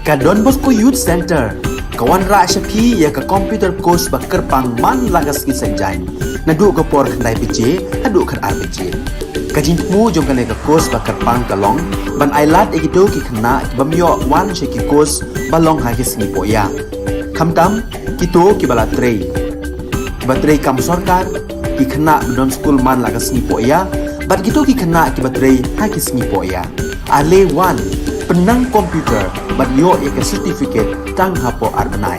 Ka Don Bosco Youth Center, kawan ra syapi ya ka computer course ba kerpang man lagas ki senjain. Nadu ka por kandai PC, adu kan RPG. Kajin mu jong kan ka course ba kerpang kalong, ban ailat egido ki kena bamyo wan syaki course balong ha ki singi poya. Kamtam kito ki bala trei. Ki batrei kam sorkar ki kena don school man lagas singi poya, bat kito ki kena ki batrei ha ki singi poya. Ale wan penang komputer bat yo ya ke certificate tang hapo arbenai.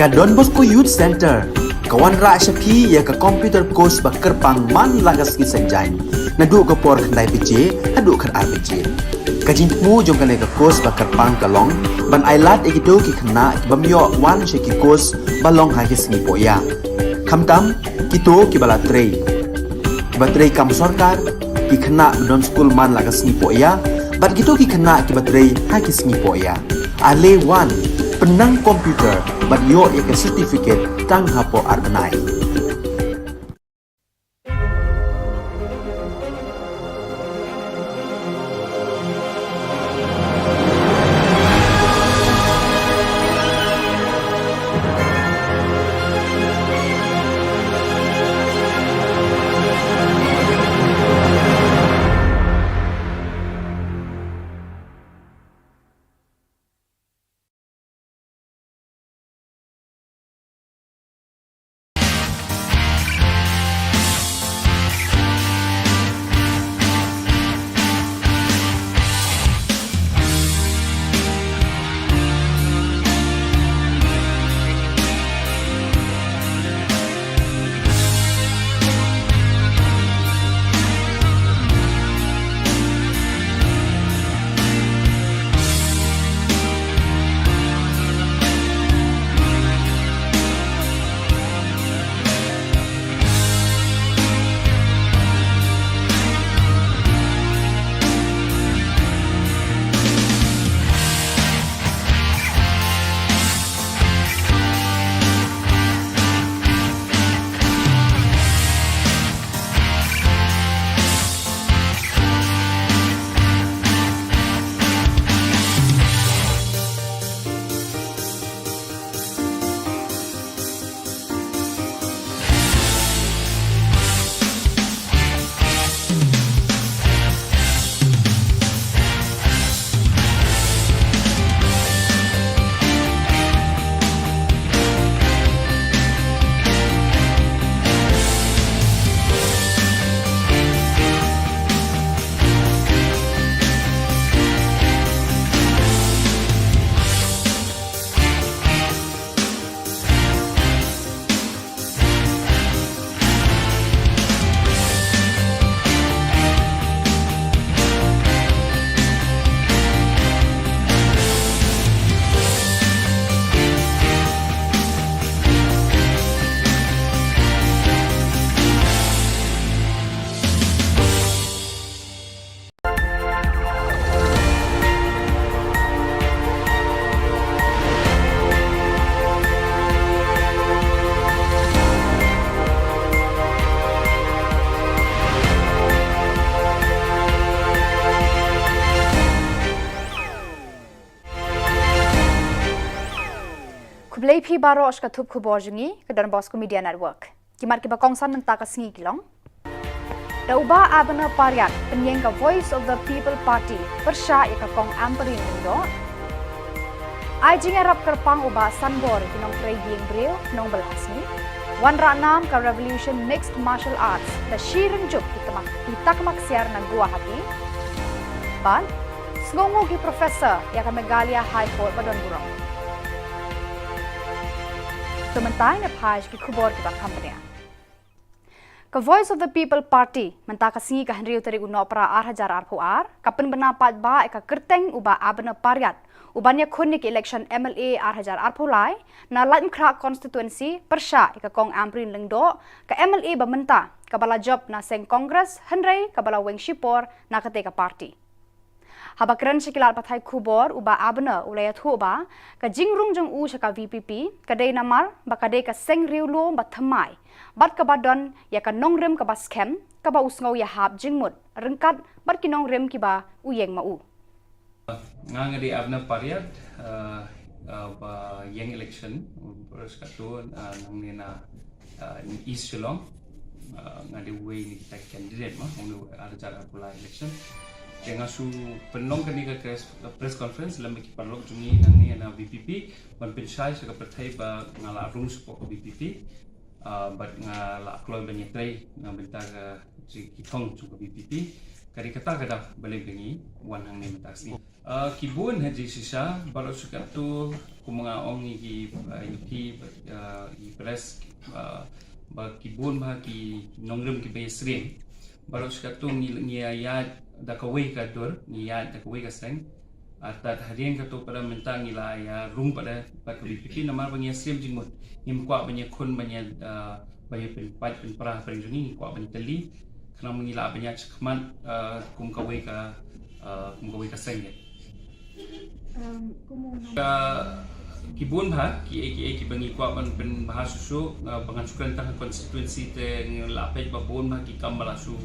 ka Don Bosco Youth Center kawan ra shapi ya ka computer course bakar pangman lagas ki sanjain nadu ka por khandai pije hadu khan ar pije kajin mu jong kale ka course bakar pang kalong ban ailat ekido ki khna bamyo wan she ki course balong ha ki sni poya khamtam kito ki bala trei batrei kam sarkar ki khna don school man lagas ni poya bat kito ki khna ki batrei ha ki sni poya ale wan penang komputer bat yo ek certificate tang hapo arbenai Kublai pi baro aska thup khubor jungi ke Don Bosco Media Network. Kimar ke bakongsan menta ka singi kilong. Da uba abana paryat penyeng ka Voice of the People Party persya ya ka kong amperin indo. Ai jing arab kerpang uba sanbor kinong prei gieng breu nong belasni. Wan ranam ka Revolution Mixed Martial Arts da shiren juk itamak siar na Guwahati. Ban sngongo ki professor ya ka Megalia High Court badon burong. Tementai na page ki khubor ki ba company. Ka Voice of the People Party menta ka singi ka Henry Utari uno para 8,000 kapen benapat ba ka kerteng uba abana paryat ubanya khunni ki election MLA 8,000 lai na laim khra constituency persya ka kong amprin lengdo ka MLA ba menta ka bala job na seng Congress Henry ka bala weng shipor na kate ka party. Habakran sekilar pathai khubor uba abna ulaya thu ba ka jingrung jong u ka VPP ka dei namar ba ka dei ka seng riulo ba thamai bat ka badon ya ka nongrem ka ba scam ka ba usngau ya hab jingmut rengkat bat ki nongrem ki ba uyeng ma u ngang di abna paryat ba yang election terus katu nang ni na in East Shillong ngadi way ni kita candidate mah unu ada cara pula election dengan su penong kani ka press conference lam ki parlok jungi nang ni na VPP ban penshai sa ka partai ba ngala rung support ko VPP but ngala kloy banyetrai ngam benta ka ki thong chu ko VPP kari kata kada balik bengi wan hang ni mentas ni kibun haji sisa baru suka tu kumangaong ni ki press ba kibun ba ki nonglum ki besring baru suka tu ni ayat da kawai ka dur ni ayat da kawai ka seng atat harian ka tu pada mentang ila ya rum pada ba ka BPP nama bangi srim jingmut nim kwa banyak kun banyak banyak penpat penperah penjuni kwa banyak teli kena mengila banyak cekman kum kawai ka seng kibun bah ki bangi kwa ban bahasa su pengansukan tah konstituensi te lapej babon bah ki kamalasu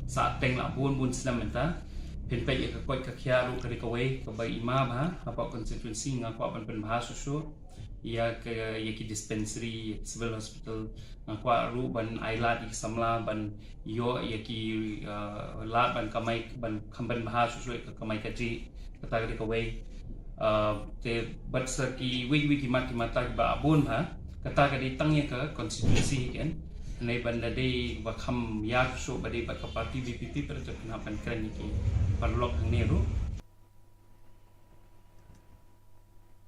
sa teng lapun bun senam menta penpej ka koi ka khiaru ka kawai ka bai ima bah apa konstituensi ngakwa ban bahasa su ya ki dispensary civil hospital ngakwa ru ban ailat ki samla ban yo ya ki lat ban kamai ban kamban bahasa su ka kamai ka ji kata ka kawai te batsa ki wiki mata ba abun ha kata ka di tangya ka konstitusi kan nei banda dei ba kham ya so ba dei ba ka parti BPP per te penapan keren ki parlok ne ru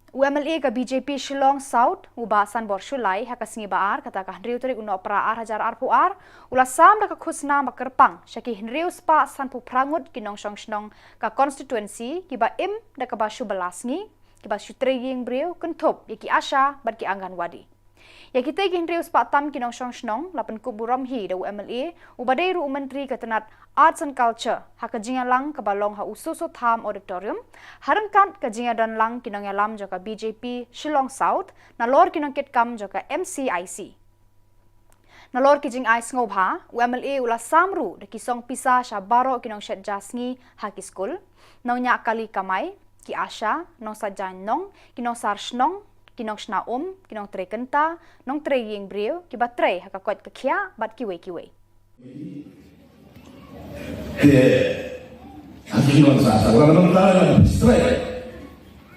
UMLA ka BJP Shillong South uba Sanbor Shulai hakasingi baar kata ka Henriu tari uno pra arhajar arpuar ula sam da ka khusna makerpang syaki Henriu spa sanpu prangut kinong shnong ka constituency kiba im da ka basu belasngi kiba syutreying breu kentup yaki asha bad ki Anganwadi yaki te Henriu spa tam kinong shnong lapan kuburam hi da UMLA uba dei ru menteri katanat Arts and Culture hakajinga lang kabalong ha ususo tham auditorium harangkat kajinga dan lang kinong alam joka BJP Shillong South nalor kinong ketkam joka MCIC nalor kijing ais ngobha UMLA ula samru de kisong pisa sha baro kinong shet jasngi haki school nong nya kali kamai ki asha nong sajan nong kinong sarsnong kinong shna kinong tre kenta nong tre ying breu ki batre hakakot kakhia bat kiwe hakiman sa wala naman tayo strike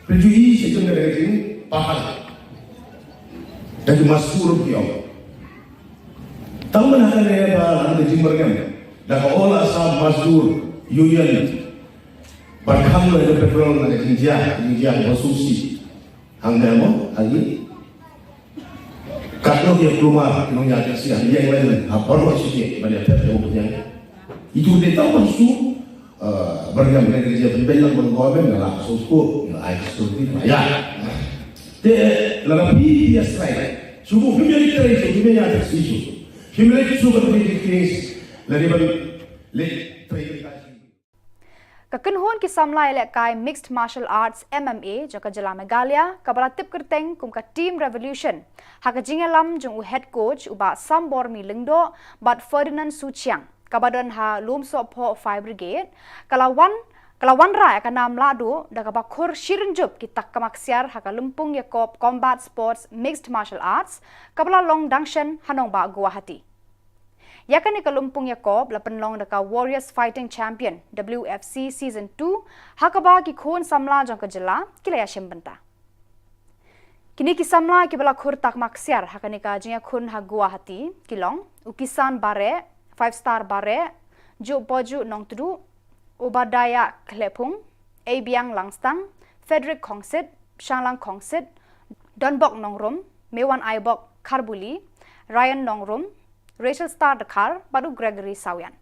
prejudice ito na rin pahal dahil masuro kiyo taman na kaya ba ang dajimbargan dahil ola sa masur yuyan barkam na yung petrol na India masusi hanggang mo lagi katlo yung rumah nung yakin siya yang lain baru siya banyak yang itu dia tahu su bergam dengan kerja pembelang bergabung dalam suku air seperti maya. Dia lebih biasa. Suku pembelang itu dia ada isu. Pembelang itu seperti krisis. Kakenhon ki samlai lekai Mixed Martial Arts MMA joka Jala Meghalaya kabala tip kerteng kum ka Team Revolution hakajingalam jung u head coach uba Sambor mi lingdo bat Ferdinand Suchiang kabadan ha lumso po 5 brigade kalawan ra ka nam ladu da ka bakhur shirinjup ki tak kamaksiar ha ka lumpung yakob combat sports mixed martial arts kabala long dangshan hanong ba Guwahati yakani ka lumpung yakob lapan long da ka warriors fighting champion WFC season 2 ha ka ba ki khon samla jong ka jala kilaya shembanta kini ki samla ki bala khur tak maksiar ha ka ni ka jinga khun ha Guwahati kilong ukisan bare 5-star bare ju boju nong tudu ubadaya klepung abiang langstang Frederick Kongsit Shanglang Kongsit Donbok nongrum Mewan Aibok Karbuli Ryan nongrum Rachel Star Dakar baru Gregory Sawian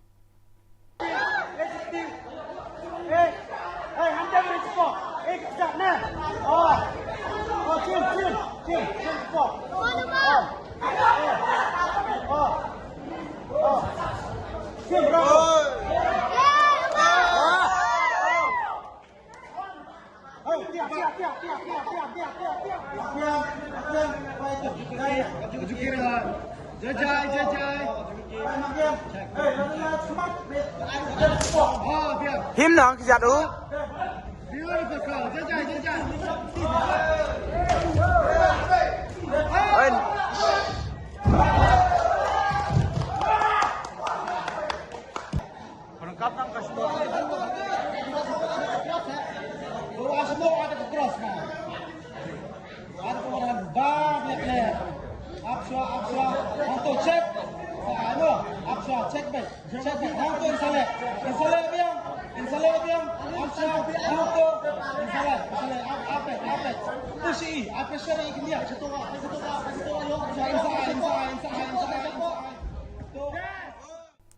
Him nong giật u. Perangkap nang kasih. Cek baik, nanti selek biang.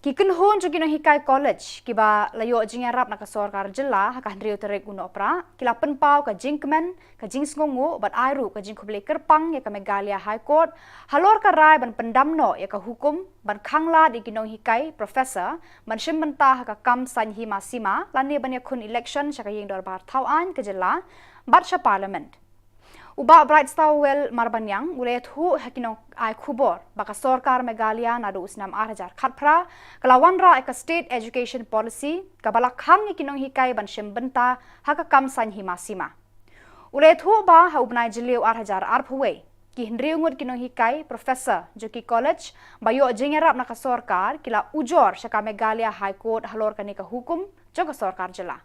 Kikin hon jo kinong hikai college kiba layo jing arab na ka sarkar jilla hakan rio terek uno pra kila penpau ka jingkmen ka jingsngongo bat airu ka jingkuble kerpang ya ka Megalia High Court halor ka rai ban pendamno ya ka hukum ban khangla di kinong hikai professor ban shimbenta ka kam san hima sima lani ban ya kun election saka yeng dor bar thawan ka jilla bat sha parliament Uba Bright Stowell Marbanyang ulayat hu hakinong ay kubor baka sarkar Megalia na do usnam 8,000 khatpra kalawan ra eka state education policy kabalakhang ikinong hikay ban shimbenta haka kamsan himasima ulayat hu ba ha ubnay jiliw 8,000 arphuwe ki hinriungot kinong hikay professor Joki College bayo jingerap na ka sarkar kila ujor saka Megalia High Court halor kanika hukum joga sarkar jila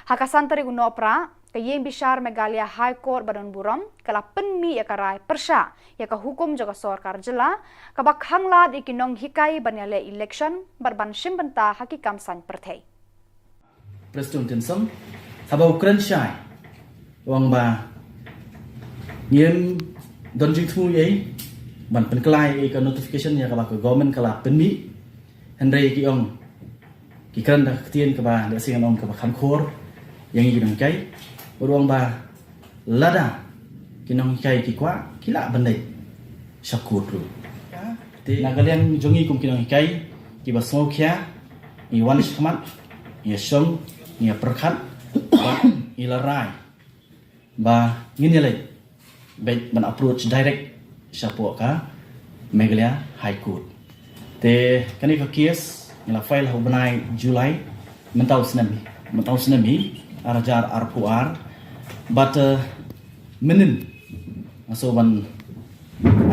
haka santari unopra kayeng bishar Megalia High Court badon buram kala penmi ya karai persha ya ka hukum jaga sarkar jela kabak hangla di kinong hikai banyale election barban shimbenta hakikam san perthei President Tensum haba Ukraine shai wang ba ngiem don jing thu ye ban penklai ka notification ya ka ba government kala penmi henry ki ong ki kan da tien ka ba da singan ong ka ba kham khor yang ngi kai Uruang ba lada kinong kai ki kwa kila bandai syakut lu. Na kalian jongi kum kinong kai ki ba sokya i wanish khamat ya shong ya perkhat ba ilarai ba ngini lai baik ban approach direct syapo ka Megalia High Court. Te kani ka case ngila file ho banai Julai mentau senami arajar arpuar but minin so ban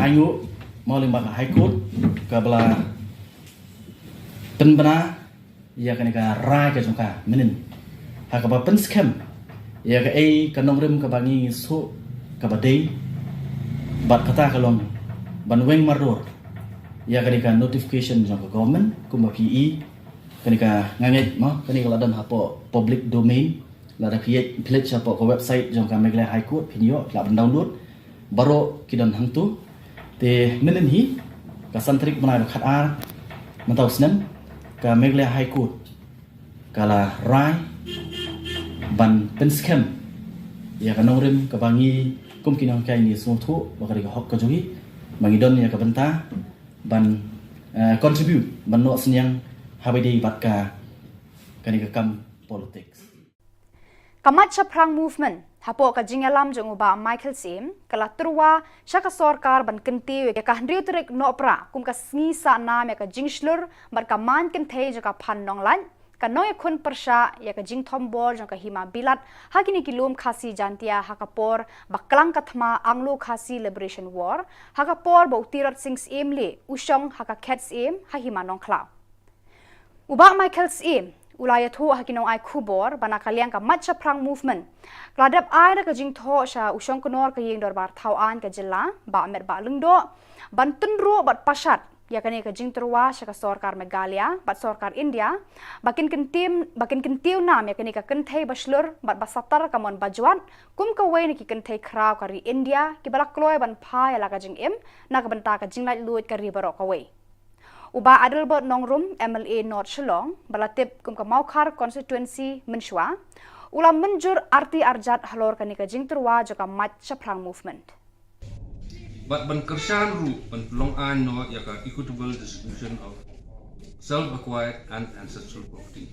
ayu mau limba High Court kabla penbana ya kanika rai ka jongka minin hakaba pen scam ya ka ai kanong rim ka bangi so kabadei bat kata kalong ban weng maror ya kanika notification jongka government kumba PE kanika nganget mo kanika ladan hapo public domain la da create pledge apa ko website jong ka Megalia High Court pinyo la download baro kidan hantu te menen hi ka santrik bana khat ar mentau snem ka Megalia High Court kala rai ban pen scam ya ka nongrim ka bangi kum kinang kai ni sothu bakari ka hok ka jogi bangi don ya ka benta ban contribute ban no senyang habidei batka kani ka kam politics Kamat Chaprang movement hapo ka jingalam jong uba Michael Sim kala truwa syaka sarkar ban kenti ya ka handriu trek nopra kum ka sngi sa nam ya ka jingslur bar ka man kenthe jaka phanong lan ka noy khun persha ya ka jing thombor jong ka hima bilat hakini kilum khasi jantia hakapor baklang kathma anglo khasi liberation war hakapor bautirat sings emle usong haka cats em ha hima nong klau uba Michael Sim ulayat hu hakinong ay kubor bana kaliang ka matcha prang movement ladap ay na ka jing tho sha usong konor ka yeng dorbar thawan ka jilla ba mer ba lungdo ban tunro bat pasat ya kani ka jing terwa sha ka sarkar Megalia bat sarkar India bakin kentiu nam ya kani ka kenthei baslur bat basatar ka mon bajuat kum ka wei ni ki kenthei kraw ka ri India ki balak kloy ban pha ya la ka jing em na ka banta ka jing lai luit ka ri barok ka wei Uba Adelbert Nongrum MLA North Shillong balatip kum ka Maukhar constituency Menshwa ulam menjur arti arjat halor kanika jingterwa joka matcha prang movement but ban kersan ru ban long an no yaka equitable distribution of self acquired and ancestral property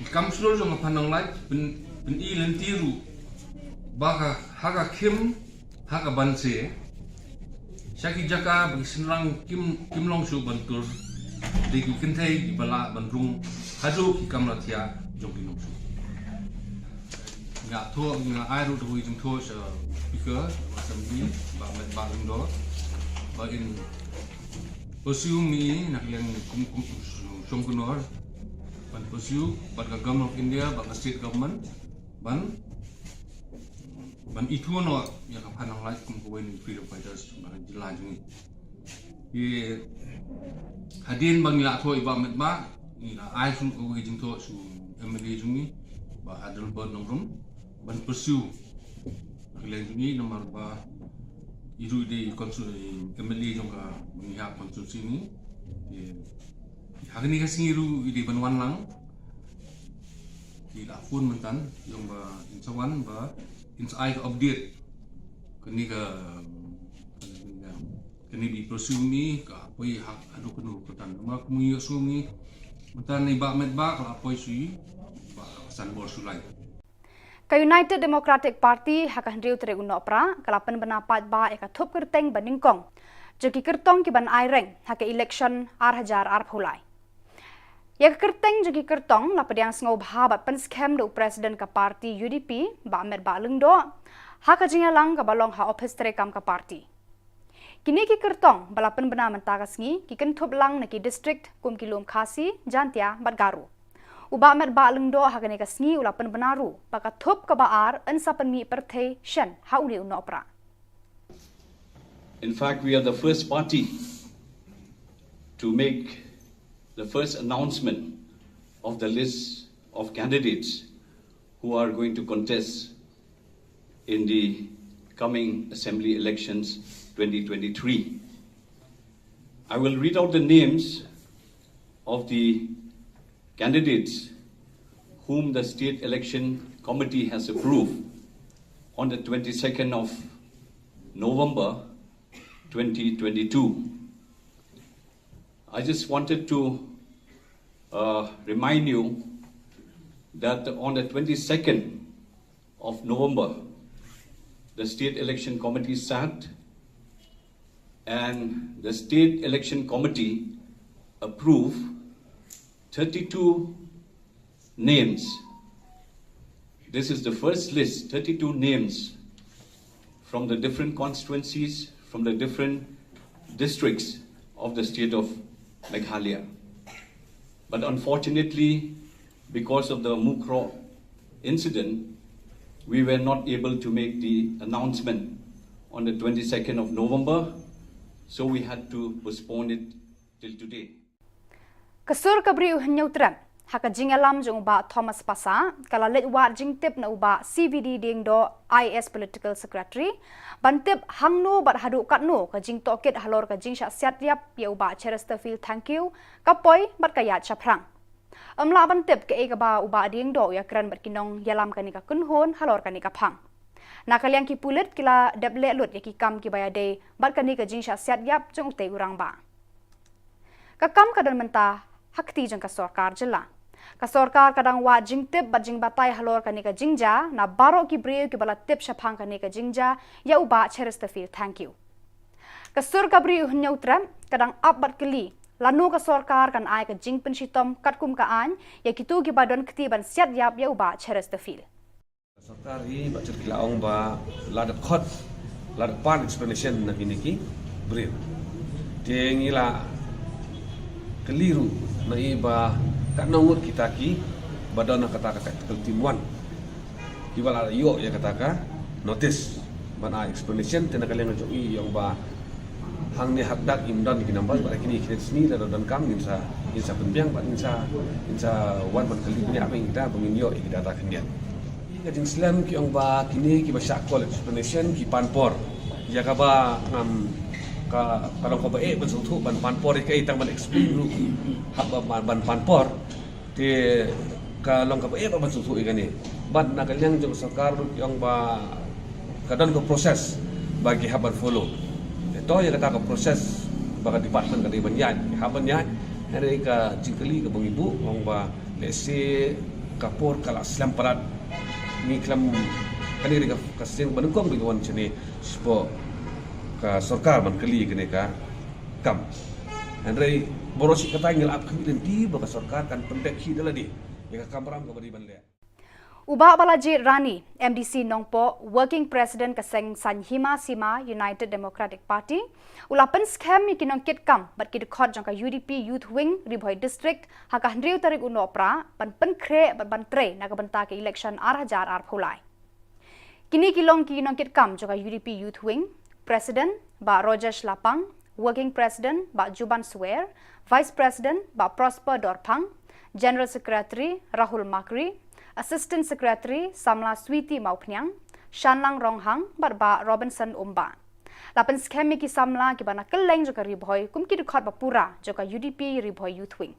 kam sulur jong panang light ben i lentiru baka haga kim haga banse Syaki jaka bagi senrang kim long su bantur deki kentai di bala bandrung hadu ki kamratia jogi long su nga tho nga airu do jing tho sa speaker wasam ni ba met ba ndo ba in posiu mi nak yang kum som kunor ban posiu ban ka government of India ban state government ban itu no yang panang light kum ko wen freedom fighters ban jelan ni ye hadin bang la tho iba met ba ni la ai su ko jing to su MLA jungi ba adal ba nongrum ban pursue kalian jungi nomor ba iru di konsul MLA jong ka mengihak konsulsi ni hari ni kasi iru di banwan lang di lafun mentan jong ba insawan ba insai update kini ka kini di pursue ni ka poi hak adu kenu ketan ma kumuyo sumi mentan ni ba met ba ka poi sui ba san bor sulai Ka United Democratic Party hakan riu tere uno pra kalapan benapat ba eka thup kerteng baningkong joki kertong ki ban aireng hake election 8,000 phulai ya kerteng joki kertong la pediang sngob ha ba pen scam do president ka party UDP ba met ba lengdo haka jingalang ka balong ha office tere kam ka party kini ki kertong balapan bena mentagasngi ki ken thup lang na ki district kum kilom khasi jantia batgaru uba met ba lengdo hagane ka sngi ulapan benaru baka thup ka baar ansa penmi perthe shen ha uni uno pra. In fact, we are the first party to make the first announcement of the list of candidates who are going to contest in the coming assembly elections 2023. I will read out the names of the candidates whom the State Election Committee has approved on the 22nd of November 2022. I just wanted to remind you that on the 22nd of November, the State Election Committee sat and the State Election Committee approved 32 names. This is the first list, 32 names from the different constituencies, from the different districts of the state of Meghalaya. But unfortunately, because of the Mukro incident, we were not able to make the announcement on the 22nd of November, so we had to postpone it till today. Kasur kabri uhenyutram haka jingalam jong uba Thomas Pasa kala let wat jingtip na uba CVD ding do IS political secretary bantip hangno bat hadu katno ka jing toket halor ka jing sha siat yap ya uba Chesterfield thank you kapoi bat kaya chaprang amla bantip ke ba uba ding do ya kran bat kinong yalam kani ka kunhon halor kani ka phang nakaliang ki pulit kila deble lut ya ki kam ki bayade bat kani ka jing sha siat yap jong te urang ba ka kam kadan menta hakti jang ka sarkar jela ka sarkar kadang wa jingtip bat jing batai halor kani ka jingja na baro ki breu ki bala tip shaphang kani ka jingja ya uba Chesterfield thank you ka sur kabri uhnyautram kadang up bat keli lanu ka sarkar kan ai ka jing penshitom katkum ka an ya kitu ki badon kti ban siat yap ya uba Chesterfield sarkar hi ba cerkilaong ba ladat khot ladat pan explanation na kiniki breu tengila keliru na iba tak nongut kita ki badan na kata tactical team 1 ibala yo ya kata notice bana explanation tena kalian ngoi yang ba hang ni hakdak imdan ki nambas ba kini kini sini dan kam insa penbiang ba insa wan ban kali ni apa kita pengin yo kita data kendian kadin islam ki yang ba kini ki ba syakol explanation ki panpor ya ka ba ngam ka kalau ko ba betul tu ban panpor ke itang ban explain lu hak ban panpor ti kalau ka ba betul tu ikani ban nakaliang jong sarkar yang ba kadang ko proses bagi haban follow to ya kata ka proses bagi department ka di banyan haban yan hari ka jingkali ka bangibu wong ba lesi kapor kala islam parat ni klam kani ka kasing banungkong bigon chini spo ka sarkar man kali kene ka kam andre borosi kata ngel ap kami di ba ka sarkar kan pendek hi dala di ya ka kamram ka bari ban le uba balaji rani MDC nongpo working president kaseng Sanhima Sima United Democratic Party ulapan scam mi kinong kit kam bat kid khot jangka UDP youth wing ribhoi district haka hendriu tarik unopra ban kre bat ban tre naga banta ke election 8,000 phulai kini kilong kinong kit kam jangka UDP youth wing President ba Rojesh Lapang, Working President ba Juban Swear, Vice President ba Prosper Dorpang, General Secretary Rahul Makri, Assistant Secretary Samla Switi Maupnyang, Shanlang Ronghang, Barba Robinson Umba. Lapan skemi ki Samla ki bana keleng joka ribhoy kum ki dukhat bapura joka UDP ribhoy youth wing.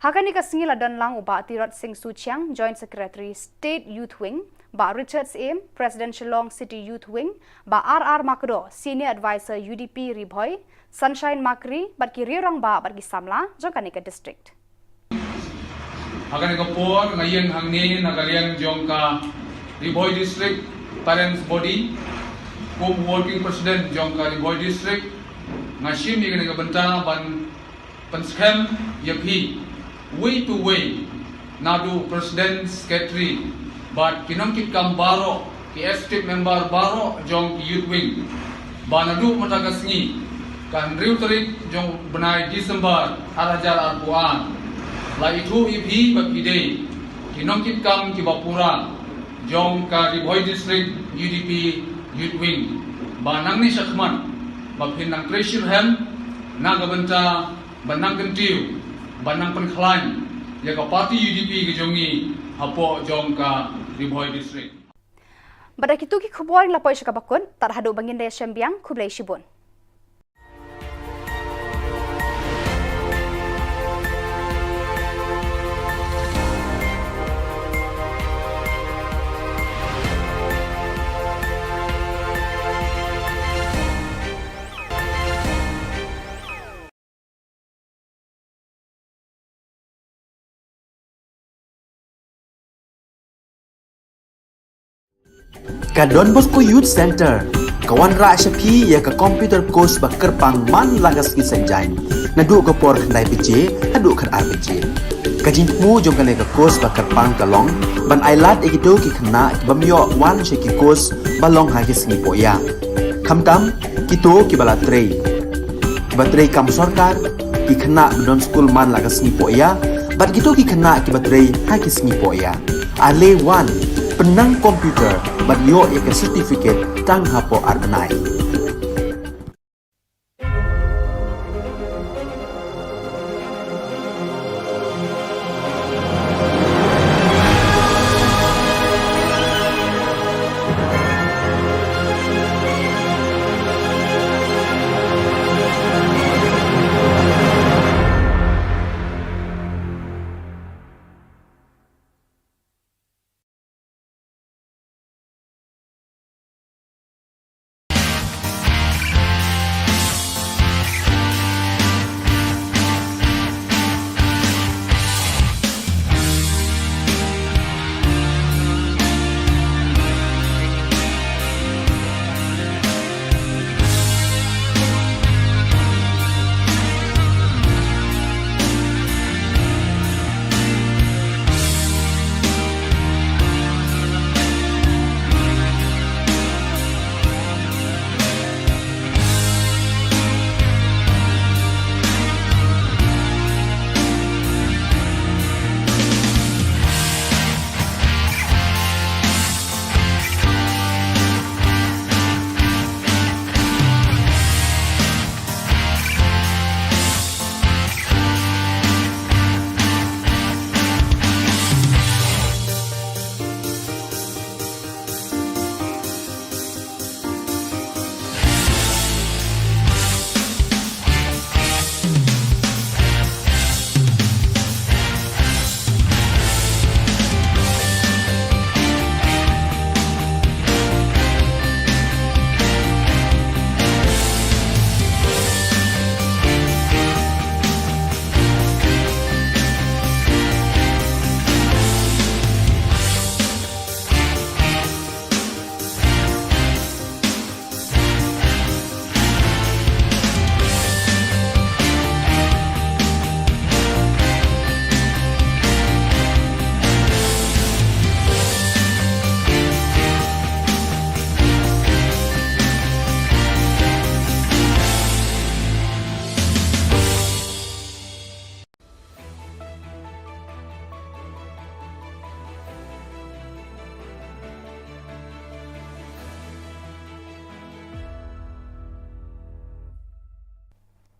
Hakani ka singila dan lang uba Tirot Singh Suchiang, Joint Secretary State Youth Wing, ba Richards Aim, President Shillong City Youth Wing, ba RR Makdo, Senior Advisor UDP Ribhoy, Sunshine Makri, bat ki rirang ba bat ki Samla, Jokanika District. Hakani ka por ngayon hangni nagalian jongka Ribhoy District Parents Body, kum Working President jongka Ribhoy District, ngashim ni ka benta ban penskam yakhi way to way nadu President Secretary but kinongkit kam baro ki estate member baro jong youth wing ba nadu matagasngi kan riu tarik jong benai Disember 2004 la itu ibi bakide kinongkit kam ki bapura jong ka Ribhoy District UDP youth wing ba nangni sakman ba pinang treasure hem nagabenta banang kentiu banang penklan ya ka parti UDP ke jongi hapo jong ka Ribhoy District. Pada kitu ki kuboy la poy bakun tar hadu bangin daya syambiang kublai shibun. Ka Don Bosco Youth Center, kawan ra syapi ya ka computer course bakar pangman lagas ki senjain. Nadu ka por khandai pije, nadu khar RPG. Kajin mu jong kale ka course bakar pang kalong, ban ailat ekido ki khna bamyo wan sheki course balong ha ki singi poya. Khamtam kito ki bala trei. Ki batrei kam sarkar ki khna don school man lagas singi poya, bat kito ki khna ki batrei ha ki singi poya. Ale wan penang komputer bat yo ek certificate tang hapo arnai.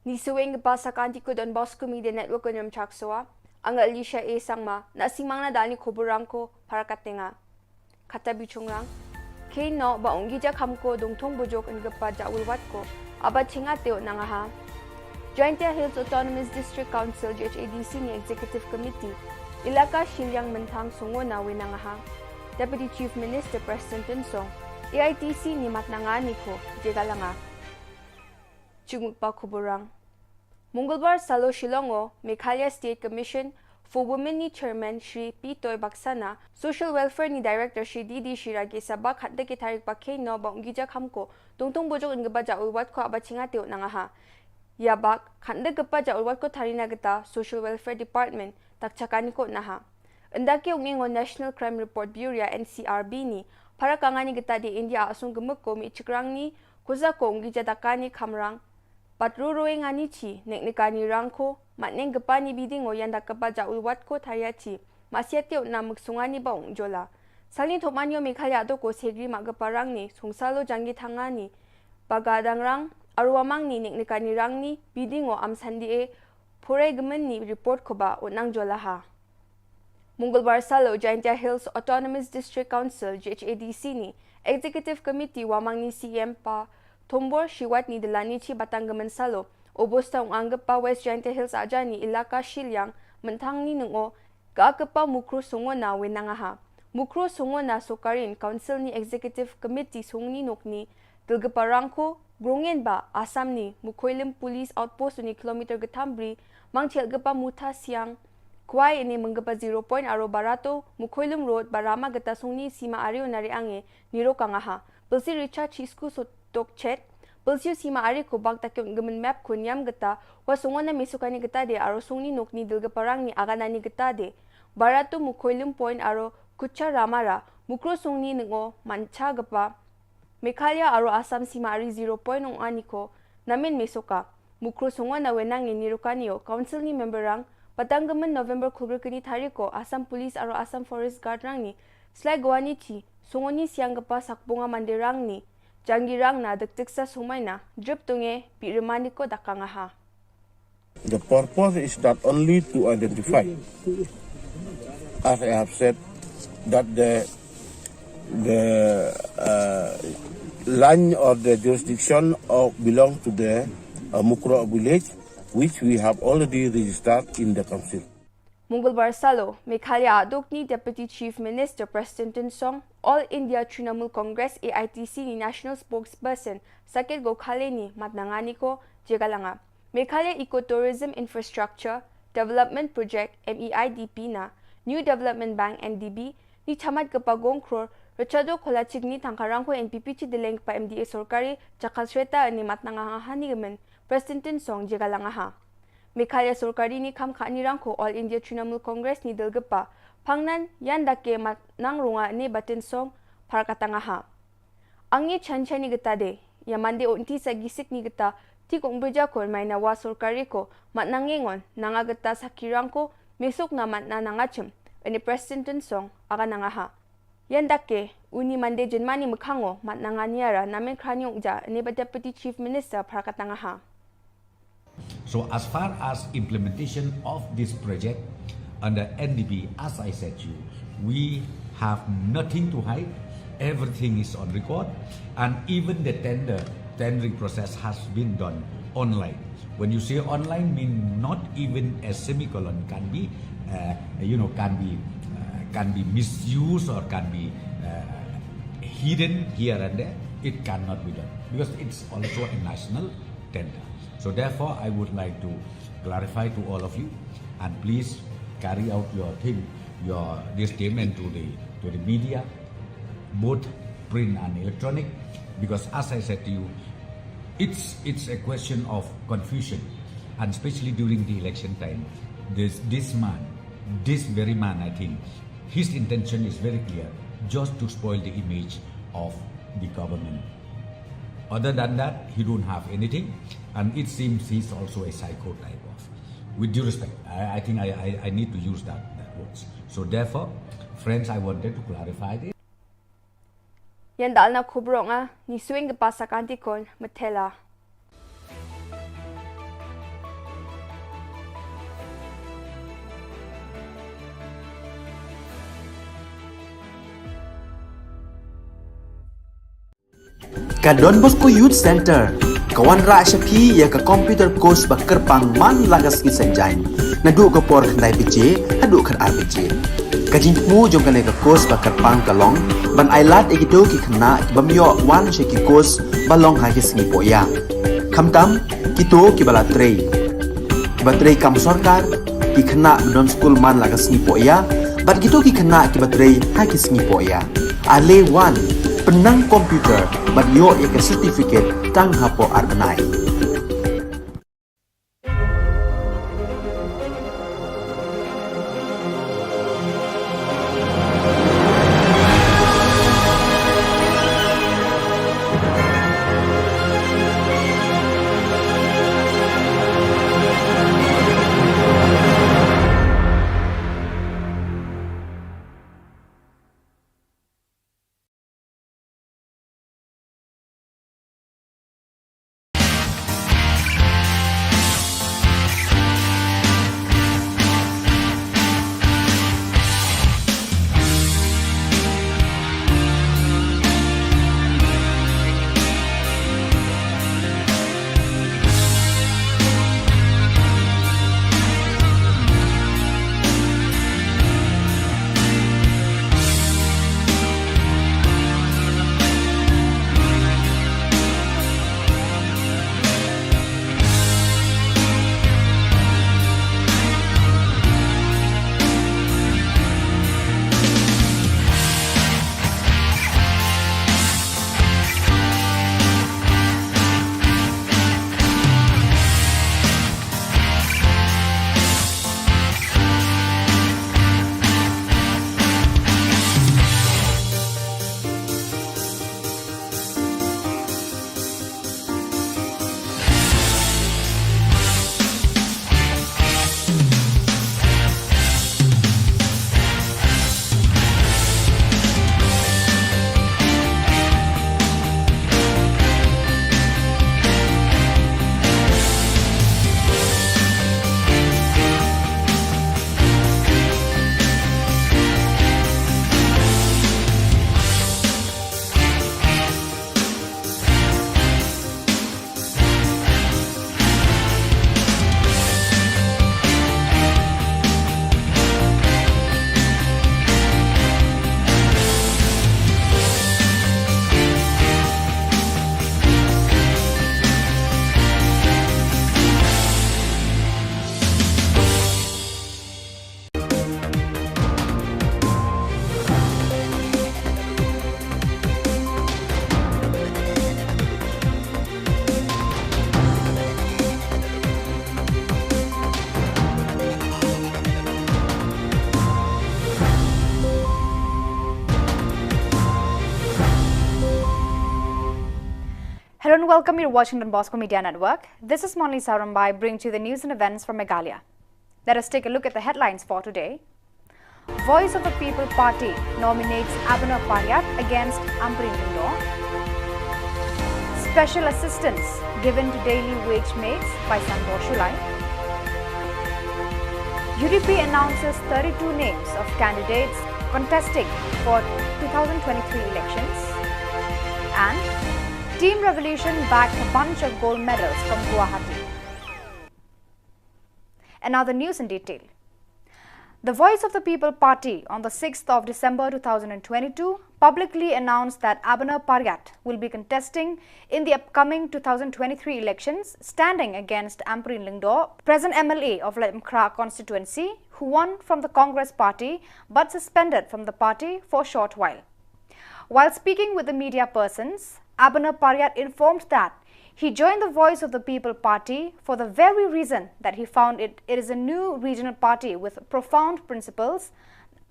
Ni suwing pasakan ti Don Bosco Media Network on Chaksoa. ang Alicia A. Sangma na simang na dal ni kuburang ko para katenga. Kata bichungrang, kay no baong gija kamko dungtong bujok ang gapa jaulwat ko, abat chinga teo na nga ha. Jaintia Hills Autonomous District Council GHADC ni Executive Committee, ilaka Shilyang Mentang Sungo na winanga ha. Deputy Chief Minister Preston Tinsong, AITC ni Matnangani ko, Jegalanga. Chungpa kuburang. Munggalbar Salo Shillongo, Meghalaya State Commission for Women ni Chairman Shri Pitoy Baksana, Social Welfare ni Director Shri Didi Shiragi sabak hadda kitarik pakay no bang gijak hamko, tungtung bujok ang gabaja ulwat ko abachinga teo na nga ha. Yabak, hadda gabaja ulwat ko tarina gata Social Welfare Department, takchakani ko na ha. Andaki ungingon National Crime Report Bureau NCRB ni, para kangani gata di India asung gemuk ko mi cikrang ni, kuza ko ungijatakani kamrang, patruroy nga ni chi, neknikani rangko, matneng gapa ni bidingo yan dakapa jaulwat ko tariachi, masyatyo na magsungani baong jola. Salin tomanyo Meghalaya do ko segri magaparang ni, sungsalo jangi tangani, bagadang rang, arwamang ni neknikani rang ni, bidingo amsandi e, pure gemen ni report ko ba unang jola ha. Munggalbar Salo, Jaintia Hills Autonomous District Council, GHADC ni, Executive Committee wamang ni CM pa, Tombor Shiwat ni Delani Chi Batanggaman Salo, ubos taong anggap pa West Jaintia Hills aja ni ilaka Shilyang, mentang ni nungo, kaagap pa mukro sungo na winangaha. Mukro sungo na sukarin, Council ni Executive Committee sung ni nukni, tilgaparangko, grungen ba, asam ni, mukoilim Police Outpost ni kilometer gatambri, mang tilgapa muta siyang, kuwai ini menggapa 0 point aro barato, mukoilim road, barama gata sung ni sima ario nari ange, niro kangaha. Belsi Richard Chisku Tok chat, belsiu sima ari ko bag takyong gemen map ko nyam geta, wasungon na misukani geta de aro sung ni nuk ni dilga parang ni aganani geta de. Barato mukoilim point aro kucha ramara, mukro sung ni ngo mancha gapa. Meghalaya aro asam sima ari 0 point ong ani ko, namin misuka. Mukro sungon na wenang ni nirukaniyo, council ni memberang, Batanggaman November kubur kini tariko, asam police aro asam forest guard rang ni, slay gawani chi, sungon ni siyang gapa sakbunga mandirang ni, Jangirang na dagtiksa sumay na, drip tunge, piremani ko dakangaha. The purpose is not only to identify, as I have said, that the land or the jurisdiction belong to the Mukro village, which we have already registered in the council. Munggalbar Salo, Meghalaya adok ni Deputy Chief Minister Preston Tinsong, All India Trinamool Congress AITC ni National Spokesperson Sakit Gokhale ni Matnangani ko, Jegalanga. Meghalaya Ecotourism Infrastructure Development Project MEIDP na, New Development Bank NDB, ni Chamad Kapagong Kror, Rachado Kolachig ni Tangkarang ko NPP Chidileng pa MDA Sorkari, Chakalsweta ni Matnangahani gamen, Preston Tinsong, Jegalanga ha. Meghalaya Sorkari ni kam kanirang ko All India Trinamool Congress ni Dilgapa, pangnan yan dake matnang runga ni Batinsong para katangaha. Ang ni chanchan ni gita de, yamande unti sa gisik ni gita, ti kong beja ko may nawa Sorkari ko, matnangingon, nangagata sa kirang ko, misok na matna nangachim, ani Preston Tinsong, aga nangaha. Yan dake, uni mande jenmani mukhango, matnanganiara, namin kranyong ja, ni ba Deputy Chief Minister para katangaha. So as far as implementation of this project under NDB, as I said to you, we have nothing to hide. Everything is on record, and even the tendering process has been done online. When you say online, mean not even a semicolon can be, can be misused or can be hidden here and there. It cannot be done because it's also a national tender. So therefore, I would like to clarify to all of you, and please carry out this statement to the media, both print and electronic, because as I said to you, it's a question of confusion, and especially during the election time, this very man, I think, his intention is very clear, just to spoil the image of the government. Other than that, he don't have anything, and it seems he's also a psycho type of. With due respect, I think I need to use that words. So therefore, friends, I wanted to clarify this. Yan dal na kubro nga, ni swing pa sa kantikon, matela. ka Don Bosco Youth Center kawan ra shapi ya ka computer course bakar pangman lagas ki sanjain nadu ka por khnai pije hadu khan arbije kajin mu jom kane ka course bakar pang kalong ban ailat ekito ki khna bamyo wan sheki course balong ha ki singi poya khamtam kito ki bala trei batrei kam sarkar ki khna don school man lagas ni poya bat kito ki khna ki batrei ha ki singi poya ale wan penang komputer bat yo ek certificate tang hapo arnai Hello and welcome. You're watching Don Bosco Media Network. This is Monli Sarambai bringing you the news and events from Meghalaya. Let us take a look at the headlines for today. Voice of the People Party nominates Abhinav Paryat against Ambreen Lingdo. Special assistance given to daily wage mates by Santosh Shulai. UDP announces 32 names of candidates contesting for 2023 elections. And Team Revolution bagged a bunch of gold medals from Guwahati. And now the news in detail. The Voice of the People Party on the 6th of December 2022 publicly announced that Abhinav Paryat will be contesting in the upcoming 2023 elections, standing against Ambreen Lingdo, present MLA of Lemkra constituency, who won from the Congress party but suspended from the party for a short while. While speaking with the media persons, Abhinav Paryat informed that he joined the Voice of the People Party for the very reason that he found it is a new regional party with profound principles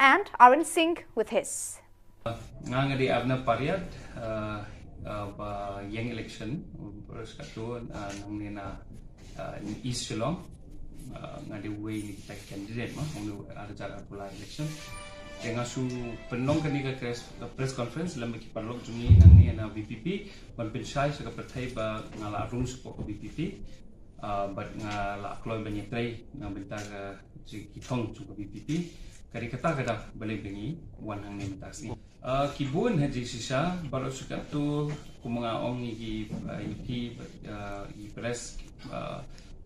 and are in sync with his. Ngangadi Abhinav Paryat yang election berskatu nangina East Shillong ngadi way ni kita candidate mah untuk ada cara pula election. Dengan su penong kani ka press conference lambe ki parlok jungi nangni na BPP ban pensai sa kapertai ba ngala rung support BPP but ngala kloy banyetrai ngam benta ka ki thong chu BPP kari kata kada balik bengi wan hang ni matasi kibun haji sisa baru suka tu kumanga ong ni ki press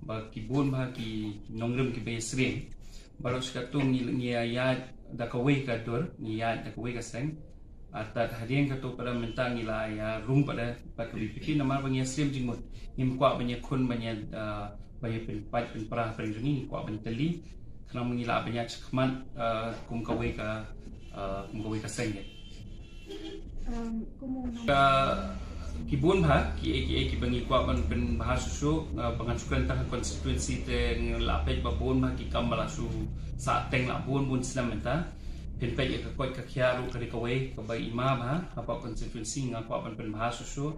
ba kibun ba ki nongrem ki besring baru suka tu ni ayat da kawai ka dur ni ayat da kawai ka seng atat hadian ka tu pada mentang ila ya rum pada pakibiki nama bangi srim jingmut nim kwa banyak kun banyak banyak pen perah pen ni kwa banyak teli kena mengila banyak cekman kum kawai ka seng kibun bah ki bangi kwa pen bahasa su pengansukan tah konstituensi te lapej babun bah ki kam balasu sa teng la bun senam menta pen pe ka koi ka khiaru ka kawai ka bai imam ha apa konstituensi ngakwa pen bahasa su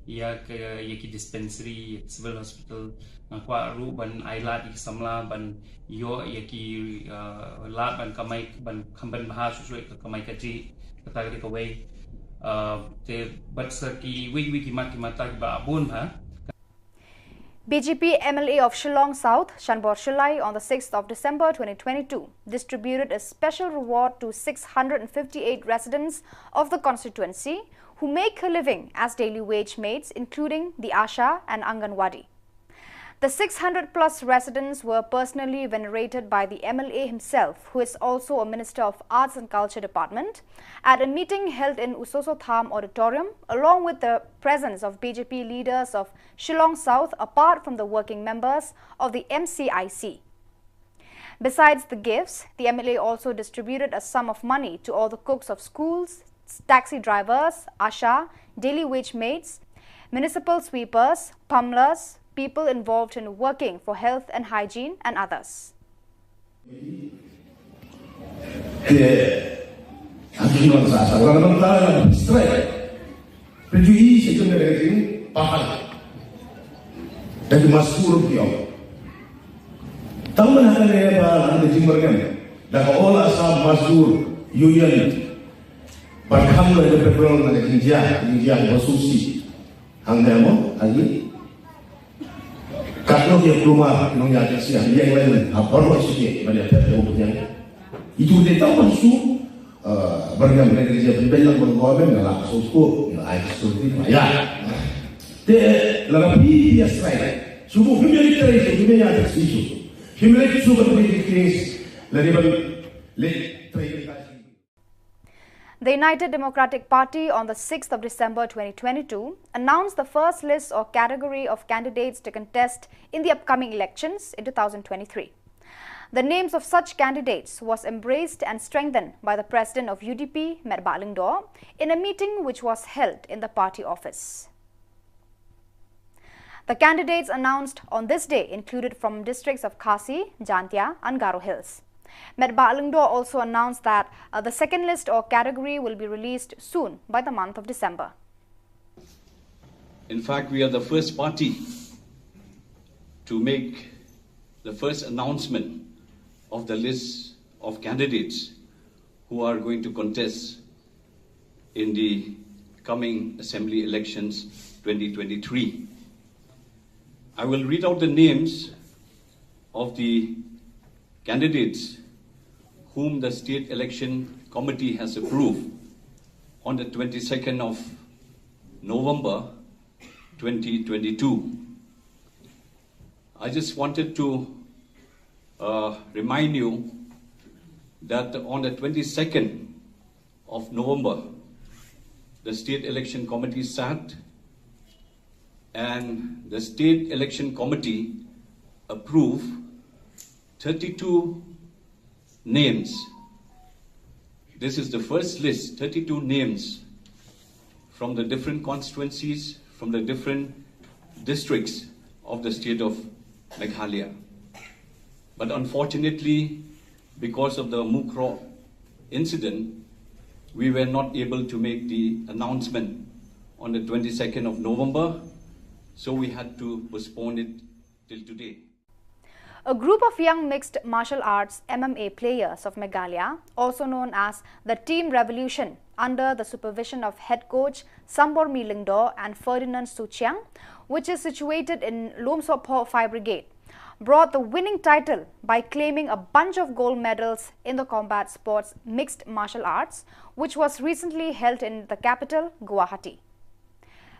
ia ke ki dispensary civil hospital ngakwa ru ban ailat ki samla ban yo ki lat ban kamai ban khamban bahasa su ka kamai ka ji kata ka kawai te batsa ki wiki mata ba abun ha BJP MLA of Shillong South, Shanbor Shilai, on the 6th of December 2022, distributed a special reward to 658 residents of the constituency who make a living as daily wage mates, including the Asha and Anganwadi. The 600-plus residents were personally venerated by the MLA himself, who is also a Minister of Arts and Culture Department, at a meeting held in Usoso Tham Auditorium, along with the presence of BJP leaders of Shillong South, apart from the working members of the MCIC. Besides the gifts, the MLA also distributed a sum of money to all the cooks of schools, taxi drivers, Asha, daily wage mates, municipal sweepers, pummelers, people involved in working for health and hygiene, and others. Kalau dia keluar nong ya sia yang lain baru sikit pada pihak itu dia tahu maksud bergam dengan dia pembelang bergabung dalam sosok ai seperti ya te lebih dia strike subuh militer itu dia ada isu militer subuh militer lebih The United Democratic Party on the 6th of December 2022 announced the first list or category of candidates to contest in the upcoming elections in 2023. The names of such candidates was embraced and strengthened by the President of UDP, Merbak Lyngdoh, in a meeting which was held in the party office. The candidates announced on this day included from districts of Khasi, Jantia and Garo Hills. Merbak Lyngdoh also announced that the second list or category will be released soon by the month of December. In fact, we are the first party to make the first announcement of the list of candidates who are going to contest in the coming Assembly elections 2023. I will read out the names of the candidates whom the State Election Committee has approved on the 22nd of November 2022. I just wanted to remind you that on the 22nd of November, the State Election Committee sat and the State Election Committee approved 32 names. This is the first list, 32 names from the different constituencies, from the different districts of the state of Meghalaya. But unfortunately, because of the Mukro incident, we were not able to make the announcement on the 22nd of November, so we had to postpone it till today. A group of young mixed martial arts MMA players of Meghalaya, also known as the Team Revolution, under the supervision of head coach Sambor Lyngdoh and Ferdinand Suchiang, which is situated in Lomsopho Fire Brigade, brought the winning title by claiming a bunch of gold medals in the combat sports mixed martial arts, which was recently held in the capital, Guwahati.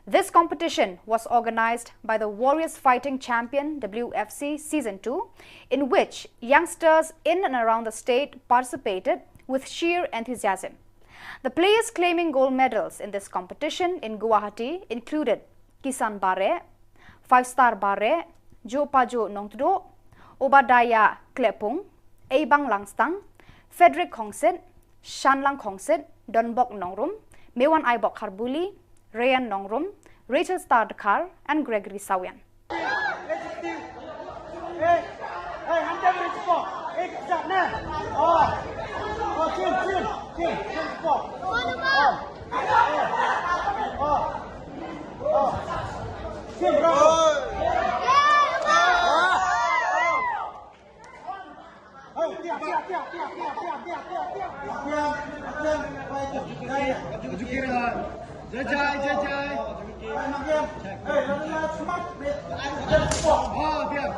This competition was organized by the Warriors Fighting Champion WFC Season 2, in which youngsters in and around the state participated with sheer enthusiasm. The players claiming gold medals in this competition in Guwahati included Kisan Bare, 5-Star Bare, Jo Pajo Nongtudo, Obadaya Klepung, Eibang Langstang, Frederick Kongsit, Shanlang Kongsit, Donbok Nongrum, Mewan Aibok Kharbuli, Rayan Nongrum, Rachel Stardkar, and Gregory Sawian.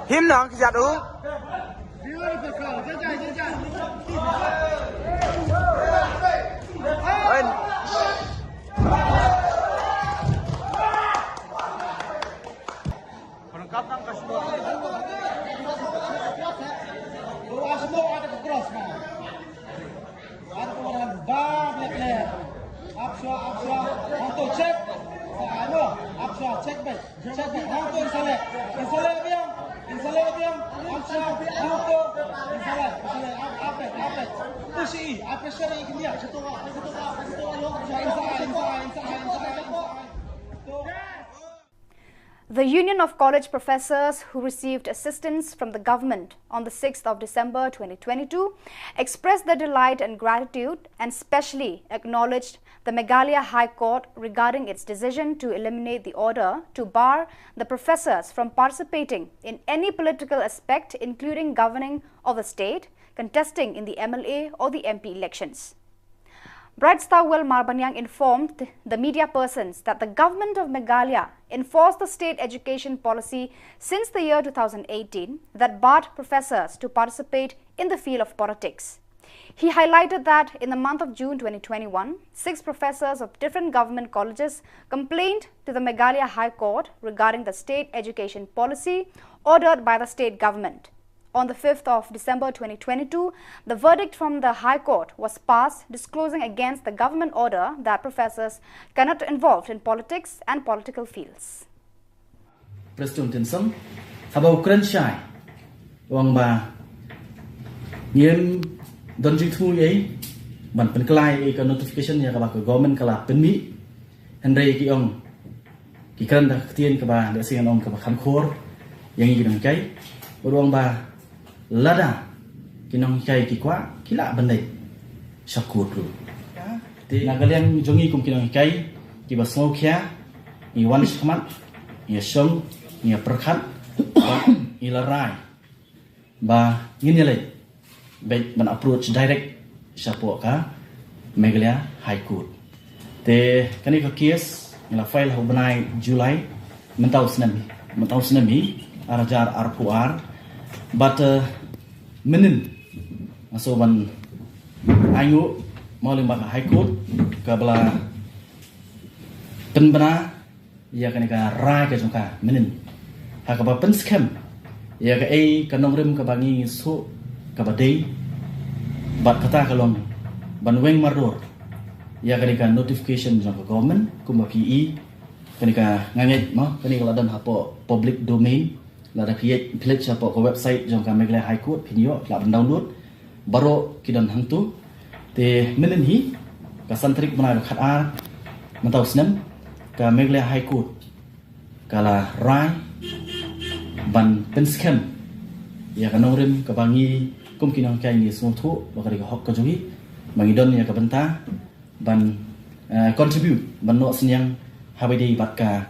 Him nong kijat u. Perangkap nang kasih. The Union of College Professors who received assistance from the government on the 6th of December 2022 expressed their delight and gratitude and specially acknowledged the Meghalaya High Court regarding its decision to eliminate the order to bar the professors from participating in any political aspect, including governing of the state, contesting in the MLA or the MP elections. Bright Starwell Marbanyang informed the media persons that the government of Meghalaya enforced the state education policy since the year 2018 that barred professors to participate in the field of politics. He highlighted that in the month of June 2021, 6 professors of different government colleges complained to the Meghalaya High Court regarding the state education policy ordered by the state government. On the 5th of December 2022, the verdict from the High Court was passed disclosing against the government order that professors cannot be involved in politics and political fields. President Tinsam, Sabau Krenshai, Wang Ba, Yen Don Jingtu Ye, Ban Penklai, a notification Yakabaka government Kala Penmi, and Ray Kiong, Kikanda Tien Kaba, the Singan on Kabakan Kor, Yang Yidam Kai, Wang Ba. Lada kinong kai kikwa kila bandai syakur tu. Nagalian jongi kum kinong kai kiba smokia I wan shkmat I shong I perkhat I larai ba ngini le baik ban approach direct syapo ka Meghalaya High Court. Te kani ka case ngila file ho banai Julai mentau senami arajar arpuar but minin so ban ayu maling baka High Court kabla penbana ya kan ka rai ka jongka minin ha ka ba pen scam ya ka ai kanong rim ka bangi so ka badai bat kata kalong ban weng maror ya kan ka notification jong ka government kuma PE kan ka nganget ma kan ka ladan hapo public domain là đã create page cho bộ website trong cái Meghalaya High Court pinyo là ban download baro kidan hangtu te menen hi ka santrik mana khat a mentau snem ka Meghalaya High Court kala rai ban pen scam ya ka nongrim ka bangi kum kinang kai ni sung thu ba ka hok ka jogi bangi don ya ka banta ban contribute ban no senyang habedi batka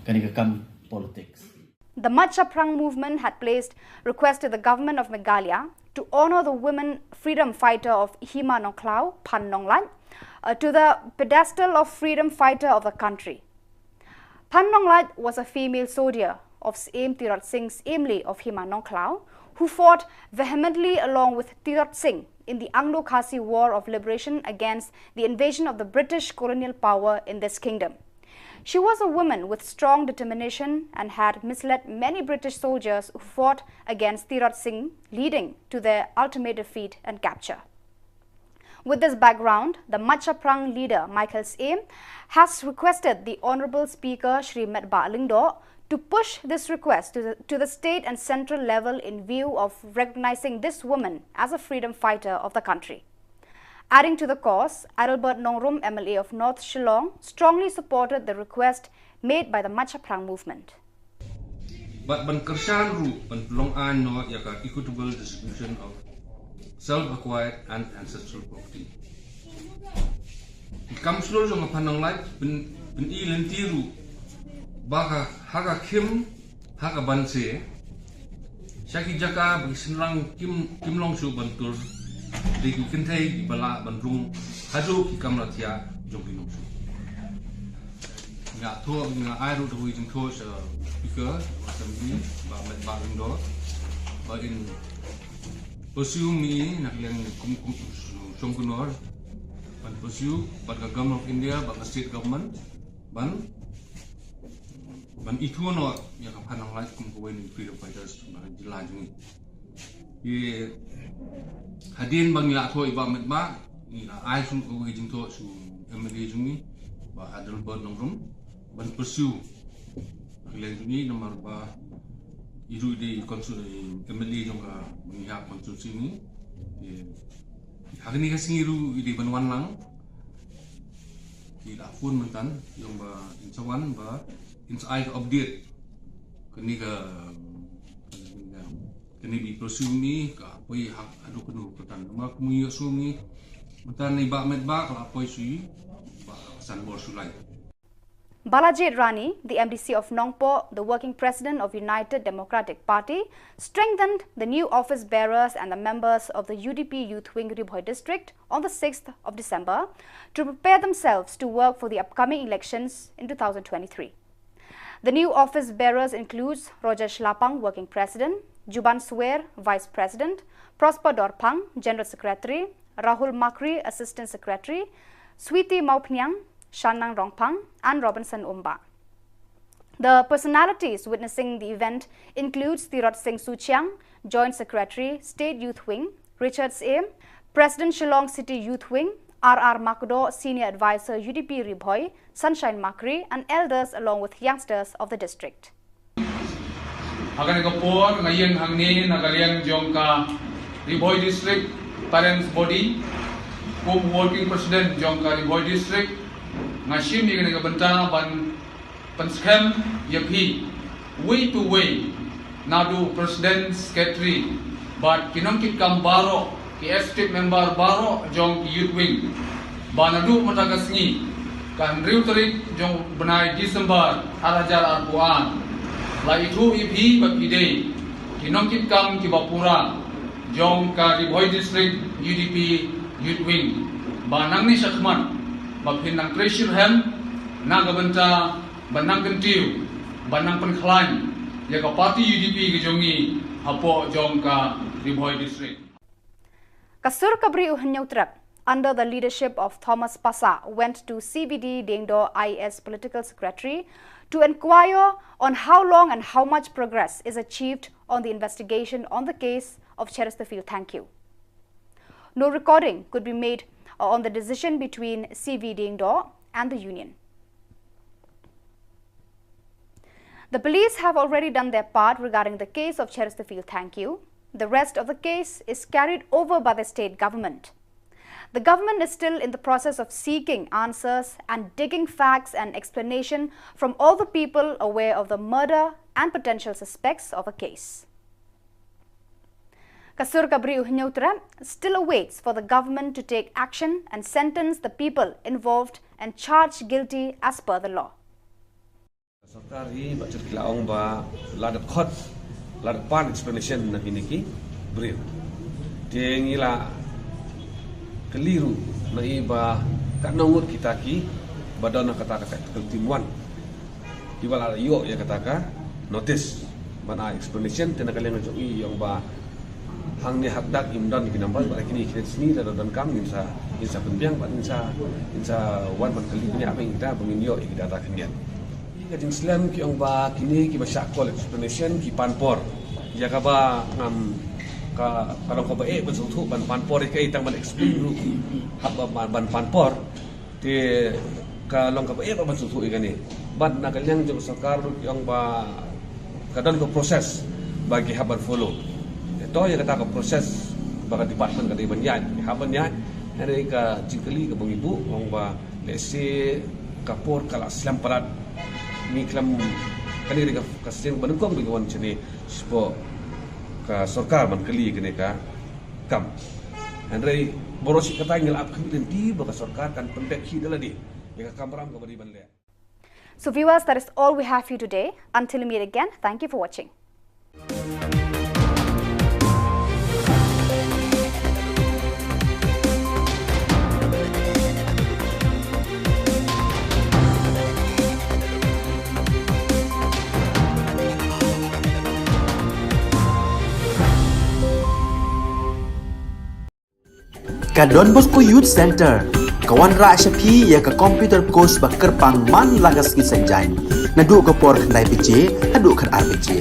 kani ka kam politics. The Matchaprang movement had placed request to the government of Meghalaya to honor the women freedom fighter of Hima Nongklau, Pan Nonglan, to the pedestal of freedom fighter of the country. Pan Nonglan was a female soldier of Siem Tirot Singh's Emily of Hima Nongklau, who fought vehemently along with Tirot Singh in the Anglo-Khasi War of Liberation against the invasion of the British colonial power in this kingdom. She was a woman with strong determination and had misled many British soldiers who fought against Tirot Singh, leading to their ultimate defeat and capture. With this background, the Matcha Prang leader Michael Siem has requested the Honourable Speaker Shri Metba Alingdo to push this request to the state and central level in view of recognizing this woman as a freedom fighter of the country. Adding to the cause, Adelbert Nongrum, MLA of North Shillong, strongly supported the request made by the Matcha Prang movement. But ban kersan ru ban long an no yaka equitable distribution of self-acquired and ancestral property. Kam slur jong panang light ben I lentiru baka haga kim haga banse Shaki jaka bagi senrang kim long su bantur di kintai di bala bandung haju ki kamratia jogi long su nga to nga airu do wi jing to speaker macam ni ba Lindo ba in pursue me nak yang kum songkunor ban pursue ban government of India ban state government ban itu no yang panang lai kum ko wen freedom fighters ban jilan ni ye hadin bang la to iba met ma ni la ai sun ko wi jing to su MLA jung ni ba adul ban nongrum ban pursue nak yang ni nomor ba iru di konsul MLA jong ka mengihak konstruksi ni hari ni kasi iru di banwan lang di dapun mentan yang ba incawan ba inside update kini bi prosu ni ka poi hak adu kenu petan ma kumuyo sumi mentan ni ba met ba ka poi sui ba san bor sulai. Balajit Rani, the MDC of Nongpo, the working president of United Democratic Party, strengthened the new office bearers and the members of the UDP Youth Wing Ribhoi district on the 6th of December to prepare themselves to work for the upcoming elections in 2023. The new office bearers includes Rajesh Lapang, working president, Juban Suer, vice president, Prosper Dorpang, general secretary, Rahul Makri, assistant secretary, Sweety Maupnyang, Shanang Rongpang and Robinson Umba. The personalities witnessing the event includes Tirot Singh Suchiang, Joint Secretary, State Youth Wing, Richard Siem, President Shillong City Youth Wing, R.R. Makdo, Senior Advisor UDP Ribhoi, Sunshine Makri and elders along with youngsters of the district. Akan kapor ngayon hangni nagalian jongka Ribhoi district parents body kum working president jongka Ribhoi district ngashim yang dengan bentang ban penskem yakhi way to way nadu president secretary but kinongkit kam baro ki estate member baro jong youth wing banadu matagasngi kan riu tarik jong benai Disember arajar arpuan la itu ipi bakide kinongkit kam ki bapura jong ka Ribhoi district UDP youth wing banang ni sakman bapin nang pressure hem nagabenta banang kentiu banang penklan ya ka parti UDP gejongi hapo jong ka Ribhoi district. Kasur Kabri Uhanyautrap, under the leadership of Thomas Pasa, went to CBD Dengdo IS political secretary to inquire on how long and how much progress is achieved on the investigation on the case of Chesterfield Thank You. No recording could be made on the decision between CV Dengdo and the union. The police have already done their part regarding the case of Chesterfield Thank You. The rest of the case is carried over by the state government. The government is still in the process of seeking answers and digging facts and explanation from all the people aware of the murder and potential suspects of a case. Kasur Kabri Uhanyautra still awaits for the government to take action and sentence the people involved and charge guilty as per the law. Sarkari bacot kilaong ba ladat khot ladat pan explanation na piniki brin tiengila keliru na iba kanongut kita ki badana kata-kata keltimuan ibala yo ya kataka notice bana explanation tena kalian ngajak yang ba hang ni hakdak imdan di nampak ba kini kini sini dan kami insa penbiang ba insa wan ban kali ni apa kita penginyo kita data kinian kajing Islam ki ang ba kini ki masyakol explanation ki panpor ya ka ba ngam ka kalau ka ba ban sutu ban panpor kai tang ban explain ru hab ban panpor ti kalau ka ba ban sutu ikani ban na kalian jeng sakar yang ba kadang ko proses bagi haban follow ito yang kata ko proses bagi department kada banyan haban yan hari ka jingkali ka bang ibu ang ba lesi kapor kala Islam parat ni klam kali ka kasin banukong bigawan chini spo ka sarkar man kali kene ka kam andre borosi kata ngel ap kami di baka sarkar kan pendek hidala di ya kamram ka bari banle. So viewers, that is all we have for you today. Until we meet again, thank you for watching. Ka Don Bosco Youth Center, kawan ra syapi ya ka computer course bakar pangman lagas ki sanjan. Nadu ka por khandai piche, hadu khar RPG.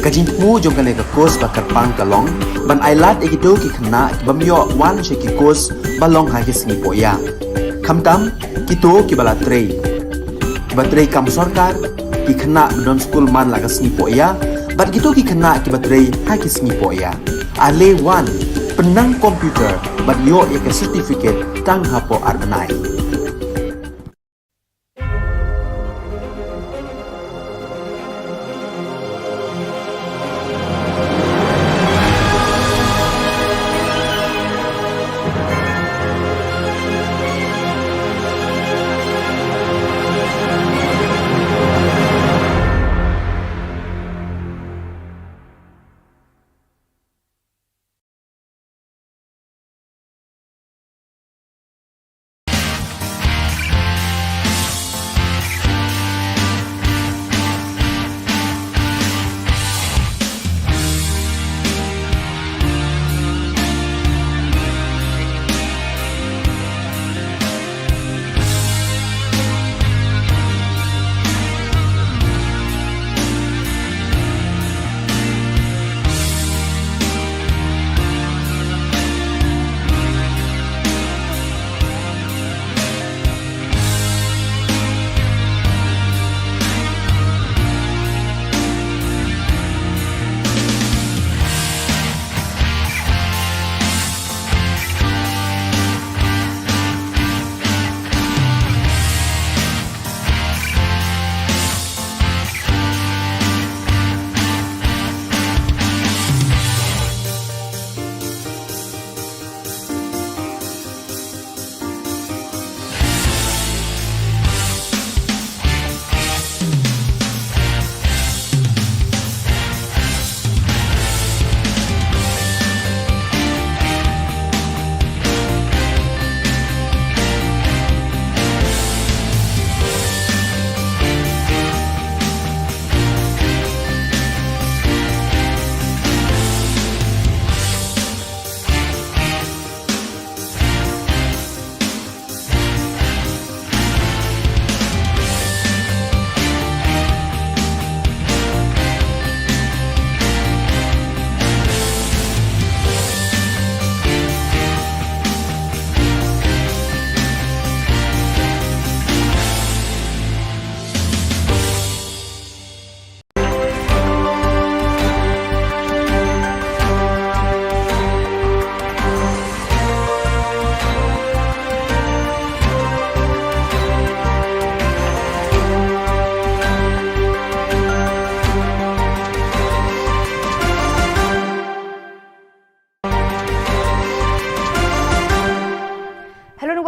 Ka jingmu jong ka course bakar pang kalong, ban ailat egito ki khna bamyo wan she ki course balong ha ki singi poya. Khamtam kito ki bala trei. Batrei kam sarkar ki khna don school man lagas singi poya, bat kito ki khna ki batrei ha ki singi poya. Ale wan penang komputer bat yo ya ke certificate tang hapo arnai.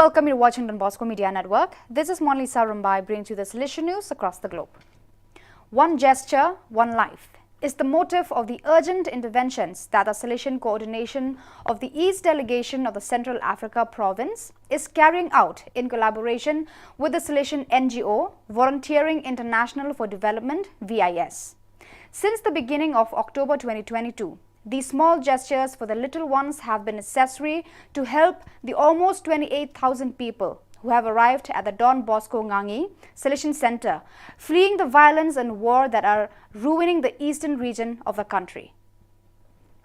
Welcome you to watching Don Bosco Media Network. This is Monalisa Rumbai bringing you the Solution News across the globe. One gesture, one life is the motive of the urgent interventions that the Solution Coordination of the East Delegation of the Central Africa Province is carrying out in collaboration with the Solution NGO, Volunteering International for Development, VIS. Since the beginning of October 2022, these small gestures for the little ones have been necessary to help the almost 28,000 people who have arrived at the Don Bosco Ngangi Selection Center, fleeing the violence and war that are ruining the eastern region of the country.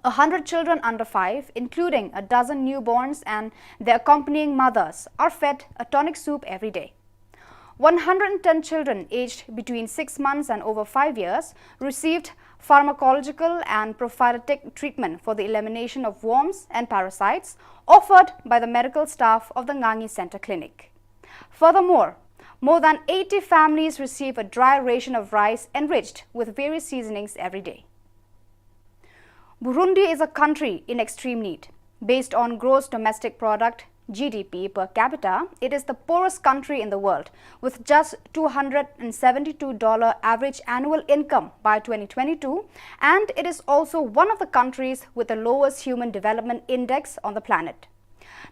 100 children under 5, including a dozen newborns and their accompanying mothers, are fed a tonic soup every day. 110 children aged between 6 months and over 5 years received pharmacological and prophylactic treatment for the elimination of worms and parasites offered by the medical staff of the Ngangi Center Clinic. Furthermore, more than 80 families receive a dry ration of rice enriched with various seasonings every day. Burundi is a country in extreme need. Based on gross domestic product, GDP per capita, it is the poorest country in the world, with just $272 average annual income by 2022, and it is also one of the countries with the lowest human development index on the planet.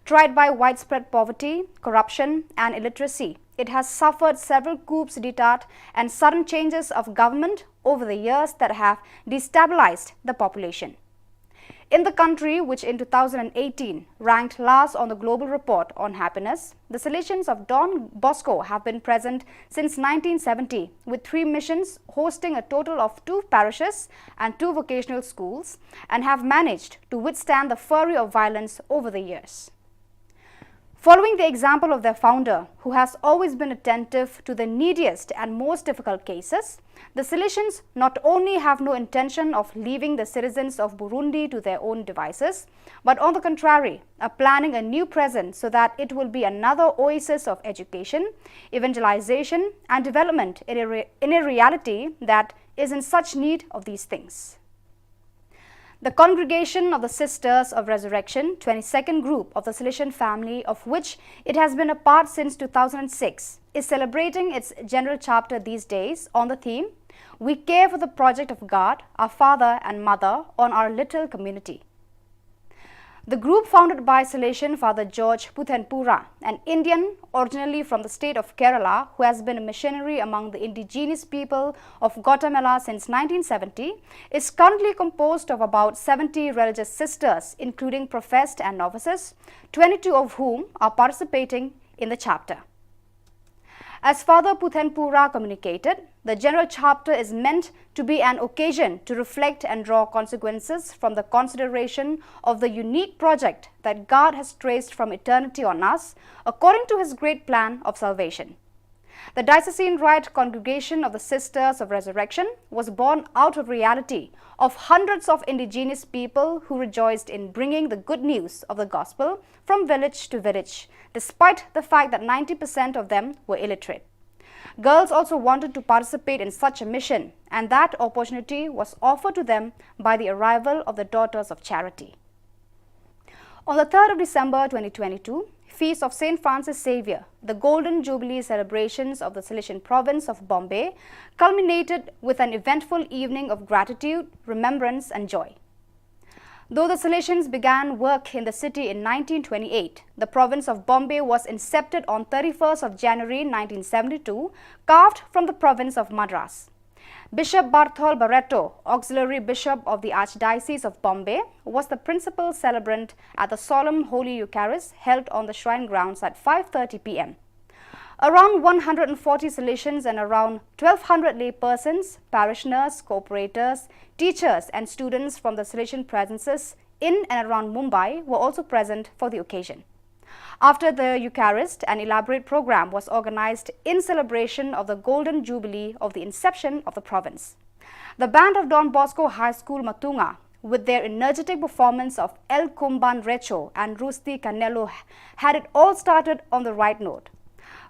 Tried by widespread poverty, corruption and illiteracy, it has suffered several coups d'etat and sudden changes of government over the years that have destabilized the population. In the country, which in 2018 ranked last on the Global Report on Happiness, the Salesians of Don Bosco have been present since 1970, with 3 missions hosting a total of 2 parishes and 2 vocational schools, and have managed to withstand the fury of violence over the years. Following the example of their founder, who has always been attentive to the neediest and most difficult cases, the Salesians not only have no intention of leaving the citizens of Burundi to their own devices, but on the contrary, are planning a new present so that it will be another oasis of education, evangelization and development in a reality that is in such need of these things. The Congregation of the Sisters of Resurrection, 22nd group of the Salesian family, of which it has been a part since 2006, is celebrating its general chapter these days on the theme, "We care for the project of God, our Father and Mother, on our little community." The group, founded by Salesian Father George Puthenpura, an Indian originally from the state of Kerala, who has been a missionary among the indigenous people of Guatemala since 1970, is currently composed of about 70 religious sisters, including professed and novices, 22 of whom are participating in the chapter. As Father Puthenpura communicated, the general chapter is meant to be an occasion to reflect and draw consequences from the consideration of the unique project that God has traced from eternity on us, according to His great plan of salvation. The Diocesan Rite Congregation of the Sisters of Resurrection was born out of reality of hundreds of indigenous people who rejoiced in bringing the good news of the gospel from village to village, despite the fact that 90% of them were illiterate. Girls also wanted to participate in such a mission, and that opportunity was offered to them by the arrival of the Daughters of Charity. On the 3rd of December 2022, Feast of St. Francis Xavier, the Golden Jubilee celebrations of the Salesian province of Bombay, culminated with an eventful evening of gratitude, remembrance and joy. Though the Salesians began work in the city in 1928, the province of Bombay was incepted on 31st of January 1972, carved from the province of Madras. Bishop Barthol Barreto, Auxiliary Bishop of the Archdiocese of Bombay, was the principal celebrant at the solemn Holy Eucharist held on the shrine grounds at 5:30 p.m. Around 140 Salesians and around 1,200 laypersons, parishioners, cooperators, teachers and students from the Salesian presences in and around Mumbai were also present for the occasion. After the Eucharist, an elaborate program was organized in celebration of the Golden Jubilee of the inception of the province. The band of Don Bosco High School Matunga, with their energetic performance of El Kumban Recho and Rusti Canelo, had it all started on the right note.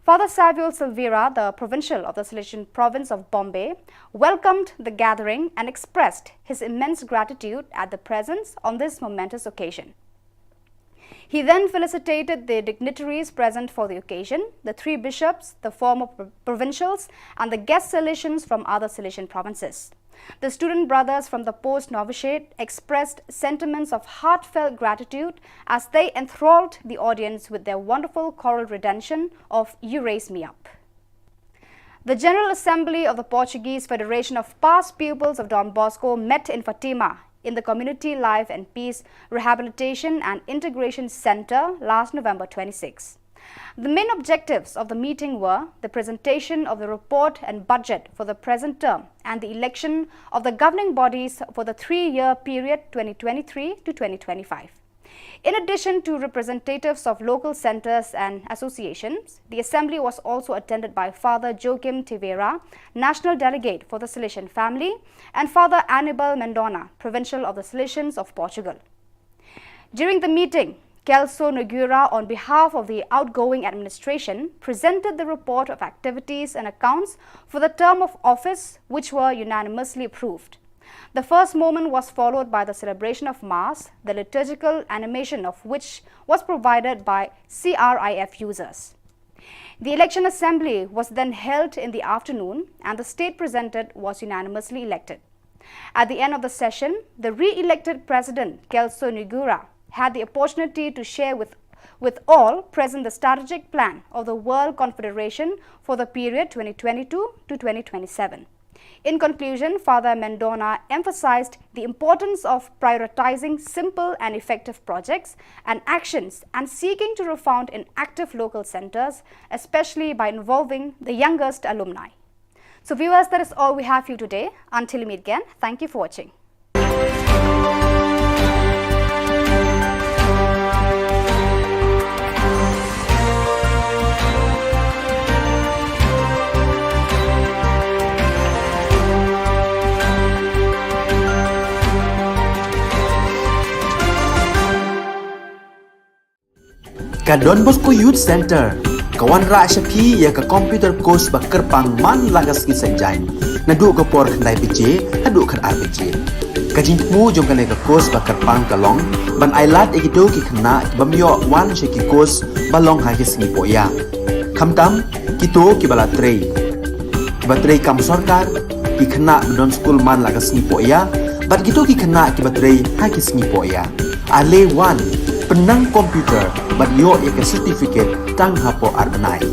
Father Samuel Silveira, the provincial of the Salesian province of Bombay, welcomed the gathering and expressed his immense gratitude at the presence on this momentous occasion. He then felicitated the dignitaries present for the occasion, the 3 bishops, the former provincials, and the guest Salesians from other Salesian provinces. The student brothers from the post-novitiate expressed sentiments of heartfelt gratitude as they enthralled the audience with their wonderful choral redemption of "You Raise Me Up." The General Assembly of the Portuguese Federation of Past Pupils of Don Bosco met in Fatima in the Community Life and Peace Rehabilitation and Integration Center last November 26. The main objectives of the meeting were the presentation of the report and budget for the present term and the election of the governing bodies for the 3-year period 2023 to 2025. In addition to representatives of local centers and associations, the assembly was also attended by Father Joaquim Tivera, National Delegate for the Salesian Family, and Father Anibal Mendona, Provincial of the Salesians of Portugal. During the meeting, Celso Nogueira, on behalf of the outgoing administration, presented the report of activities and accounts for the term of office, which were unanimously approved. The first moment was followed by the celebration of Mass, the liturgical animation of which was provided by CRIF users. The election assembly was then held in the afternoon and the state presented was unanimously elected. At the end of the session, the re-elected President Celso Nogueira had the opportunity to share with all present the strategic plan of the World Confederation for the period 2022 to 2027. In conclusion, Father Mendona emphasized the importance of prioritizing simple and effective projects and actions and seeking to refound inactive local centers, especially by involving the youngest alumni. So viewers, that is all we have for you today. Until we meet again, thank you for watching. Ka Don Bosco Youth Center, kawan ra syapi ya ka computer course bakar pangman lagas ki senjain. Nadu ka por khandai PJ, hadu khar RPG. Kajin mu jom kan ka course bakar pang kalong, ban ailat egido ki khna bamyo wan sheki course balong ha ki sngi poya. Khamtam kito ki bala trei. Ki batrei kam sarkar ki khna don school man lagas sngi poya, bat kito ki khna ki batrei ha ki sngi poya. Ale wan penang komputer bat yo ek certificate tang hapo arbanai.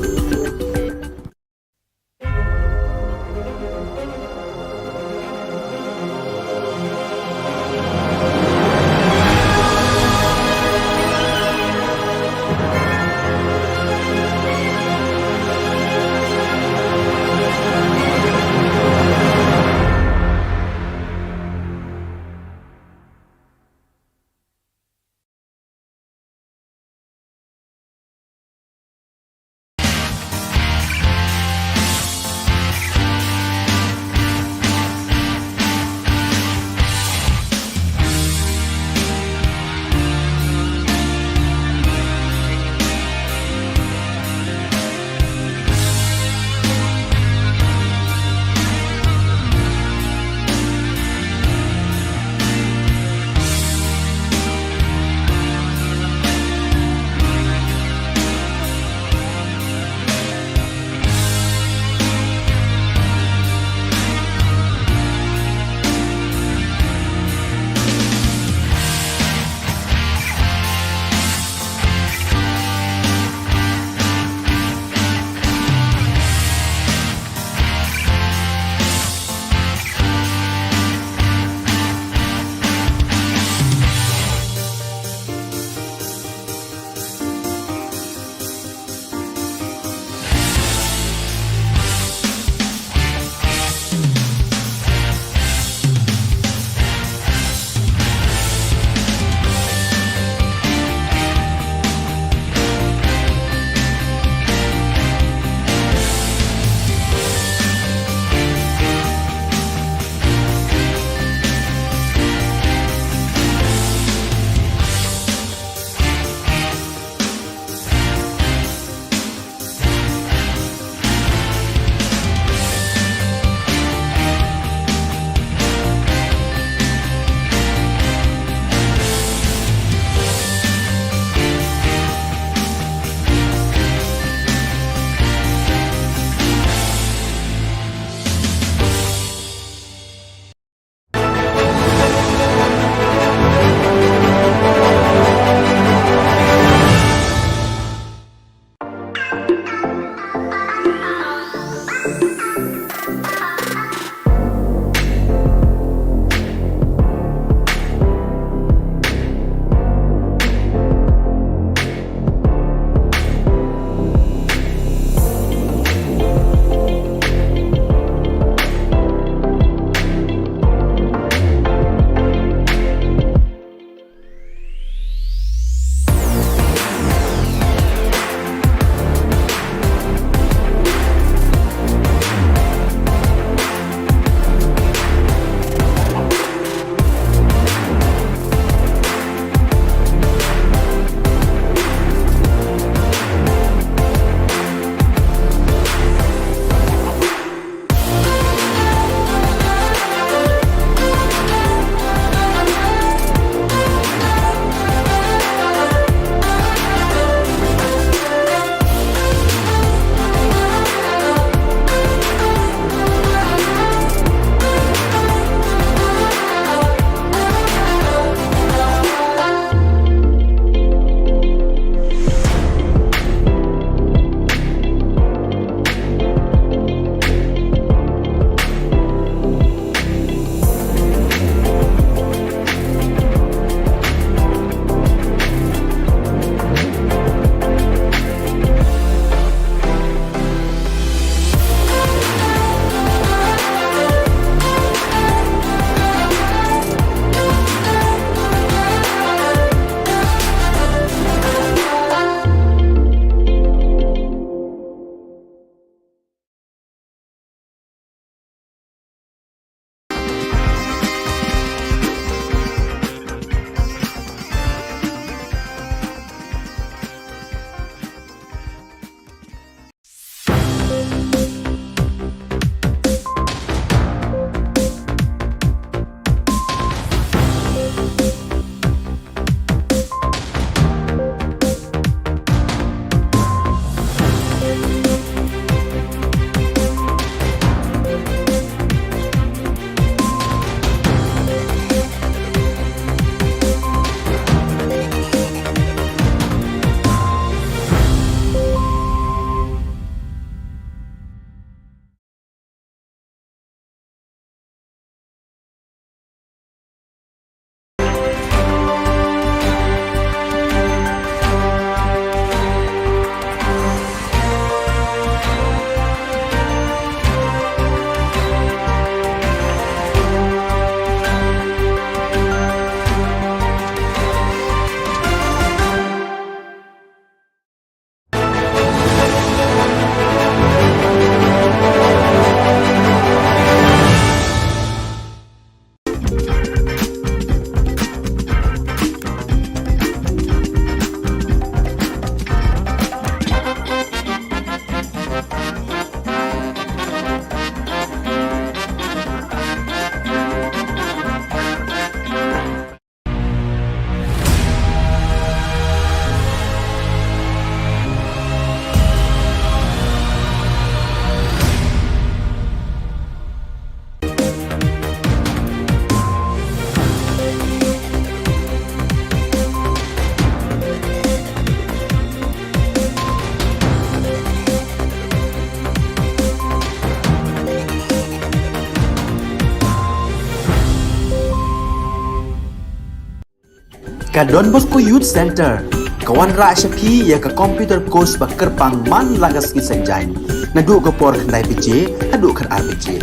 ka Don Bosco Youth Center kawan ra syapi ya ka computer course bakar pangman lagas ki senjain nadu ka por khandai pije adu khar ar pije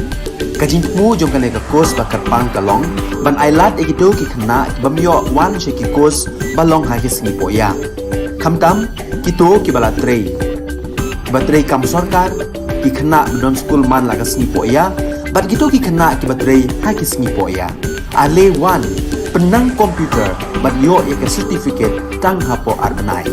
kajin mu jong ka ka course bakar pang kalong ban ailat egido ki khna bamyo wan she ki course balong ha ki sni poya khamtam kito ki bala trei batrei kam sarkar ki khna don school man lagas ni poya bat gitu ki khna ki batrei ha ki sni poya ale wan penang komputer bat yo ya ka certificate tang hapo arnai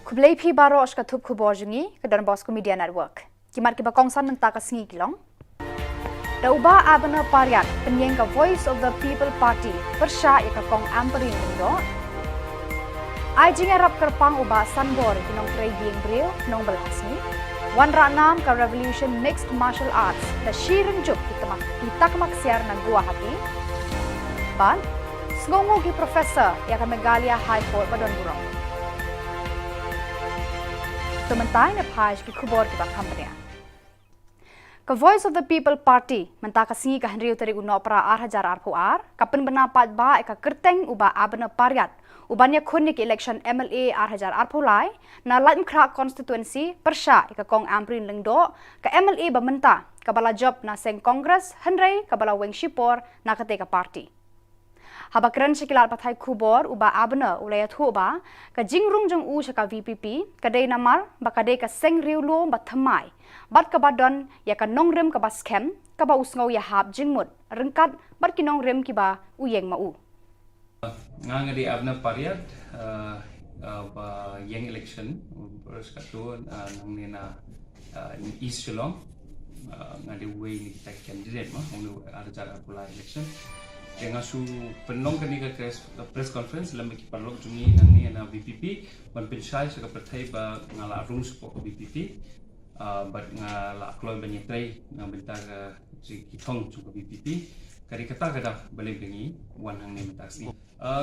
Kublai phi baro aska thup khubor jungi ke Don Bosco Media Network. Kimar ki bakongsan menta ka singi kilong. Da uba abana pariat penyeng ka Voice of the People Party persya ya ka kong amperin ndo. Ai jing arab kerpang uba sanbor kinong trei dieng bril nong belasni. Wan ranam ka Revolution Mixed Martial Arts da shiren juk kita kemaksiar na Guwahati. Ban sngongo ki professor ya ka Megalia High Court badon burong. Tementai na page ki khubor ki ba company. Ka Voice of the People Party menta ka singi ka henriu tari uno para 8,000 RPR kapen benapat ba ka kerteng uba abana pariat ubanya khunni ki election MLA 8,000 RPulai na laim khra constituency persya ka kong amprin lengdo ka MLA ba menta ka bala job na seng congress henrei ka bala weng shipor na kate ka party. Habakran sekilar pathai khubor uba abna ulaya thu ba ka jingrung jong u ka VPP ka dei namar ba ka dei ka seng riulo ba thamai bat ka badon ya ka nongrem ka ba scam ka ba usngau ya hab jingmut rengkat bat ki nongrem ki ba uyeng ma u ngang di abna pariat ba yang election terus katun nang nena in East Shillong ngadi way ni kita candidate mah ulu ada cara pula election dengan su penong kani ka press conference lam ki parlok jungi nang ni na VPP ban penshai sa ka perthai ba ngala room support ko VPP but ngala kloy banyak trai nang benta ka ki thong chu ko VPP kari kata kada balik dengi wan hang ni mata si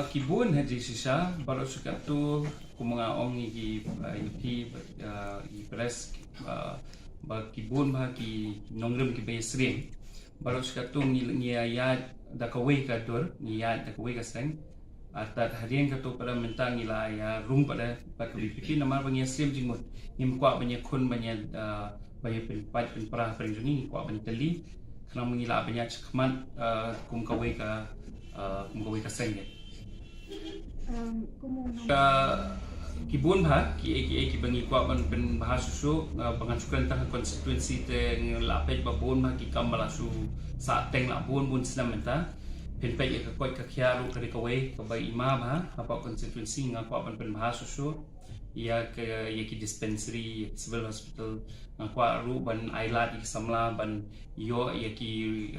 Kibun haji sisa baru suka tu kumangaong ni ki press kibun bah ki nongrem ki besring baru suka tu ni ayat da kawai ka dur ni ayat da kawai ka seng atat harian ka tu pada mentang ila ya rum pada BPP nama banyak slim jingmut ni kuat banyak kun banyak banyak pen perah perjuni kuat banyak teli kena mengila banyak cekmat kum kawai ka seng kibun bah ki bangi kuat ban bahasa su pengacukan tah konstituensi te lapet babun bah ki kamalasu sa teng labun bun senam menta penpai ka koi ka khiaru ka kawai ka bai imam ha apa konstituensi nga kuat ban bahasa su ya ki dispensary civil hospital nga kuat ru ban ailat ki samla ban yo ya ki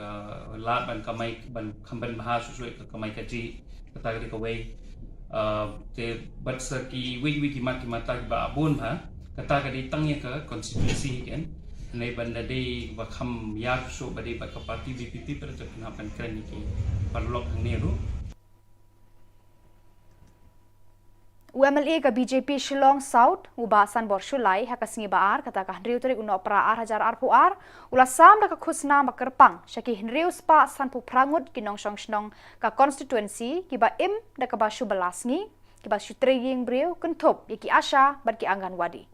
lat ban kamai ban kamban bahasa su ka kamai ka ji kata ka kawai te batsa ki wiki mata ba abun ha kata ka di tangnya ka konstitusi kan nei banda dei ba kham ya so ba dei ba ka parti BPP per tak na pan kran ki parlok ne ru UMLA ka BJP Shillong South uba Sanbor Shulai hakasingi baar kata ka Henry Utari uno pra 8,000 arpuar ula sam da ka khusna makerpang syaki Henry Uspa sanpu prangut kinong song ka constituency kiba im da ka ba shubalasngi kiba shutreying breu kenthop yaki asha bad ki Anganwadi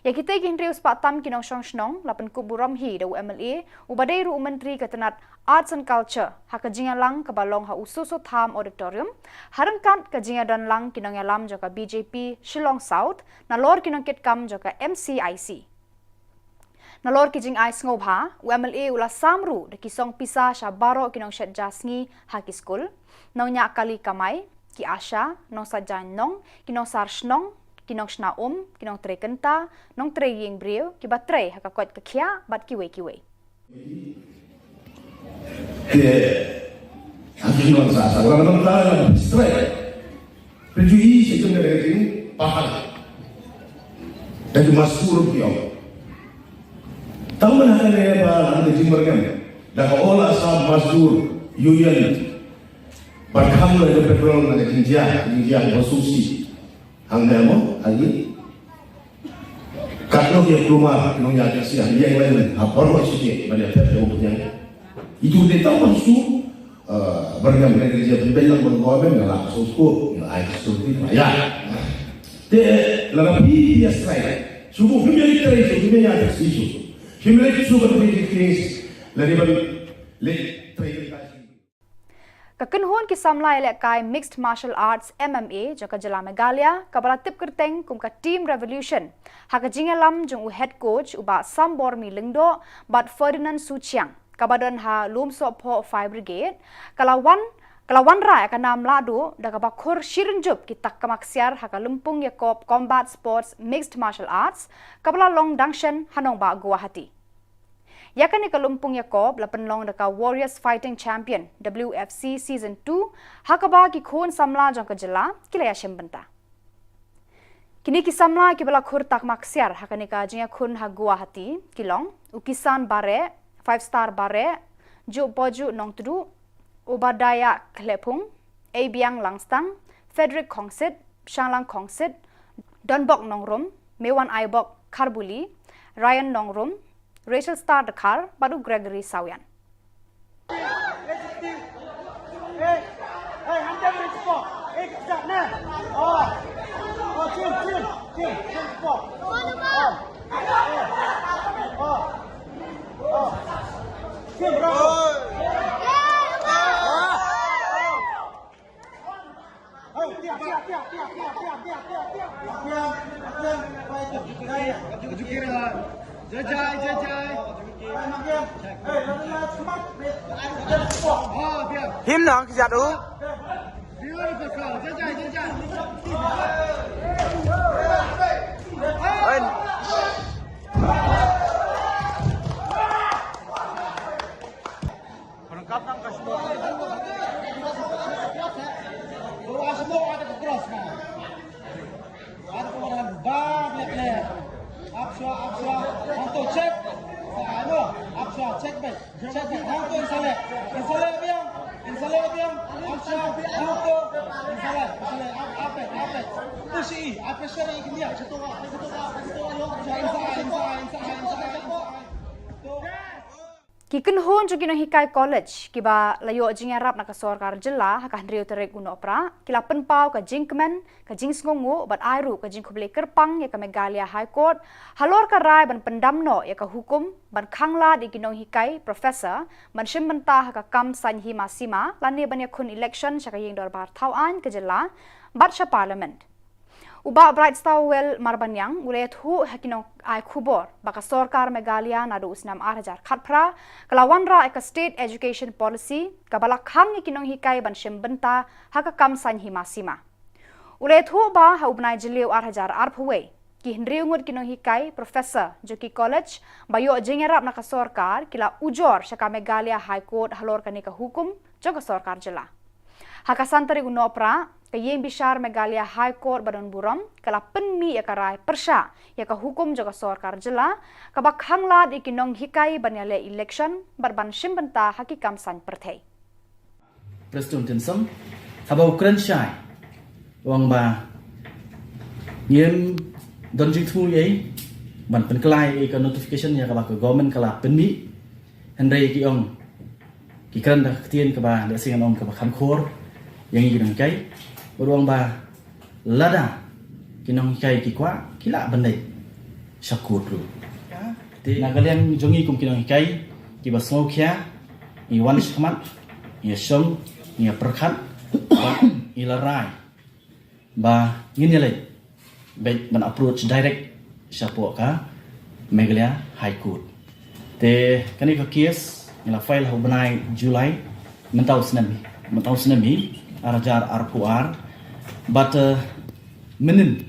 yaki te Henry Uspa tam kinong song lapan kuburam hi da UMLA ubadai ru menteri katanat Arts and Culture hakajinga lang kabalong ha ususo tham auditorium harangkan kajinga dan lang kinong yalam joka BJP Shillong South nalor kinong kitkam joka MCIC nalor kijing ais ngobha UMLA ula samru de kisong pisa sha baro kinong shet jasngi haki school naunya kali kamai ki asha nong sajan nong kinong sarshnong kinong shna kinong tre kenta nong tre ying breu ki batre hakakot kakhia bat kiwe Hakim bangsa, orang orang strike, perjuyi sistem negara ini pahal dan masuk rupiah. Tahu mana ada apa anda jimberkan? Dah olah sah masuk yuyan, berkam dari petrol ada jinjah bersusi, anda mau lagi? Kalau dia rumah, nongnya ada siapa yang lain, apa orang sih banyak terjadi. Itu dia tahu maksud beragam kerja pembelang bergabung dalam sosok yang seperti ya. Dia lebih dia strike. Subuh pembelang kerja itu dia ada isu. Pembelang itu berbeda kes lebih Kakenhon ki samla elekai Mixed Martial Arts MMA joka jala Megalia kabala tip kerteng kum ka Team Revolution hakajingalam jung u head coach uba Sambor mi lingdo bat Ferdinand Suchiang kabadan ha lumso po 5 brigade kalawan ra ka nam ladu da ka bakhur shirinjup ki tak kamaksiar ha ka lumpung yakop combat sports mixed martial arts kabala long dangshan hanong ba Guwahati yakani ka lumpung yakop lapan long da ka Warriors Fighting Champion WFC season 2 hakaba ki khon samla jong ka jala kilaya shembanta kini ki samla ki bala khur tak maksiar hakani ka jinga khun ha Guwahati kilong ukisan bare 5-star bare ju poju nong tudu Obadaya Klepung Abiang Langstang Frederick Kongsit Shanglang Kongsit Donbok Nongrum Mewan Aibok Karbuli Ryan Nongrum Rachel Star Dakar baru Gregory Sawian Him nong giật u. Perangkap nang kasih. Cek baik, hantu insale biang, Kiken hon jo kinong hikai college kiba layo jing arab na ka sarkar jilla ha ka hendrio terek uno opra kila penpau ka jingkmen ka jingsngongu bat airu ka jingkhuble kerpang ya ka Megalia High Court halor ka rai ban pendamno ya ka hukum ban khangla di kinong hikai professor ban shimbanta ha ka kam san hi masima lani ban ya khun election sha ka ying dor bar thawan ka jilla bat sha parliament Uba Bright Stowell Marbanyang ulayat hu hakinong ay khubor baka sarkar Megalia nadu usnam 8,000 khatpra kalawanra eka state education policy kabala khang ikinong hikai ban shimbenta haka kam san himasima ulayat hu ba ha ubnai jiliu 8,000 arphuwe ki hendriungut kinong hikai professor Joki College bayo jengerap naka sarkar kila ujor shaka Megalia High Court halor kanika hukum joka sarkar jela haka santari unopra kayeng bishar Megalia High Court badon buram kala penmi ya karai persha ya ka hukum jaga sarkar jela kabak hangla di kinong hikai banyale election barban shimbenta hakikam san perthei Preston Tinsam haba Ukraine shai wang ba yem don jing thu ei ban pen klai e ka notification ya ka ba government kala penmi hendai ki ong ki kan da tien ka ba da singan ong ka ba khan khor yang ngi kai beruang ba lada kinong kai ki kwa kila bandai syakut lu na kalian jongi kum kinong kai ki ba smau khia i wan shmat ya shong ya perkhat ba ilarai ba ngin le baik ban approach direct syapo ka Megalia High Court te kani ka case ila file ho banai Julai mentau senami arajar arpuar but minin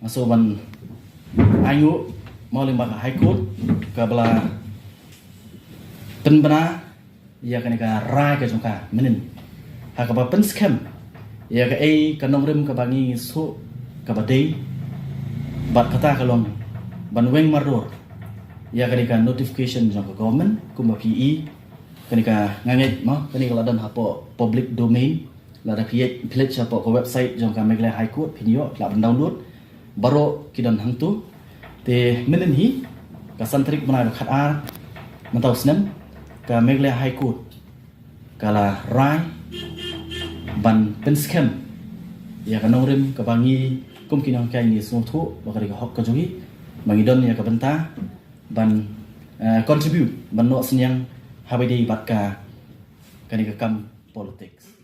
so ban ayu mauling baka High Court kabla penbana ya kanika rai ka jongka minin hakaba pen scam ya ka ai kanong rim ka bangi so ka badai bat kata kalong ban weng maror ya kanika notification jongka government kumba PE kanika nganget ma kanika ladan hapo public domain lada create pledge apa ko website jong ka Megalia High Court pinyo la download baro kidan hangtu te menen hi ka santrik bana khat ar mentau snem ka Megalia High Court kala rai ban pen scam ya ka nongrim ka bangi kum kinang kai ni sumthu bakari ka hok ka jogi bangi don ya ka benta ban contribute ban no senyang habedi batka kani ka kam politics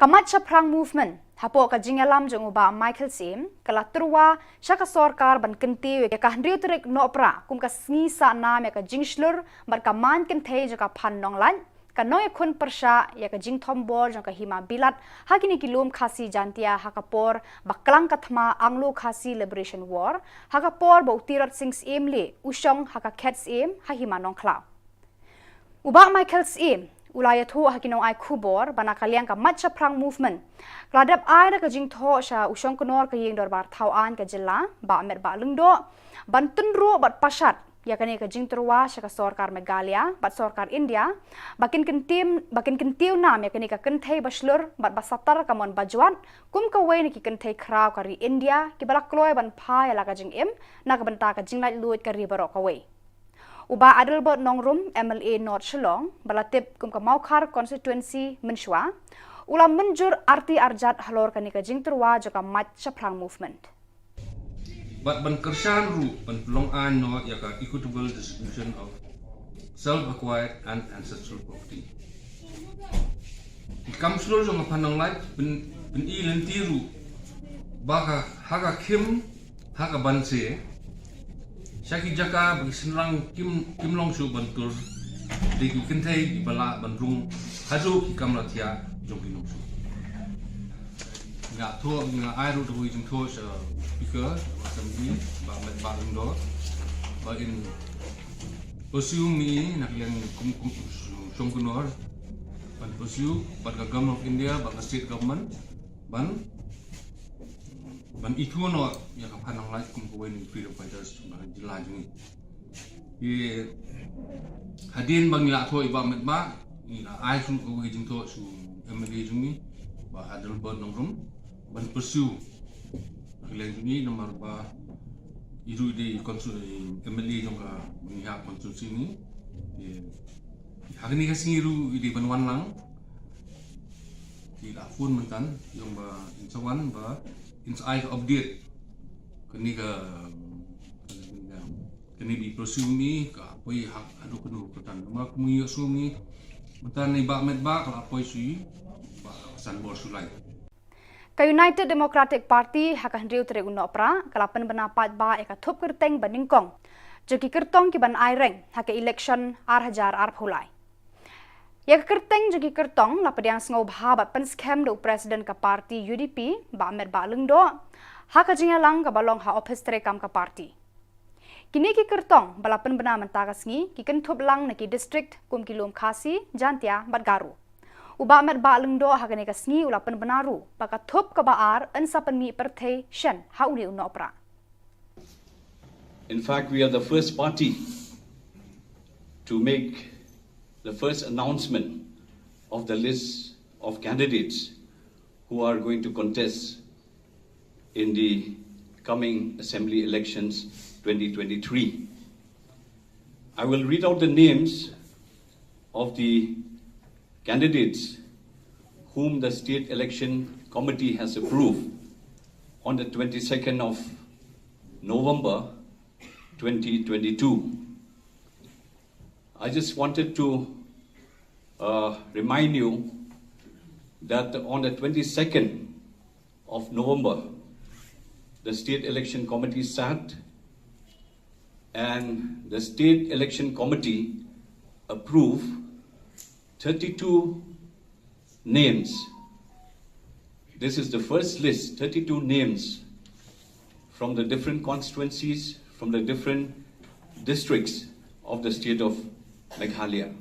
Kamat Chaprang movement hapo ka jingalam jong uba Michael Sim kala truwa shaka sarkar ban kenti ya ka hendriu trek no pra kum ka sngi sa nam ya ka jingslur bar ka man ken thei ja ka phan nong lan ka noy khun persha ya ka jing thombor jong ka hima bilat hakini kilum khasi jantia hakapor baklang kathma anglo khasi liberation war hakapor bo tirat sings emle usong haka cats em ha hima nong klau uba Michael Sim ulayat hu hakinong ay khubor bana kaliang ka matcha prang movement kladap ay ka jing tho sha usong konor ka yeng dorbar thawan ka jilla ba mer ba lungdo ban tunru bat pasat ya kani ka jing terwa sha ka sarkar Megalia bat sarkar India bakin kentiu nam ya kani ka kenthei baslur bat basatar ka mon bajuat kum ka we ni ki kenthei kraw ka ri India ki balak kloy ban pha ya la ka jing em na ka banta ka jing lai luit ka ri barok ka we Uba Adelbert Nongrum MLA North Shillong balatip kum ka Maukhar constituency Menshwa ulam menjur arti arjat halor kanika jingterwa joka mat chaprang movement But ban kersan ru ban long an no ya ka equitable distribution of self-acquired and ancestral property. Ikam sulur jong panang lai ben I lentiru baka haga kim haga banse Syaki jaka bagi senrang kim long su bantur degi kentai di bala bandrung haju ki kam latia jong kinong su nga tho nga ai ru doi jong tho sa speaker macam ni ba met ba ndo ba in posiu mi nak yang kum song kunor ban posiu ban ka government of India ban state government ban itu no ya ka panang lai kum ko wen freedom fighters ban jila jung ye hadin bang la tho iba met ba ni la ai su ko jing to su MLA jungi ba hadal ba nongrum ban pursue kalian jungi nomor ba iru di konsul MLA jong ka mengihak konstruksi ni hari ni kasi iru di banwan lang di lafun mentan yang ba insawan ba insai update kini di pursue ni ka poi hak adu kenu ketan ma kumuyo sumi mentan ni ba met ba ka poi sui ba san bor sulai Ka United Democratic Party hakan riu tere unok pra kalapan benapat ba eka thup kerteng baningkong joki kertong ki ban aireng hake election 8,000 phulai ya kerteng joki kertong la pediang sngau bhabat pen scam do president ka party UDP ba met ba lengdo haka jingalang ka balong ha office tere kam ka party kini ki kertong balapan bena mentakas ngi ki kentup lang na ki district kum kilom khasi jantia batgaru uba met ba lengdo hakane ka sngi ulapan benaru baka thup ka baar ansapan mi perthe shen hauni unopra. In fact, we are the first party to make the first announcement of the list of candidates who are going to contest in the coming assembly elections 2023. I will read out the names of the candidates whom the State Election Committee has approved on the 22nd of November 2022. I just wanted to remind you that on the 22nd of November, the State Election Committee sat and the State Election Committee approved 32 names. This is the first list, 32 names from the different constituencies, from the different districts of the state of Meghalaya.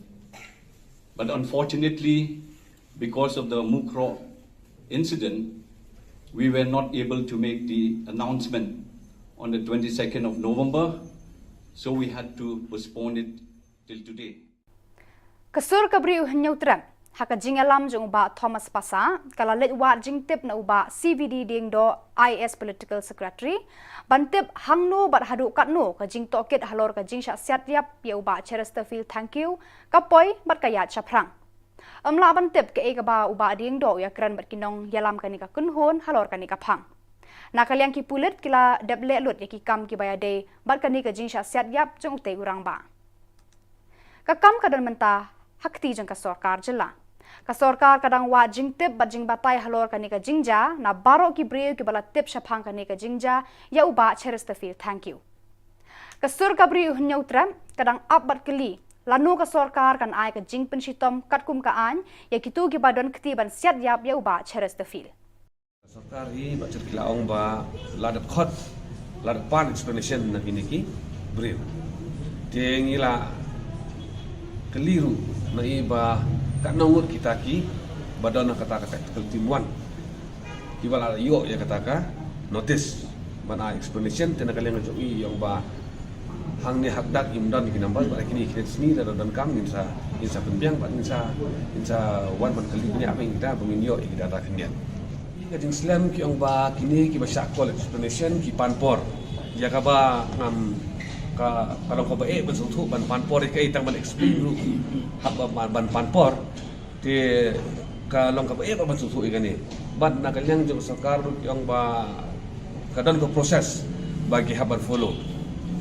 But unfortunately, because of the Mukro incident, we were not able to make the announcement on the 22nd of November, so we had to postpone it till today. Kasur kabri uhnyau tram haka jingalam jong uba Thomas Pasa kala let wat jingtip na uba CVD ding do IS political secretary bantip hangno bat hadu katno ka jing toket halor ka jing sha siat yap ya uba Chesterfield thank you kapoi bat kayat chaprang amla bantip ke ega ba uba ding do ya kran bat kinong yalam kani ka kunhon halor kani ka phang na kaliang ki pulit kila deble lut ya ki kam ki bayade bat kani ka jing sha siat yap jong te urang ba ka kam kadan menta hakti jang ka sarkar jela ka sarkar kadang wa jingtip bat jing batai halor kani ka jingja na baro ki breu ki bala tip shaphang kani ka jingja ya uba Chesterfield thank you ka sur ka breu hnyau tram kadang up bat kli lanu ka sarkar kan ai ka jing penshitom katkum ka an ya kitu ki badon kti ban siat yap ya uba Chesterfield sarkar hi ba cerkila ong ba ladat khot ladat pan explanation na kiniki breu tengila keliru na iba kanongot kita ki badana kata tactical team 1 ibala yo ya kata ka notice bana explanation tena kalian ngejoi yang ba hang ni hakdak imdan ki nambas ba kini kini sini dan kam insa penbiang ba insa wan ban kali ni apa kita bangin yo kita data kendian gading slam ki yang ba kini ki ba syakol explanation ki panpor ya ka ba ngam kalau kau baik bersatu ban panpor ikai tang ban explain lu hab ban panpor ti kalau kau baik ban bersatu ikan ni ban nak kalian jeng sarkar yang ba kadang ko proses bagi haban follow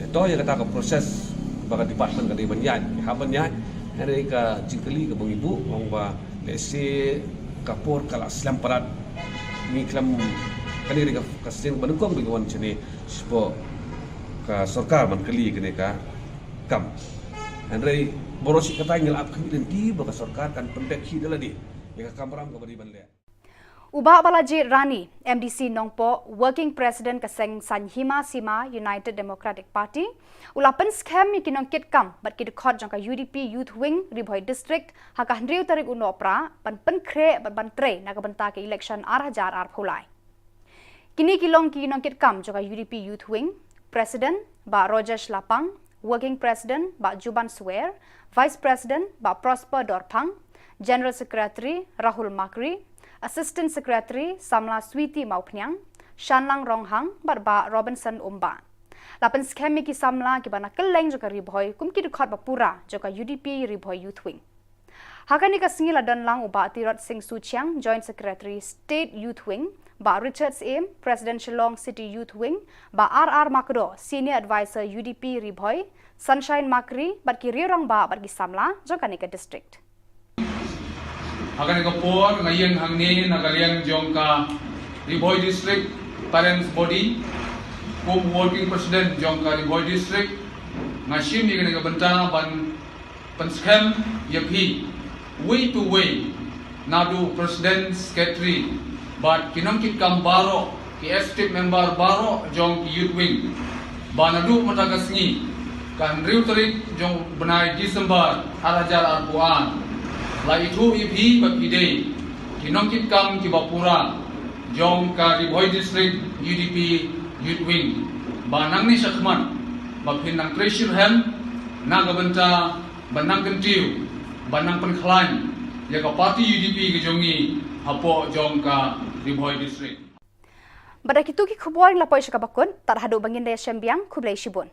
itu ya kata ko proses bagi department kadai ban yan haban yan ada ka jingkeli ke bang ibu orang ba lesi kapur kala slam parat ni klam kani ka kasin banukong bigawan chini spo ka sarkar man kali kene ka kam andre borosi kata ngel ap kini ti ba ka sarkar kan pendek hi daladi ya ka kamram ka bari ban le Uba Balaji Rani, MDC Nongpo, Working President Kaseng Sanhima Sima United Democratic Party, ulapan scam mi kinong kitkam, bat kidukot jangka UDP Youth Wing, Riboy District, haka handriu tarik unopra, ban penkre bat bantre nakabenta ke election 8,000 phulai. Kini kilong kinong kitkam jangka UDP Youth Wing, President Ba Rojesh Lapang, Working President Ba Juban Swear, Vice President Ba Prosper Dorpang, General Secretary Rahul Makri, Assistant Secretary Samla Switi Maupnyang, Shanlang Ronghang, Barba Robinson Umba. Lapan skemi ki Samla ki bana keleng joka riboy kum ki dukhat bapura joka UDP riboy Youth Wing. Hakani ka singila dan lang uba Tirot Singh Suchiang, Joint Secretary State Youth Wing, ba Richards Aim, President Shillong City Youth Wing, ba RR Makro, Senior Advisor UDP riboy, Sunshine Makri, bat ki rirang ba bat ki Samla joka nika district. Akan ikapor ngayon hangni nagaliang jongka Riboy District Parents Body kum working president jongka Riboy District ngashim yang nagabanta ban penskem yakhi way to way nadu president secretary but kinangkit kam baro ki estate member baro jong ki youth wing ba nadu matagasngi kan riu tarik jong benai Disember arajar arpuan la itu ibi bakide kinongkit kam kibapura jong ka Riboy District UDP Youth Wing banang ni sakman bapin nang treasure hem nagabanta banang kentiu banang penklan ya ka parti UDP gejongi hapo jong ka Riboy District Pada kitu ki khubor la poy bakun tar hadu bangin de sembiang kublai shibun.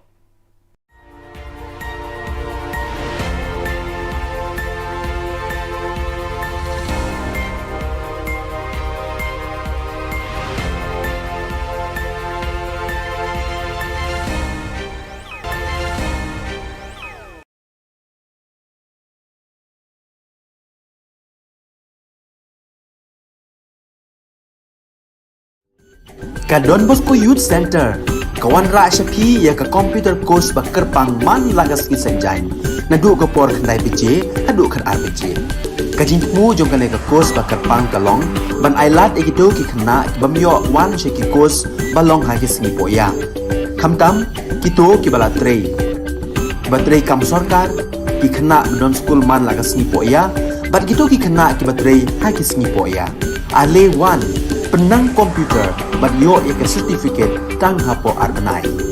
Ka Don Bosco Youth Center, kawan ra syapi ya ka computer course bakar pangman lagas ki senjain. Nadu ka por khandai PJ, adu kan RPG. Kajin mu jong kan ka course bakar pang kalong, ban ailat ekido ki khna bamyo wan sheki course balong ha ki singi poya. Khamtam kito ki bala trei. Batrei kam sarkar ki khna don school man lagas singi poya, bat kito ki khna ki batrei ha ki singi poya. Ale wan penang komputer bat yo ek certificate tang hapo arbenai.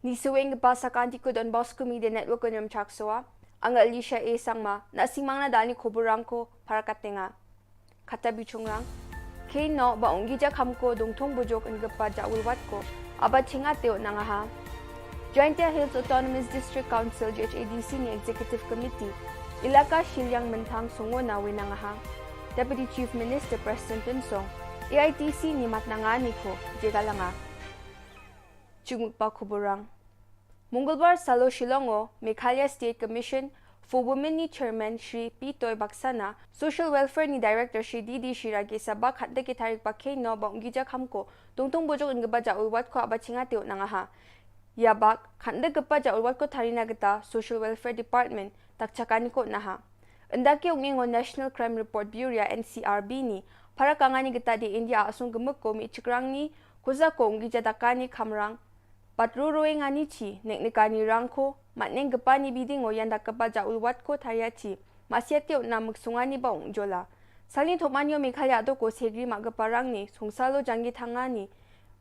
Ni suwing pasakan ti Don Bosco Media Network ko nyam chaksoa. Angga Alicia A sangma na simang na dal ni khoborang ko para katenga. Kata bichongrang kay no ba onggi ja kamko dongthong bujok ngapa jaulwat ko aba chinga teo nangaha. Jaintia Hills Autonomous District Council JHADC ni Executive Committee Ilaka Shilyang Mentang Songo na winangaha. Deputy Chief Minister Preston Tunsong AITC ni matnangani ko jegalanga. Chungpa Kuburang Mongolbar Salo Shillongo Meghalaya State Commission for Women ni Chairman Shri Pitoy Baksana Social Welfare ni Director Shri Didi Shirage Sabak hadda ke tarik pakai no bang gijak hamko tungtung bojok ingga baja ulwat ko abachinga teo nangaha. Yabak khanda gapa ja ulwat ko tharina gata Social Welfare Department takchakani ko naha. Endake ungingo National Crime Report Bureau NCRB ni para kangani gata di India asung gemuk ko mi chikrang ni kuza ko ungija dakani kamrang patruroe ngani chi neknikani rangko matneng gapa ni bidingo yanda gapa ja ulwat ko thariachi masiateo na muksungani ba ungjola. Salin thomanyo Meghalaya do ko segri magaparang ni sungsalo jangi thangani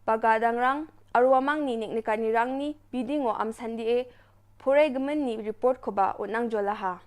bagadang rang Arwamang ni neknikani rang ni bidingo amsandi e pore gemen ni report ko ba unang jolaha.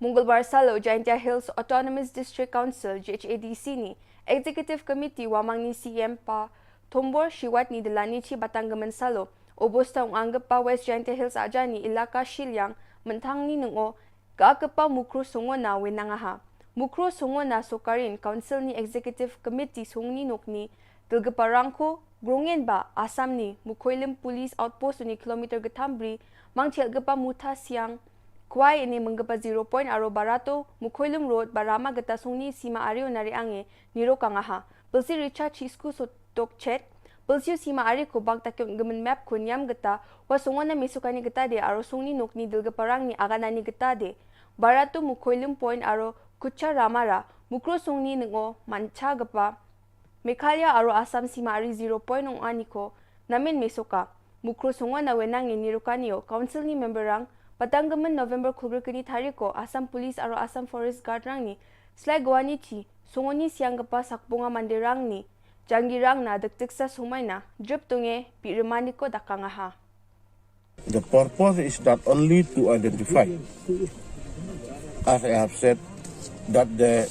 Mongolbar Salo Jaintia Hills Autonomous District Council JHADC ni Executive Committee wamang ni CM pa Tombor Shiwat ni Delani chi batang gemen Salo obosta unganggap pa West Jaintia Hills aja ni Ilaka Shilyang mentang ni nungo gaagapa mukro songo na wenangaha. Mukro songo na sokarin Council ni Executive Committee songni nokni dilgaparang ko Grongen ba Asam ni Mukhoilim Police Outpost ni kilometer getambri mangchel gapa muta siang kwai ini menggapa 0 point aro barato Mukhoilim Road barama geta sungni sima ario nari ange niro kangaha belsi Richard Chisku sotok chet belsi sima ari ko bag takyon gemen map kunyam geta wasungona mesukani geta de aro sungni nokni dilgaparang ni aganani geta de barato Mukhoilim Point aro kucha ramara mukro sungni ngo mancha gapa Meghalaya aro Assam sima ari 0 point aniko namin mesoka mukro songo na wenang nirukaniyo council ni memberang patanggaman November kubur kini tariko Assam Police aro Assam Forest Guard rang ni slai gwani chi songo ni siang gapa sakbunga mandirang ni jangirang na dekteksa sumay na drip tunge piremaniko dakangaha. The purpose is not only to identify, as I have said, that the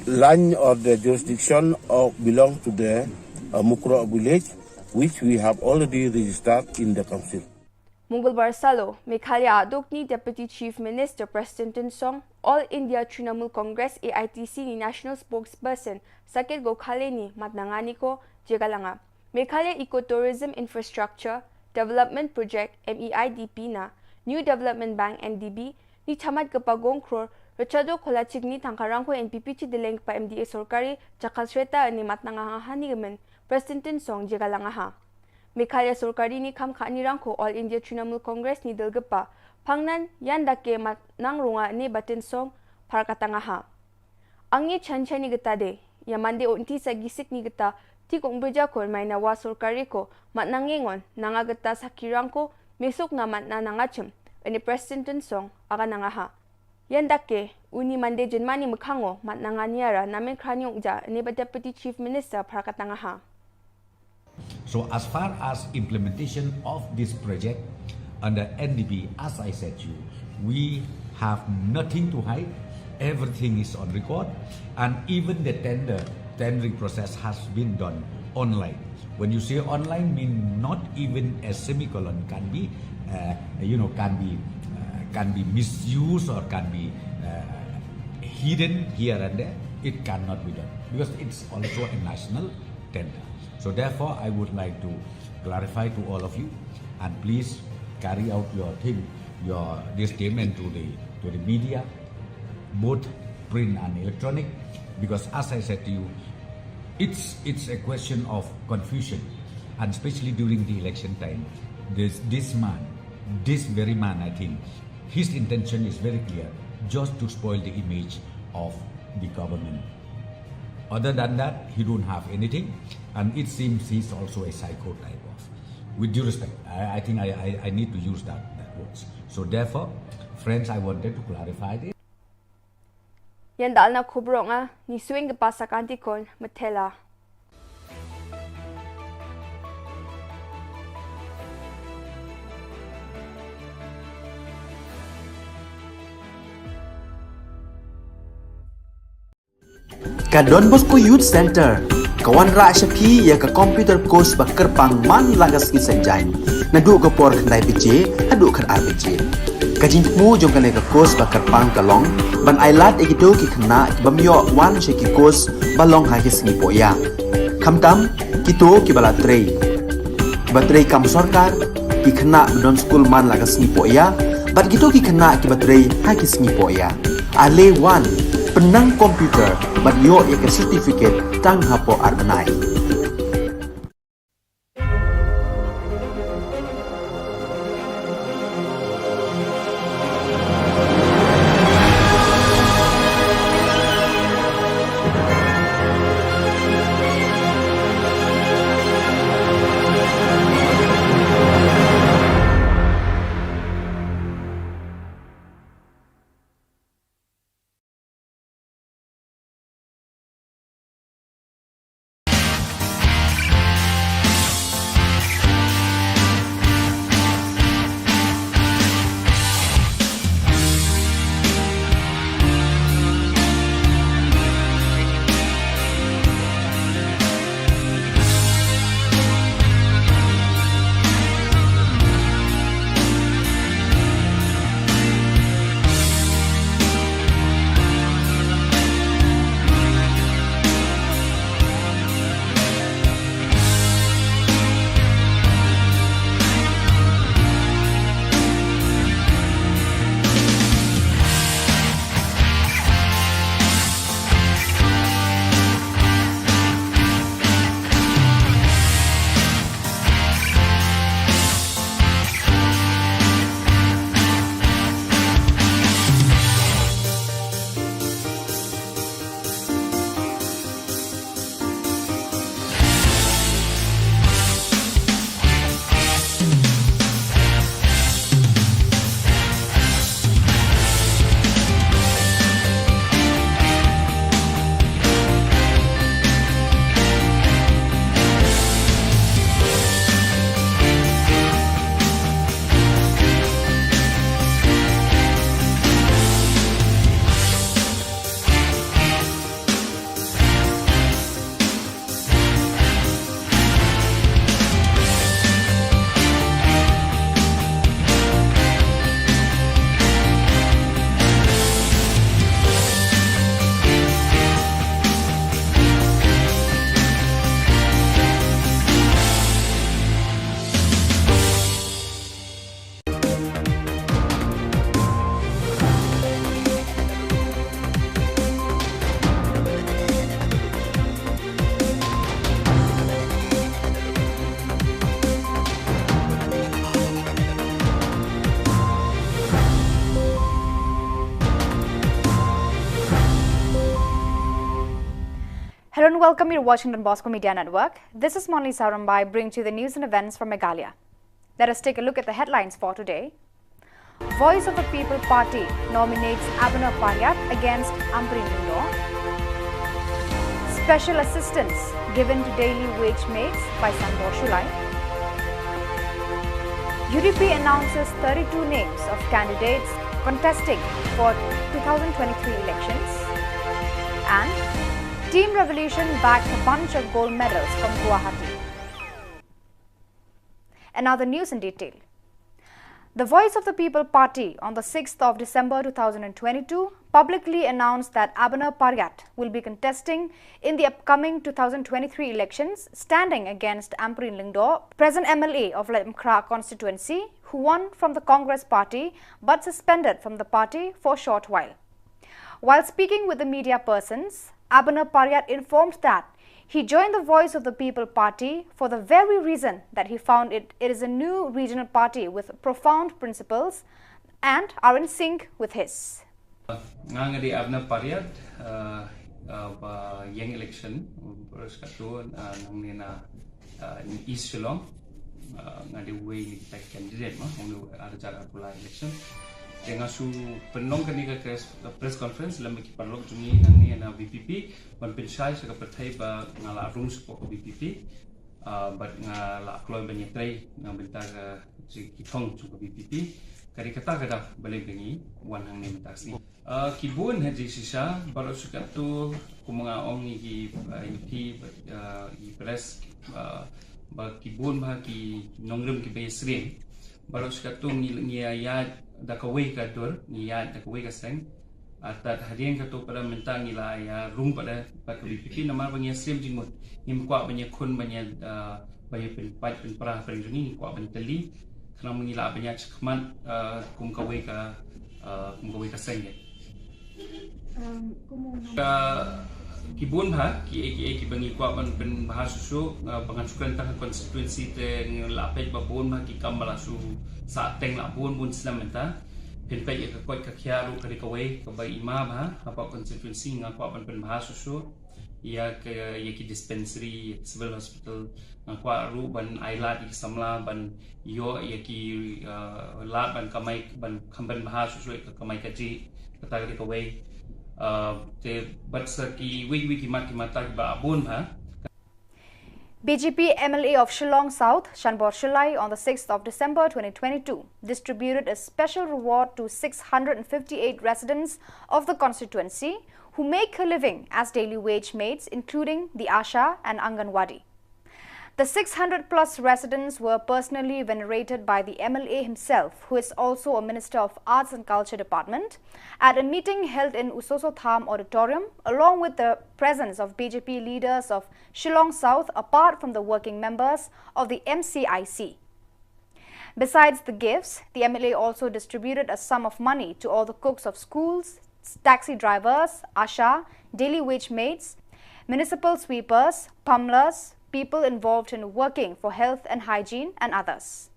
land of the jurisdiction belong to the Mukro village, which we have already registered in the council. Mongolbar Salo, Meghalaya Adokni Deputy Chief Minister Preston Tunsong, All India Trinamool Congress AITC ni National Spokesperson Sakit Gokhale ni matnangani ko jegalanga. Meghalaya Ecotourism Infrastructure Development Project MEIDP na New Development Bank NDB ni chamat kapagong crore Rachado Kolachig ni tangkarang ko NPP chi dileng pa MDA Sorkari Chakalsreta ni matnangahan ni gemen Preston Tunsong jegalangaha. Meghalaya Sorkari ni kam kanirang ko All India Trinamool Congress ni dilgapa pangnan yan dake matnang runga ni Batinsong para katangaha. Angi chanchay ni getade yamande unti sa gisik ni geta ti kong beja ko may nawa Sorkari ko matnangingon nangageta sa kirang ko mesok na matna nangachem ani Preston Tunsong aga nangaha. Yan dake uni mande jenmani mukhango matnanganiara namin kranyong ja ni Deputy Chief Minister para katangaha. So as far as implementation of this project under NDB, as I said to you, we have nothing to hide. Everything is on record, and even the tendering process has been done online. When you say online, mean not even a semicolon can be, can be misused or can be hidden here and there. It cannot be done because it's also a national tender. So therefore, I would like to clarify to all of you, and please carry out this statement to the media, both print and electronic, because as I said to you, it's a question of confusion, and especially during the election time. This very man, I think, his intention is very clear, just to spoil the image of the government. Other than that, he don't have anything, and it seems he's also a psycho type of. With due respect, I think I need to use that words. So therefore, friends, I wanted to clarify this. Yan dal na kubro nga ni swing pasak antikon matela. Ka Don Bosco Youth Center, kawan ra syapi ya ka computer course bakar pangman lagas ki senjain. Nadu ka por khandai PJ, hadu kan RPG. Kajin mu jong kan ka course bakar pang kalong, ban ailat egido ki khna bamyo wan she ki course balong ha ki sngi poya. Khamtam kito ki bala trei. Batrei kam sarkar ki khna don school man lagas sngi poya, bat gitu ki khna ki batrei ha ki sngi poya. Ale wan penang komputer bat yo ya ke certificate tang hapo arbenai. Hello and welcome. You're watching Don Bosco Media Network. This is Monli Sarambai bringing you the news and events from Meghalaya. Let us take a look at the headlines for today. Voice of the People Party nominates Abhinav Paryat against Ambreen Lingdo. Special assistance given to daily wage mates by Sambor Shulai. UDP announces 32 names of candidates contesting for 2023 elections. And Team Revolution bagged a bunch of gold medals from Guwahati. And now the news in detail. The Voice of the People Party on the 6th of December 2022 publicly announced that Abhinav Paryat will be contesting in the upcoming 2023 elections, standing against Ambreen Lingdo, present MLA of Lemkra constituency, who won from the Congress party but suspended from the party for a short while. While speaking with the media persons, Abhinav Paryat informed that he joined the Voice of the People Party for the very reason that he found it is a new regional party with profound principles and are in sync with his. Ngangadi Abhinav Paryat yang election berskatu nangina East Shillong ngadi way ni tak candidate mah untuk ada cara pula election. Dengan su penong kani ka press conference lam ki parlok jungi nangni na BPP ban pensai sa kapatai ba ngala rung support BPP but ngala kloy ban yatrai ngam benta ka si kitong chu BPP kari kata kada balik dengi wan hang ni matasi kibun haji sisa baru suka tu kumanga ong ni ki i press ba kibun ba ki nongrum ki besring baru suka tu ni ayat da kawai ka dur ni ayat da kawai ka seng atat hadian ka tu pada mentang ila ya rum pada paklipikin nama banya slim jingmut ni kwa banya kun banya banya pen perah pen ni kwa banya teli kerana mengila banyak cekmat kum kawai ka seng kibun ha ki bangi kwa ban bahasa su pengasukan tah konstituensi te lapet babun ha ki kam balasu sa teng la bun selamenta pen pe ka koi ka khiaru ka kawai ka bai imam ha apa konstituensi ngakwa ban bahasa su ia ke ki dispensary civil hospital ngakwa ru ban ailat ki samla ban yo ki lat ban kamai ban khamban bahasa su ka kamai ka ji kata ka kawai te batsa ki wiki mata ba abun ha BJP MLA of Shillong South, Shanbor Shilai, on the 6th of December 2022, distributed a special reward to 658 residents of the constituency who make a living as daily wage mates, including the Asha and Anganwadi. The 600-plus residents were personally venerated by the MLA himself, who is also a Minister of Arts and Culture Department, at a meeting held in Usoso Tham Auditorium, along with the presence of BJP leaders of Shillong South, apart from the working members of the MCIC. Besides the gifts, the MLA also distributed a sum of money to all the cooks of schools, taxi drivers, Asha, daily wage mates, municipal sweepers, pummelers, people involved in working for health and hygiene, and others.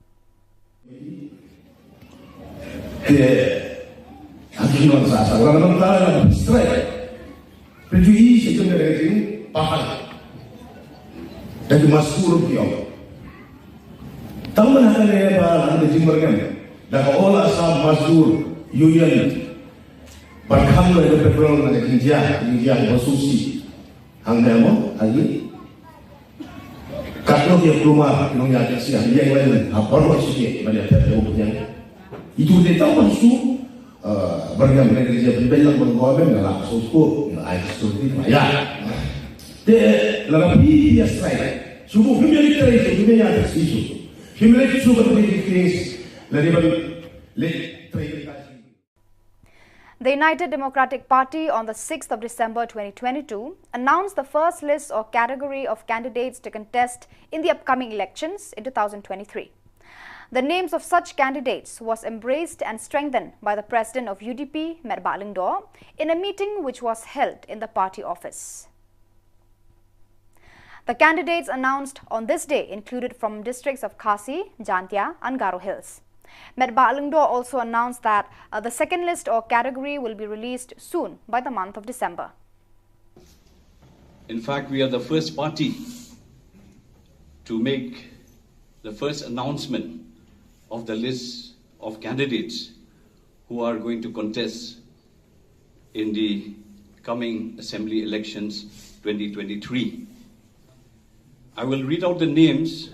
Kalau dia keluar nong ya taksi yang lain apa sikit banyak terjadi itu dia tahu maksud bergam kerja berbelang bergabung dalam sosok ai sosok ya de lebih dia strike subuh militer itu dia ya taksi itu militer itu berarti The United Democratic Party on the 6th of December 2022 announced the first list or category of candidates to contest in the upcoming elections in 2023. The names of such candidates was embraced and strengthened by the president of UDP, Merba Alingdor, in a meeting which was held in the party office. The candidates announced on this day included from districts of Khasi, Jantia and Garo Hills. Merba Alingdor also announced that the second list or category will be released soon by the month of December. In fact, we are the first party to make the first announcement of the list of candidates who are going to contest in the coming assembly elections 2023. I will read out the names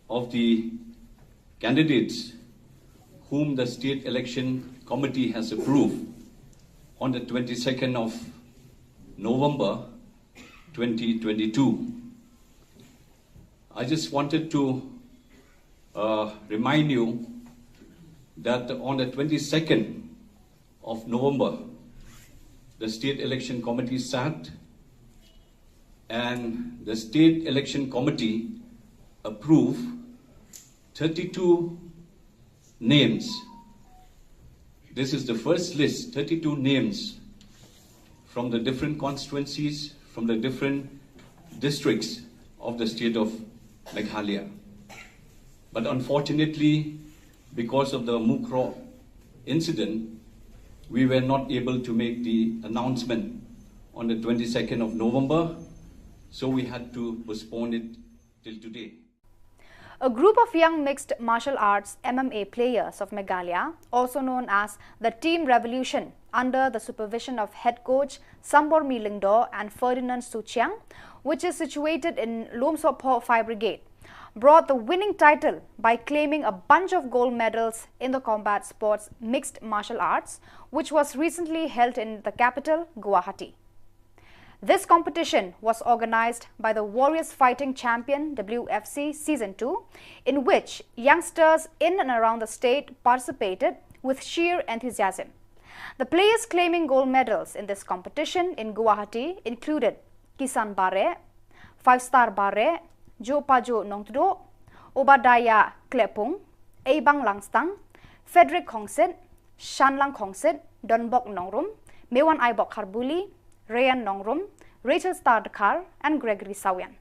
of the candidates whom the State Election Committee has approved on the 22nd of November 2022. I just wanted to remind you that on the 22nd of November, the State Election Committee sat and the State Election Committee approved 32 names. This is the first list, 32 names from the different constituencies, from the different districts of the state of Meghalaya. But unfortunately, because of the Mukro incident, we were not able to make the announcement on the 22nd of November, so we had to postpone it till today. A group of young mixed martial arts MMA players of Meghalaya, also known as the Team Revolution, under the supervision of head coach Sambor Milingdor and Ferdinand Suchiang, which is situated in Lomsopho Fire Brigade, brought the winning title by claiming a bunch of gold medals in the combat sports mixed martial arts, which was recently held in the capital, Guwahati. This competition was organized by the Warriors Fighting Champion WFC Season 2, in which youngsters in and around the state participated with sheer enthusiasm. The players claiming gold medals in this competition in Guwahati included Kisan Bare, 5-Star Bare, Jo Pajo Nongtudo, Obadaya Klepung, Eibang Langstang, Frederick Kongsit, Shanlang Kongsit, Donbok Nongrum, Mewan Aibok Kharbuli, Rayan Nongrum, Rachel Stardakar, and Gregory Sawian.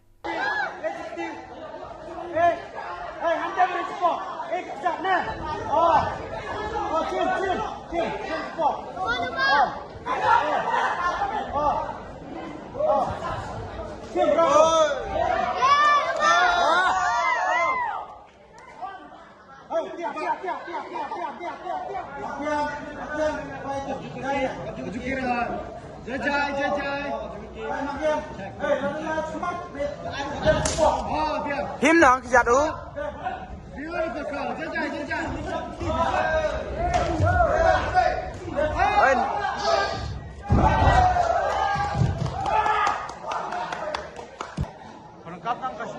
Him nong kijat u. Perangkap nang kasih.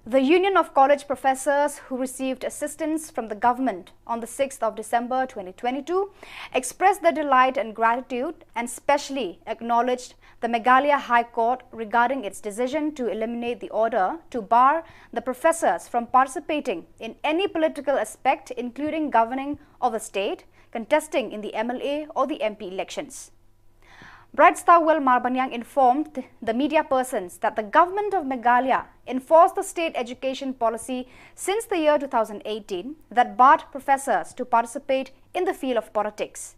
The Union of College Professors who received assistance from the government on the 6th of December 2022 expressed their delight and gratitude and specially acknowledged the Meghalaya High Court regarding its decision to eliminate the order to bar the professors from participating in any political aspect, including governing of the state, contesting in the MLA or the MP elections. Bright Starwell Marbanyang informed the media persons that the government of Meghalaya enforced the state education policy since the year 2018 that barred professors to participate in the field of politics.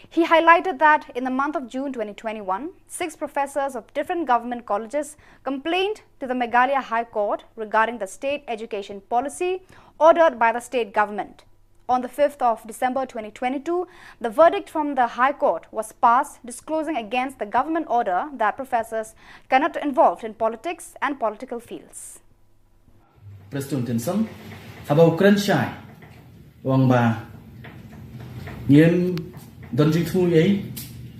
He highlighted that in the month of June 2021, 6 professors of different government colleges complained to the Meghalaya High Court regarding the state education policy ordered by the state government. On the 5th of December 2022, the verdict from the High Court was passed disclosing against the government order that professors cannot be involved in politics and political fields. Preston Tinsam, Habau Krenshai, Wangba, Yen Donjing Fu Ye,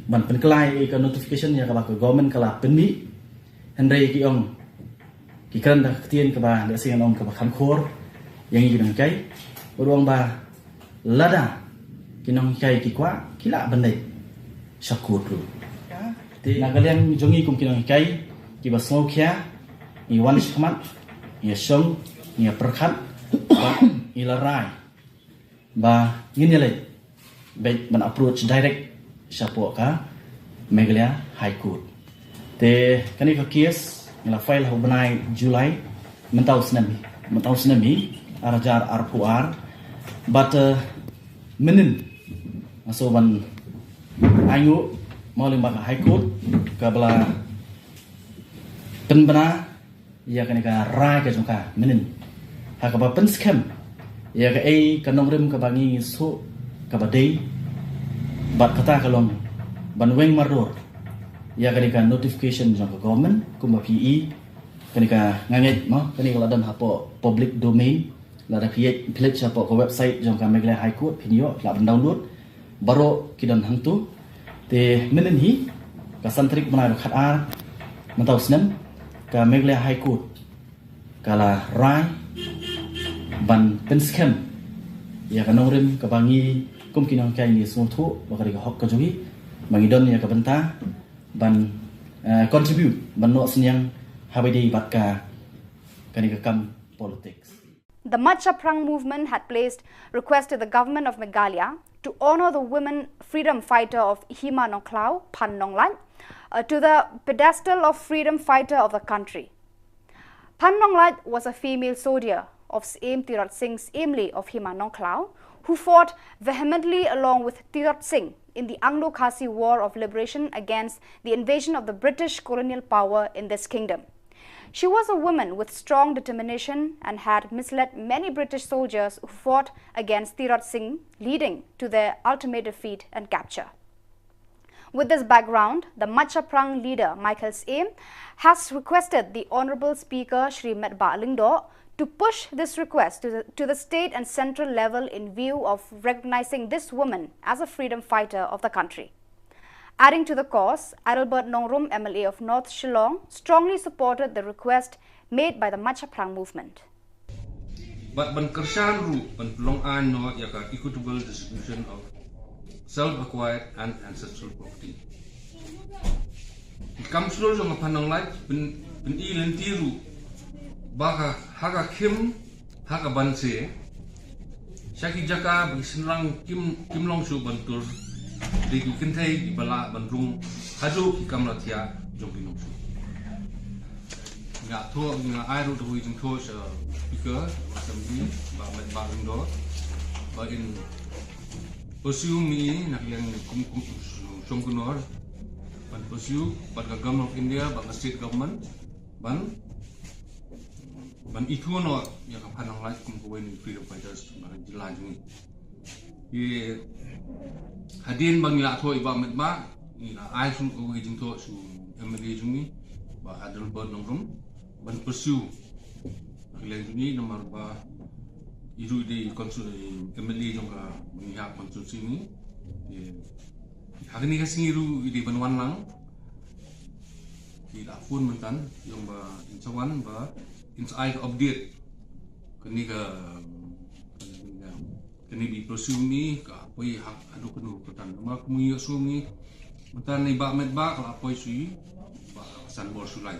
Ban Penklai, a notification Yakabaka government Kala Penmi, Henry Kiong, Kikan Tien Kaba, the Sing on Kabakan Kor, Yang Yidan Kai, Wangba. Lada kinong kai kikwa kila bandai syukur tu. Nak kalian jongi kum kinong kai kiba smokia I wan shkmat ia song ia perkhat ba ilarai ba nginele baik ban approach direct sapo ka Meghalaya High Court. Te kani ka case ngila file ho banai Julai mentau senami arajar arpuar but menen so ban ayu mau lembaga High Court kabla penbana ya kan ka rai ka jongka menen ha ka ba pen scam ya ka ai kanong rem ka bangi so ka badai bat kata kalong ban weng maror ya kan ka notification jong ka government kuma PE kan ka nganget no kan ka ladan hapo public domain la da create page hapo ko website jong ka Meghalaya High Court pinyo la ban download baro kidan hangtu te menen hi ka santrik bana khat ar mentau snem ka Meghalaya High Court kala rai ban pen scam ya ka nongrim ka bangi kum kinang kai ni sumthu bakari ka hok ka jogi bangi don ya ka benta ban contribute ban no senyang habidei batka kani ka kam politics. The Matchaprang movement had placed request to the government of Meghalaya to honor the women freedom fighter of Hima Nongklau, Pan Nonglan, to the pedestal of freedom fighter of the country. Pan Nonglat was a female soldier of Siem Tirot Singh Emily of Hima Nongklau, who fought vehemently along with Tirot Singh in the Anglo-Khasi War of Liberation against the invasion of the British colonial power in this kingdom. She was a woman with strong determination and had misled many British soldiers who fought against Tirot Singh, leading to their ultimate defeat and capture. With this background, the Macha Prang leader Michael Siem has requested the Honourable Speaker Shri Metba Alingdo to push this request to the state and central level in view of recognizing this woman as a freedom fighter of the country. Adding to the cause, Adelbert Nongrum, MLA of North Shillong, strongly supported the request made by the Macha Prang movement. But ban kersan ru ban long an no yaka equitable distribution of self-acquired and ancestral property. Kam slow jong panang light ben I lentiru baka haga kim haga banse shaki jaka bisinrang kim long su bantur di kintai di bala bandrung haju ki kamlatia jong binong su nga tho nga ai ru doi jong tho sa speaker assembly ba Alingdo ba in pursue me nak yang kum som kunor ban pursue ban government of India ban state government ban itu no yang panang lai kum ko ni freedom fighters ban jilan ni ye hadin bang la tho iba met ba ni la ai su ko jing tho su MLA jung ni ba Adelbert Nongrum ban pursue nak yang ni nomor ba iru di konsul MLA jong ka mengihak konstitusi ni hari ni kasih iru di Banwan lang di Lafun mentan yang ba incawan ba insai ke update kini di prosedur ni ka apoi hak adu kenu ketan ma kumuyo sumi mentan ni ba met ba ka apoi sui ba san bor sulai.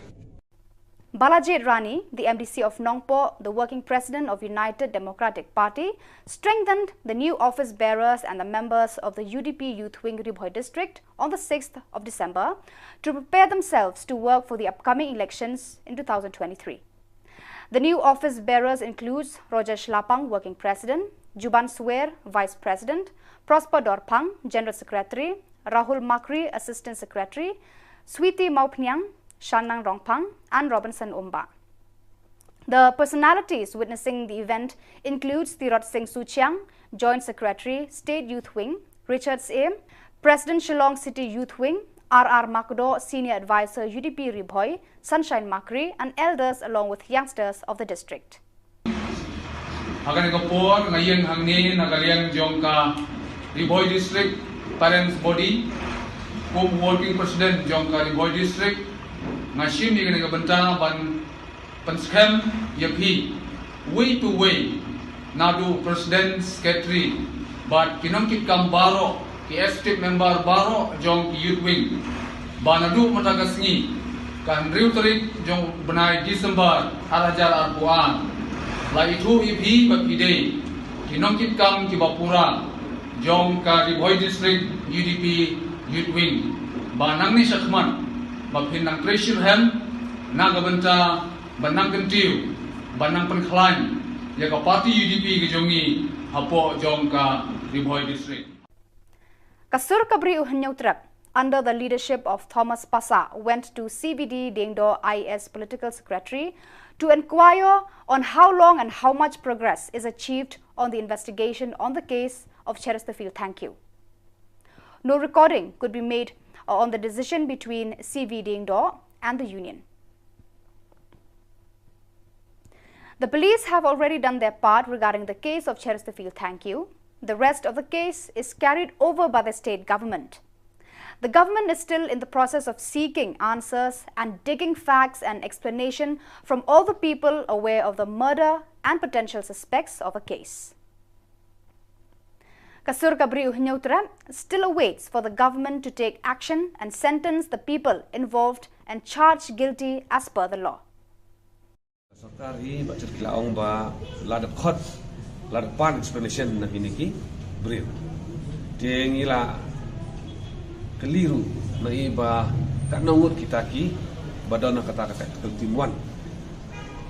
Balajit Rani, the MDC of Nongpo, the working president of United Democratic Party, strengthened the new office bearers and the members of the UDP Youth Wing Ribhoi district on the 6th of December to prepare themselves to work for the upcoming elections in 2023. The new office bearers includes Rojesh Lapang, working president, Juban Suer, vice president, Prosper Dorpang, general secretary, Rahul Makri, assistant secretary, Sweety Maupnyang, Shanang Rongpang and Robinson Umba. The personalities witnessing the event includes Tirot Singh Suchiang, Joint Secretary, State Youth Wing, Richard Siem, President Shillong City Youth Wing, R.R. Makdo, Senior Advisor UDP Ribhoi, Sunshine Makri and elders along with youngsters of the district. Hagan kapor ngayon hangni nagaliang jongka Ribhoi district parents body kum working president jongka Ribhoi district ngashim ni kena bentang ban penskam yakhi way to way nadu president secretary but kinongkit kam baro ki estate member baro jong ki youth wing banadu matagasngi kan riu tarik jong benai December arajar arpuan la itu ibi bakide kinongkit kam ki bapura jong ka Ribhoi district UDP youth wing banang ni sakman bapin nang treasure hem nagabenta banang kentiu banang penklan ya ka parti UDP ke jongi hapo jong ka Ribhoi district. Kasur Kabri Uhanyautrap, under the leadership of Thomas Pasa, went to CVD Dengdo IS political secretary to inquire on how long and how much progress is achieved on the investigation on the case of Chesterfield Thank You. No recording could be made on the decision between CV Dengdo and the union. The police have already done their part regarding the case of Chesterfield Thank You. The rest of the case is carried over by the state government. The government is still in the process of seeking answers and digging facts and explanation from all the people aware of the murder and potential suspects of a case. Kasur Kabri Uhanyautra still awaits for the government to take action and sentence the people involved and charged guilty as per the law. Sarkari bacot kilaong ba ladat khot ladat pan explanation na piniki brin tiengila keliru na iba kanongut kita ki badana kata-kata keltimuan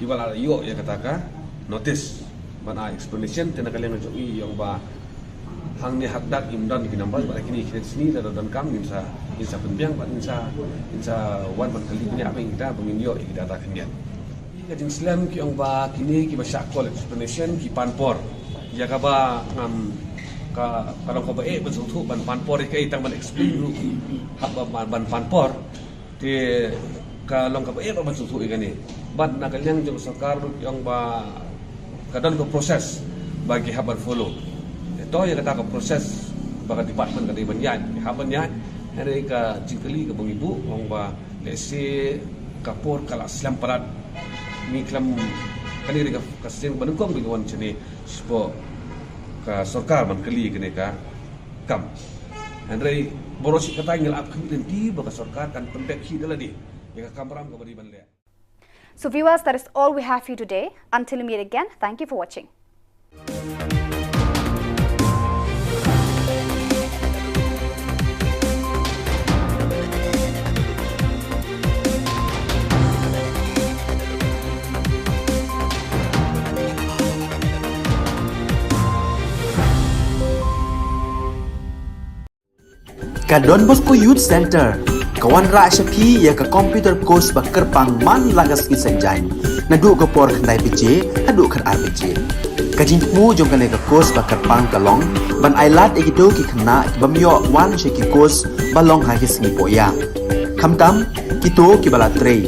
ibala yo ya kataka notice bana explanation tena kalian jo i yang ba hang ni hakdak imdan di nambah ba kini kini sini dan kam insa penbiang ba insa wan ban kali ni apa kita penginyo kita data kinian kajin Islam ki ang ba kini ki ba syakol explanation ki panpor ya ka ba ngam ka kalau ko ba ban sutu ban panpor kai tang ban explain ru apa ban panpor ti kalau ka ba ban sutu ikani ban na kalian jo sarkar yang ba kadang ko proses bagi haban follow ito yang kata ko proses bagi department kata banyan haban yan hari ka jingkali ka bang ibu ang ba lesi kapor kala Islam parat mi klam kani ka kasen banungkong bigawan chini spo ka sarkar man kali kene ka kam andre borosi kata ngel ap kini di baka sarkar kan pendek hi daladi ya ka kamram ka bari banle. So viewers, that is all we have for you today. Until we meet again, thank you for watching. Ka Don Bosco Youth Center kawan ra shapi ya ka computer course bakar pangman lagas ki sanjai nadu ka por khandai pije adu khar RPG kajin mu jong kane ka course bakar pang kalong ban ailat egido ki khna bamyo wan sheki course balong ha ki singi poya khamtam kito ki bala trei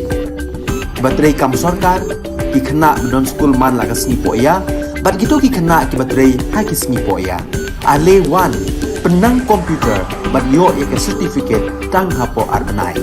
batrei kam sarkar ki khna don school man lagas ni poya bat gitu ki khna ki batrei ha ki singi poya ale wan penang komputer bat yo ya ke certificate tang hapo arbenai.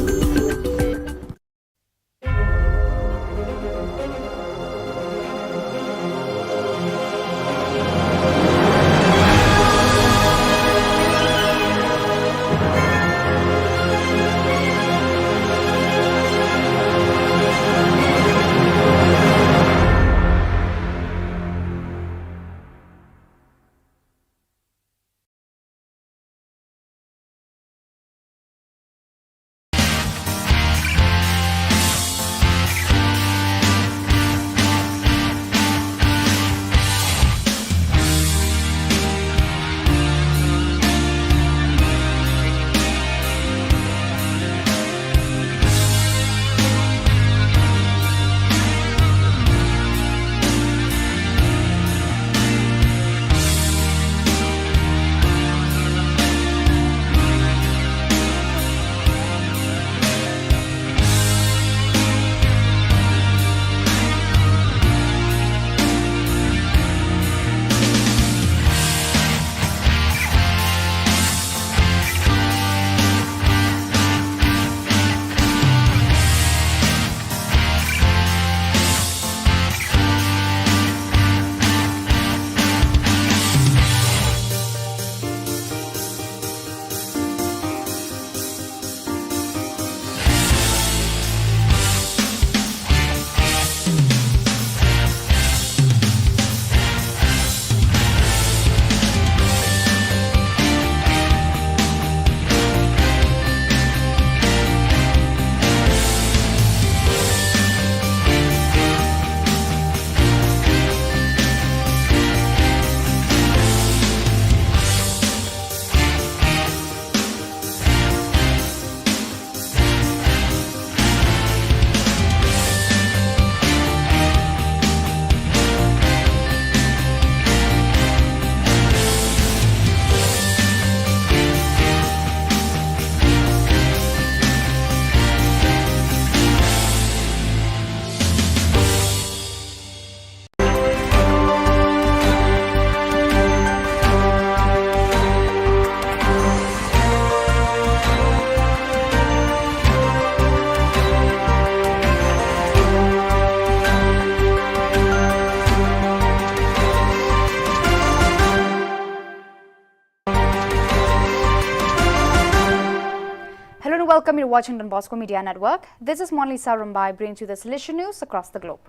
Welcome you to watching Don Bosco Media Network. This is Monalisa Rumbai bringing you the solution news across the globe.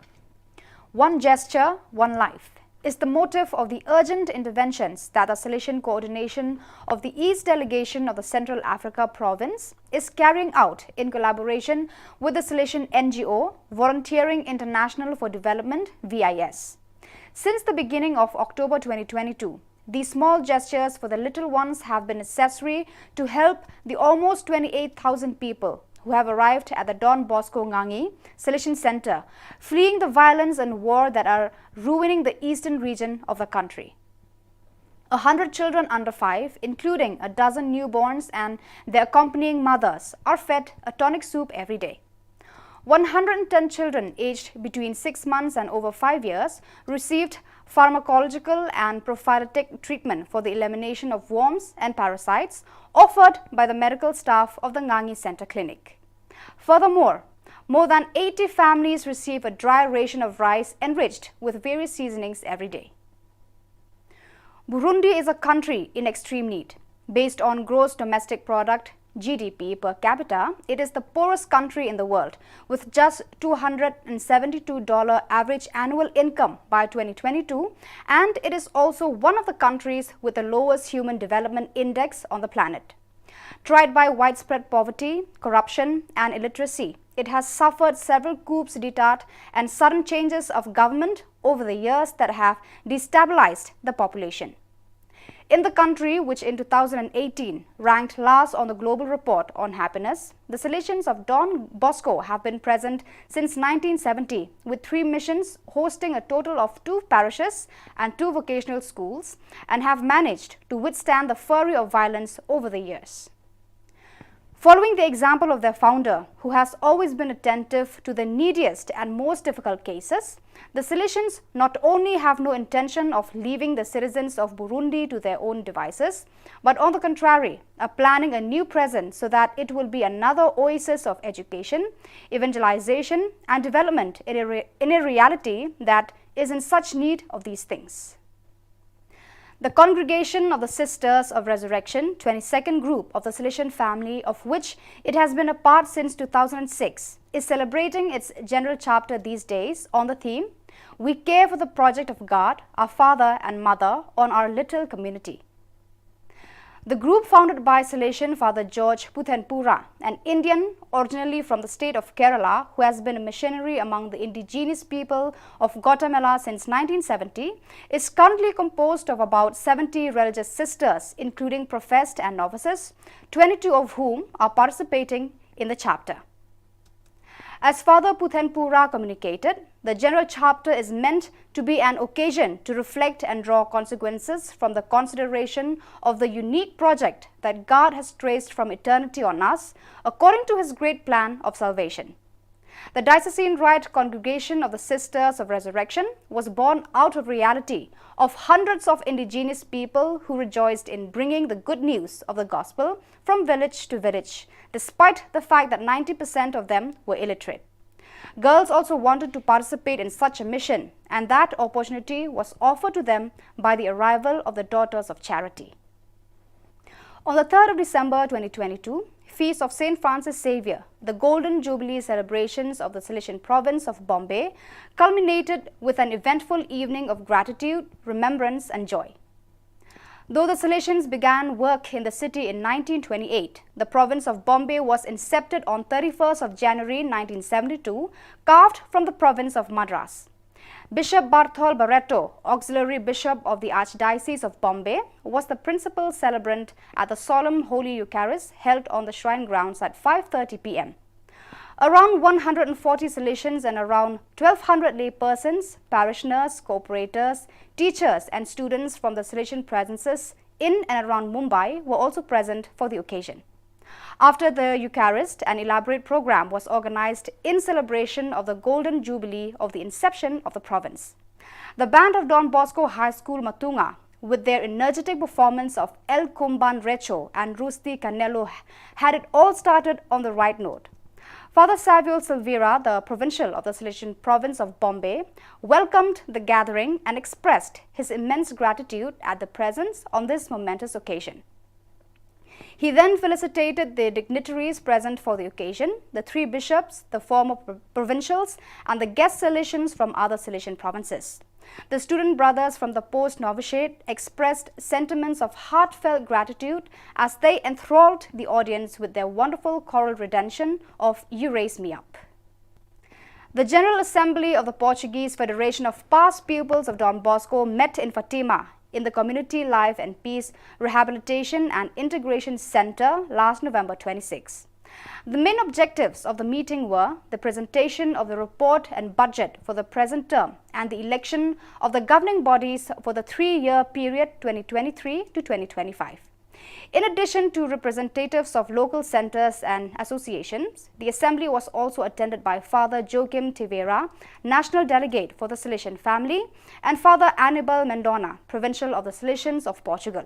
One gesture, one life is the motive of the urgent interventions that the Salesian Coordination of the East Delegation of the Central Africa Province is carrying out in collaboration with the Salesian NGO Volunteering International for Development VIS. Since the beginning of October 2022, these small gestures for the little ones have been necessary to help the almost 28,000 people who have arrived at the Don Bosco Ngangi Selection Center, fleeing the violence and war that are ruining the eastern region of the country. 100 children under 5, including a dozen newborns and their accompanying mothers, are fed a tonic soup every day. 110 children aged between 6 months and over 5 years received pharmacological and prophylactic treatment for the elimination of worms and parasites offered by the medical staff of the Ngangi Center Clinic. Furthermore, more than 80 families receive a dry ration of rice enriched with various seasonings every day. Burundi is a country in extreme need. Based on gross domestic product (GDP) per capita, it is the poorest country in the world, with just $272 average annual income by 2022, and it is also one of the countries with the lowest human development index on the planet. Tried by widespread poverty, corruption and illiteracy, it has suffered several coups d'etat and sudden changes of government over the years that have destabilized the population. In the country, which in 2018 ranked last on the Global Report on Happiness, the Salesians of Don Bosco have been present since 1970, with 3 missions hosting a total of 2 parishes and 2 vocational schools, and have managed to withstand the fury of violence over the years. Following the example of their founder, who has always been attentive to the neediest and most difficult cases, the Salesians not only have no intention of leaving the citizens of Burundi to their own devices, but on the contrary, are planning a new present so that it will be another oasis of education, evangelization and development in a reality that is in such need of these things. The Congregation of the Sisters of Resurrection, 22nd group of the Salesian family, of which it has been a part since 2006, is celebrating its general chapter these days on the theme, "We care for the project of God, our Father and Mother, on our little community." The group, founded by Salesian Father George Puthenpura, an Indian originally from the state of Kerala, who has been a missionary among the indigenous people of Guatemala since 1970, is currently composed of about 70 religious sisters, including professed and novices, 22 of whom are participating in the chapter. As Father Puthenpura communicated, the general chapter is meant to be an occasion to reflect and draw consequences from the consideration of the unique project that God has traced from eternity on us according to His great plan of salvation. The Diocesan Rite Congregation of the Sisters of Resurrection was born out of reality of hundreds of indigenous people who rejoiced in bringing the good news of the gospel from village to village, despite the fact that 90% of them were illiterate. Girls also wanted to participate in such a mission, and that opportunity was offered to them by the arrival of the Daughters of Charity. On the 3rd of December 2022, Feast of St. Francis Xavier, the Golden Jubilee celebrations of the Salesian province of Bombay culminated with an eventful evening of gratitude, remembrance and joy. Though the Salesians began work in the city in 1928, the province of Bombay was incepted on 31st of January 1972, carved from the province of Madras. Bishop Barthol Barreto, Auxiliary Bishop of the Archdiocese of Bombay, was the principal celebrant at the solemn Holy Eucharist held on the shrine grounds at 5:30 p.m. Around 140 Salesians and around 1,200 laypersons, parishioners, cooperators, teachers and students from the Salesian presences in and around Mumbai were also present for the occasion. After the Eucharist, an elaborate program was organized in celebration of the Golden Jubilee of the inception of the province. The band of Don Bosco High School Matunga, with their energetic performance of El Kumban Recho and Rusti Canelo, had it all started on the right note. Father Samuel Silveira, the provincial of the Salesian province of Bombay, welcomed the gathering and expressed his immense gratitude at the presence on this momentous occasion. He then felicitated the dignitaries present for the occasion, the 3 bishops, the former provincials and the guest Salesians from other Salesian provinces. The student brothers from the post-novitiate expressed sentiments of heartfelt gratitude as they enthralled the audience with their wonderful choral rendition of "You Raise Me Up." The General Assembly of the Portuguese Federation of Past Pupils of Don Bosco met in Fatima in the Community Life and Peace Rehabilitation and Integration Center last November 26. The main objectives of the meeting were the presentation of the report and budget for the present term and the election of the governing bodies for the 3-year period 2023 to 2025. In addition to representatives of local centers and associations, the assembly was also attended by Father Joaquim Tavera, National Delegate for the Salesian Family, and Father Anibal Mendona, Provincial of the Salesians of Portugal.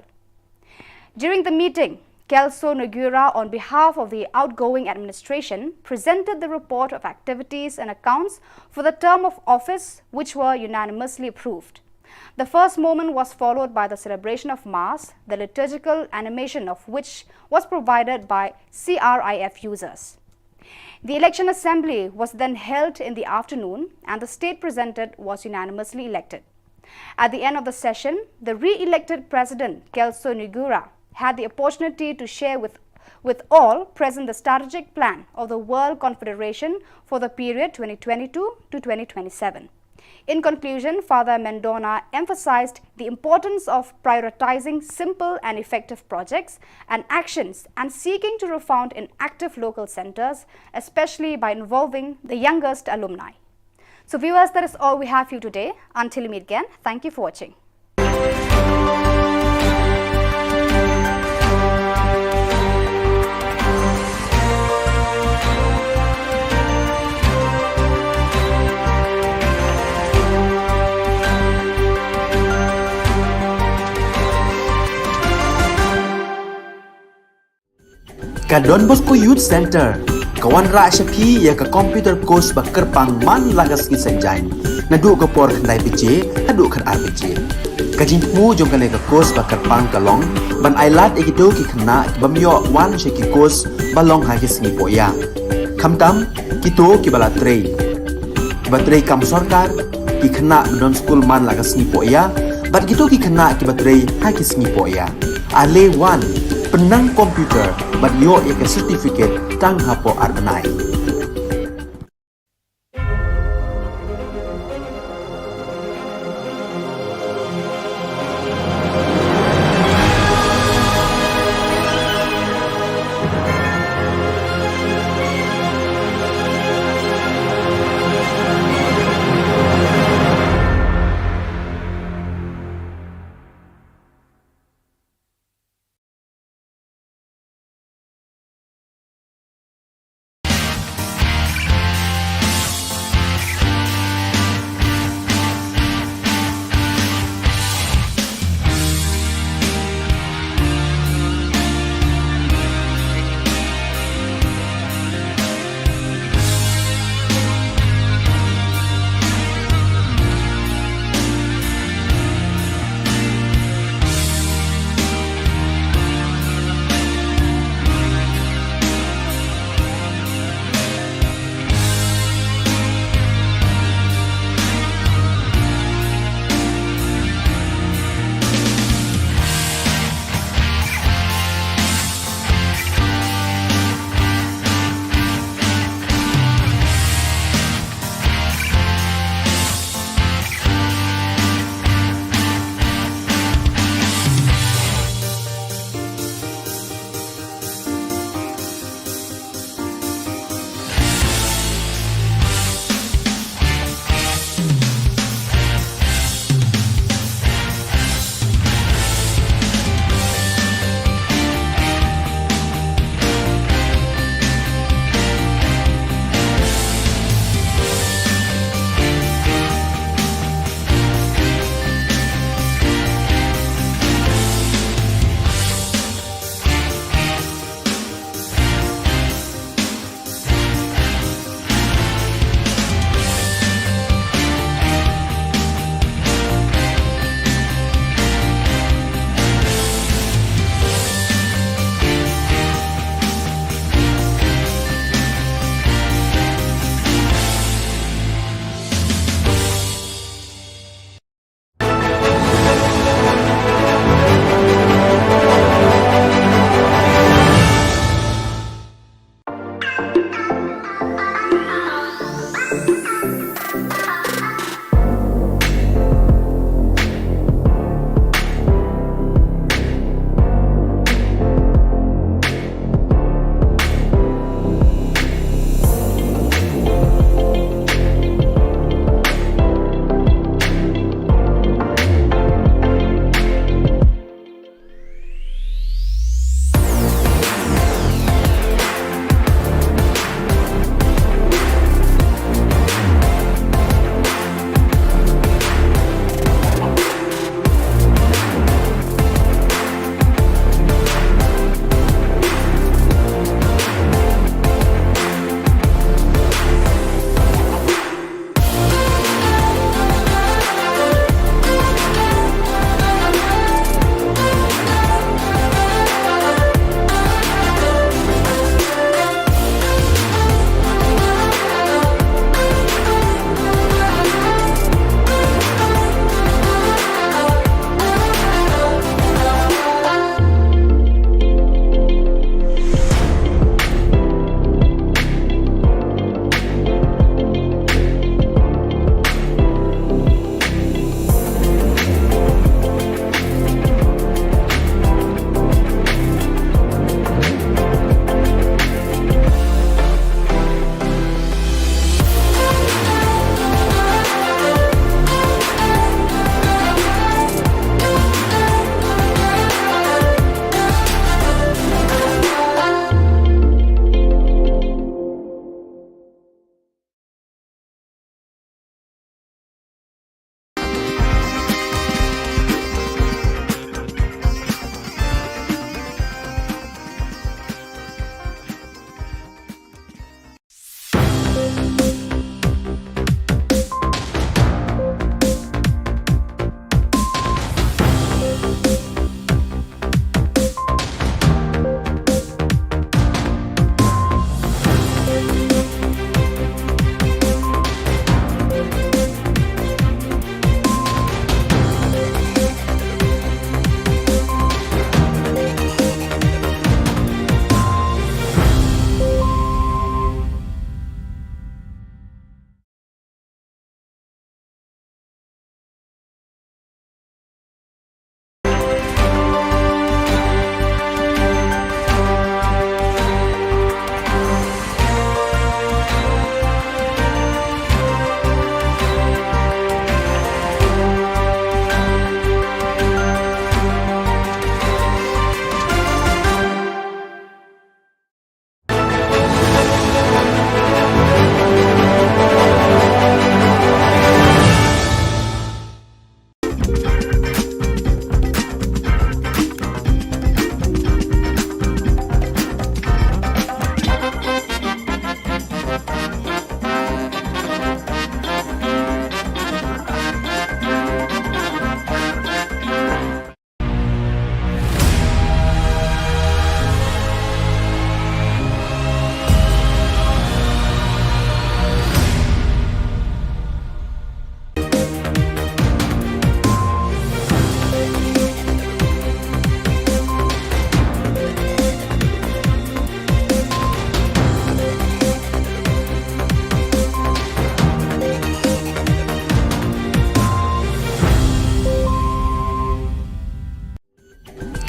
During the meeting, Celso Nogueira, on behalf of the outgoing administration, presented the report of activities and accounts for the term of office, which were unanimously approved. The first moment was followed by the celebration of Mass, the liturgical animation of which was provided by CRIF users. The election assembly was then held in the afternoon and the state presented was unanimously elected. At the end of the session, the re-elected President Celso Nogueira had the opportunity to share with all present the strategic plan of the World Confederation for the period 2022 to 2027. In conclusion, Father Mendona emphasized the importance of prioritizing simple and effective projects and actions and seeking to refound in active local centers, especially by involving the youngest alumni. So viewers, that is all we have for you today. Until we meet again, thank you for watching. Ka Don Bosco Youth Center, kawan ra syapi ya ka computer course bakar pangman lagas ki sanjai. Nadu ka por khandai PJ, hadu khan RPG. Ka jingmu jong ka course bakar pang kalong, ban ailat ikito ki khna bamyo wan sheki course balong ha ki singi poya. Khamtam kito ki bala trei. Batrei kam sarkar ki khna don school man lagas singi poya, bat kito ki khna ki batrei ha ki singi poya. Ale wan penang komputer bat yo ika certificate tang hapo arnai.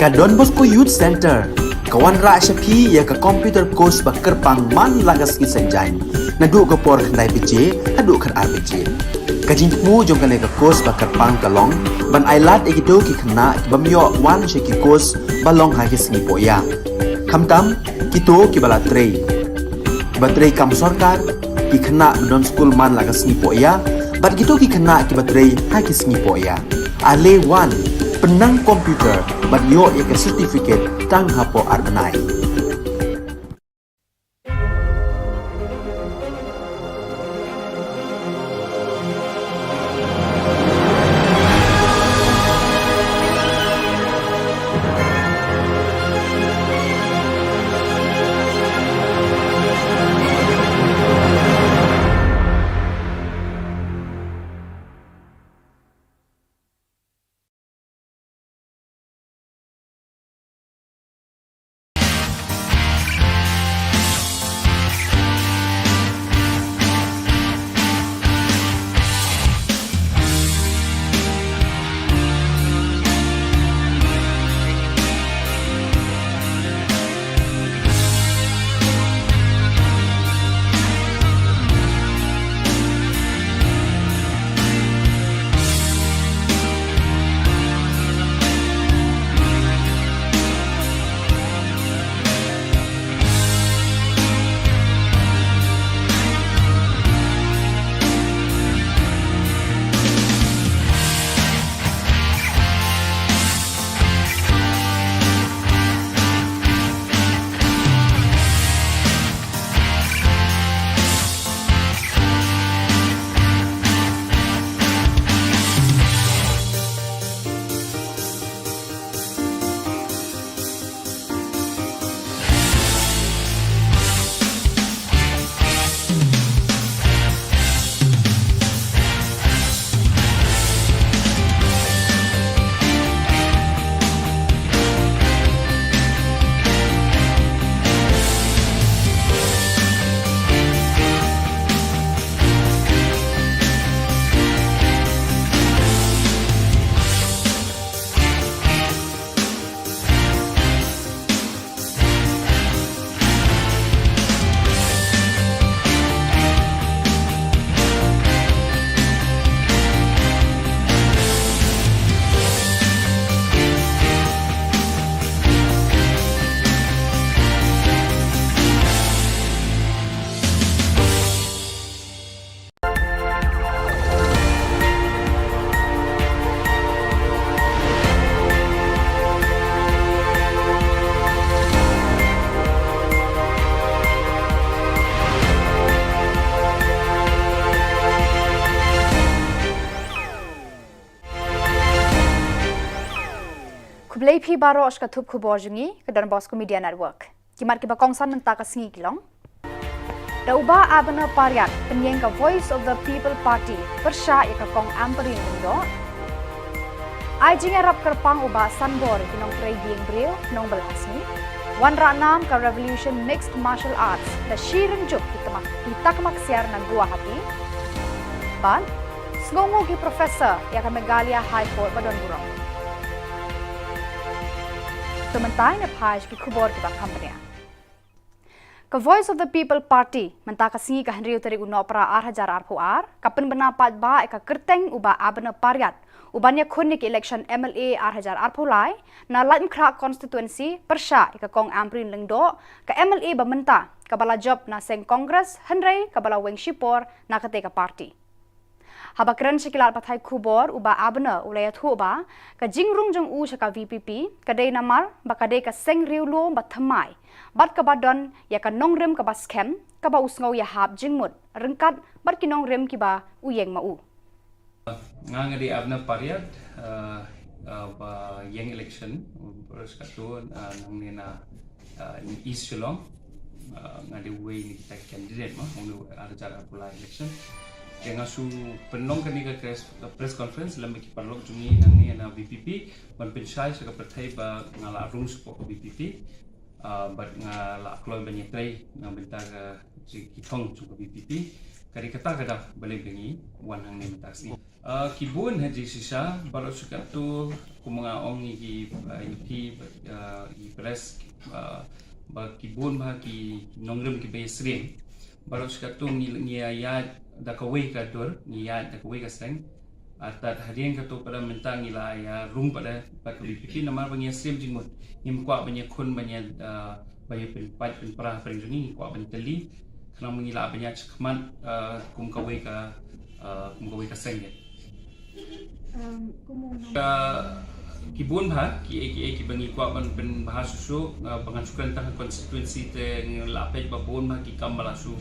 ka Don Bosco Youth Center kawan ra syapi ya ka computer course bakar pangman lagas ki senjan nadu ka por khnai pije hadu khan RPG kajin mu jong kane ka course bakar pang kalong ban ailat egido ki khna bamyo wan sheki course balong ha ki sngi poya khamtam kito ki bala trei batrei kam sarkar ki khna don school man lagas sngi poya bat gitu ki khna ki batrei ha ki sngi poya ale wan penang komputer bat yo ya ke certificate tang hapo arbenai Kublai phi baro aska thup khubor jungi ke Don Bosco Media Network. Kimar ki bakongsan nanta ka singi kilong. Dauba abana paryat penyeng ka Voice of the People Party persya ya ka kong amperin mundo. Ai jing arab kerpang uba sanbor kinong trei dieng bril nong belasni. Wan ranam ka Revolution Mixed Martial Arts da shiren juk kita kemaksiar na Guwahati. Ban sngongo ki professor ya ka Megalia High Court badon burong. Tementai na page ki khubor ki bak company. Ka Voice of the People Party menta ka singi ka Henry Utari uno para 8,000 RPR kapen bena pat ba ka kerteng uba abana paryat ubanya khunni ki election MLA 8,000 RPulai na laim khra constituency persya ka kong amprin lengdo ka MLA bamenta ka bala job na seng Congress Henry ka bala weng shipor na kate ka party. Habakran sekilar pathai khubor uba abna ulaya thuba ka jingrung jong u ka VPP kadai namar ba kadai ka seng riulo ba thamai bat ka badon ya ka nongrem ka ba scam ka ba usngau ya hab jingmut rengkat bat ki nongrem ki ba uyeng mau ngangadi abna paryat ba yeng election beres katun nangnena in East Shillong ngadi way ni kita candidate mah unu ada cara pula election dengan su penong kani ka press conference lam ki parlok jungi nangni na BPP ban penshai sa ka perthai ba ngala room support ko BPP but ngala kloy banyetrai nang benta ka ki thong chu ko BPP kari kata kada balik bengi wan hang ni mentasi kibun haji sisa baru suka tu kumunga ong ni ki press ba kibun ba ki nongrem ki besring baru suka tu ni ayat da kawai ka dur ni ayat da kawai ka seng atat hadian ka tu pada mentang ila ya rum pada BPP nama banyak stream jimut nim kwa banyak kun banyak banyak pen perah perjuni kwa banyak teli kena mengila banyak cekman kum kawai ka seng kibun bah ki bangi kwa ban bahas susu pengansukan tah konstituensi te lapet babun bah ki kambala su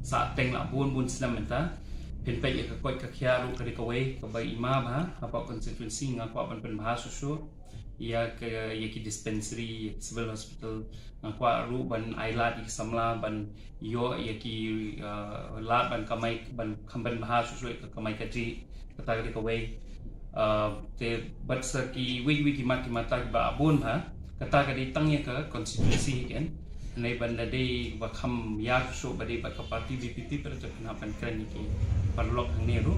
sa teng la bun senam menta pen pe ka koi ka khiaru ka kawai ka bai ima bah apa konstituensi nga kwa ban bahas susu ya ki dispensary civil hospital nga kwa ru ban ailat ki samla ban yo ya ki lat ban kamai ban kamban bahas susu ka kamai ka ji kata ka kawai te batsa ki wiki mata ba abun ha kata ka di tangya ka konstitusi kan nei banda dei ba kham ya so ba dei ba ka parti BPP per ta kena pan kren ki parlok ne ru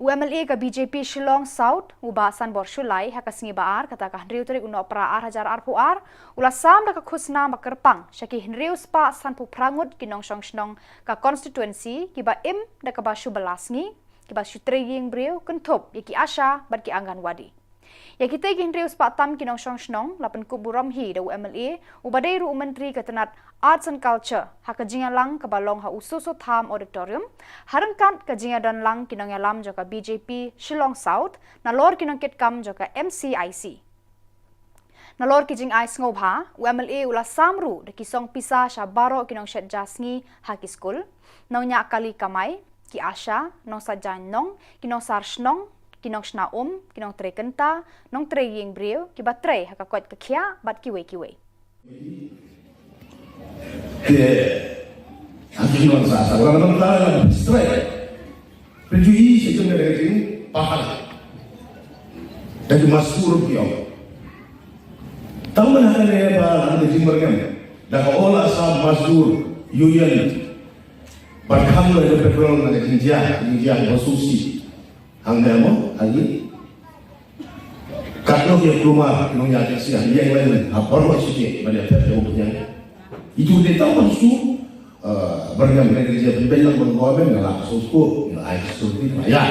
UMLA ka BJP Shillong South uba Sanbor Shulai hakasingi baar kata ka Henriu tarik uno pra 8,000 puar ula sam da ka khusna makerpang syaki Henriu spa sanpu prangut kinong shnong ka constituency kiba im da ka ba shubalasngi kiba shutreying breu kenthop yaki asha bad ki Anganwadi yaki te Henriu spa tam kinong shnong lapan kuburam hi da UMLA uba dei ru menteri ketenat Arts and Culture hakajinga lang ka balong ha ususo tham auditorium harangkan kajinga dan lang kinong yalam joka BJP Shillong South nalor kinong ketkam joka MCIC nalor kijing ais ngobha UMLA ula samru de kisong pisa sha baro kinong shet jasngi haki school naunya kali kamai ki asha nong sajan nong kinong sarshnong kinong shna kinong tre kenta nong tre ying breu ki batre hakakot ka khia bat kiwe que aquí no se hace ahora no está straight prejuízo itu mereka ini pahal dari masuk dia tahu mana ada apa ada di mereka dah olah sah masuk union berkam dari petrol dari India bersusi hangga mo lagi kalau dia rumah nongnya ada sih yang lain apa orang sih banyak terjadi itu dia tahu maksud beragam kerja pembelian bergabung dalam suku air seperti ya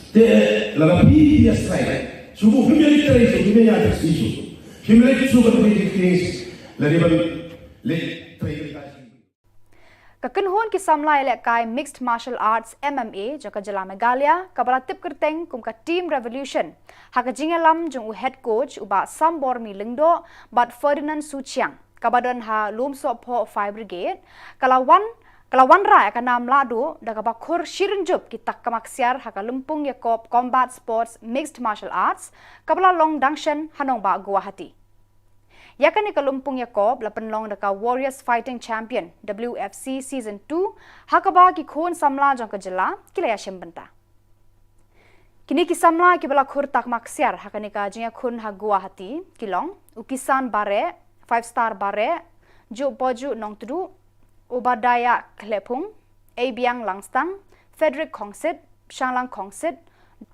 te lebih dia strike suku pembelian itu pembelian ada isu pembelian itu suka berdiskris lebih Kakenhon ki samla elekai Mixed Martial Arts MMA joka jala Meghalaya kabala tip kerteng kum ka Team Revolution hakajingalam jung u head coach uba Sambor mi lingdo bat Ferdinand Suchiang kabadan ha lumso po 5 brigade kalawan ra ka nam ladu daga bakhur shirinjup kitak kamaksiar haka lumpung yakob combat sports mixed martial arts kabala long dangshan hanong ba Guwahati yakani ka lumpung yakob lapan long daka warriors fighting champion WFC season 2 hakaba ki khon samla jong ka jala kilaya shembanta kini ki samla ki bala khur tak maksiar hakani ka jinga khun ha Guwahati kilong ukisan bare 5-star bare ju boju nong tudu Obadaya Klepung Abiang Langstang Frederick Kongsit Shanglang Kongsit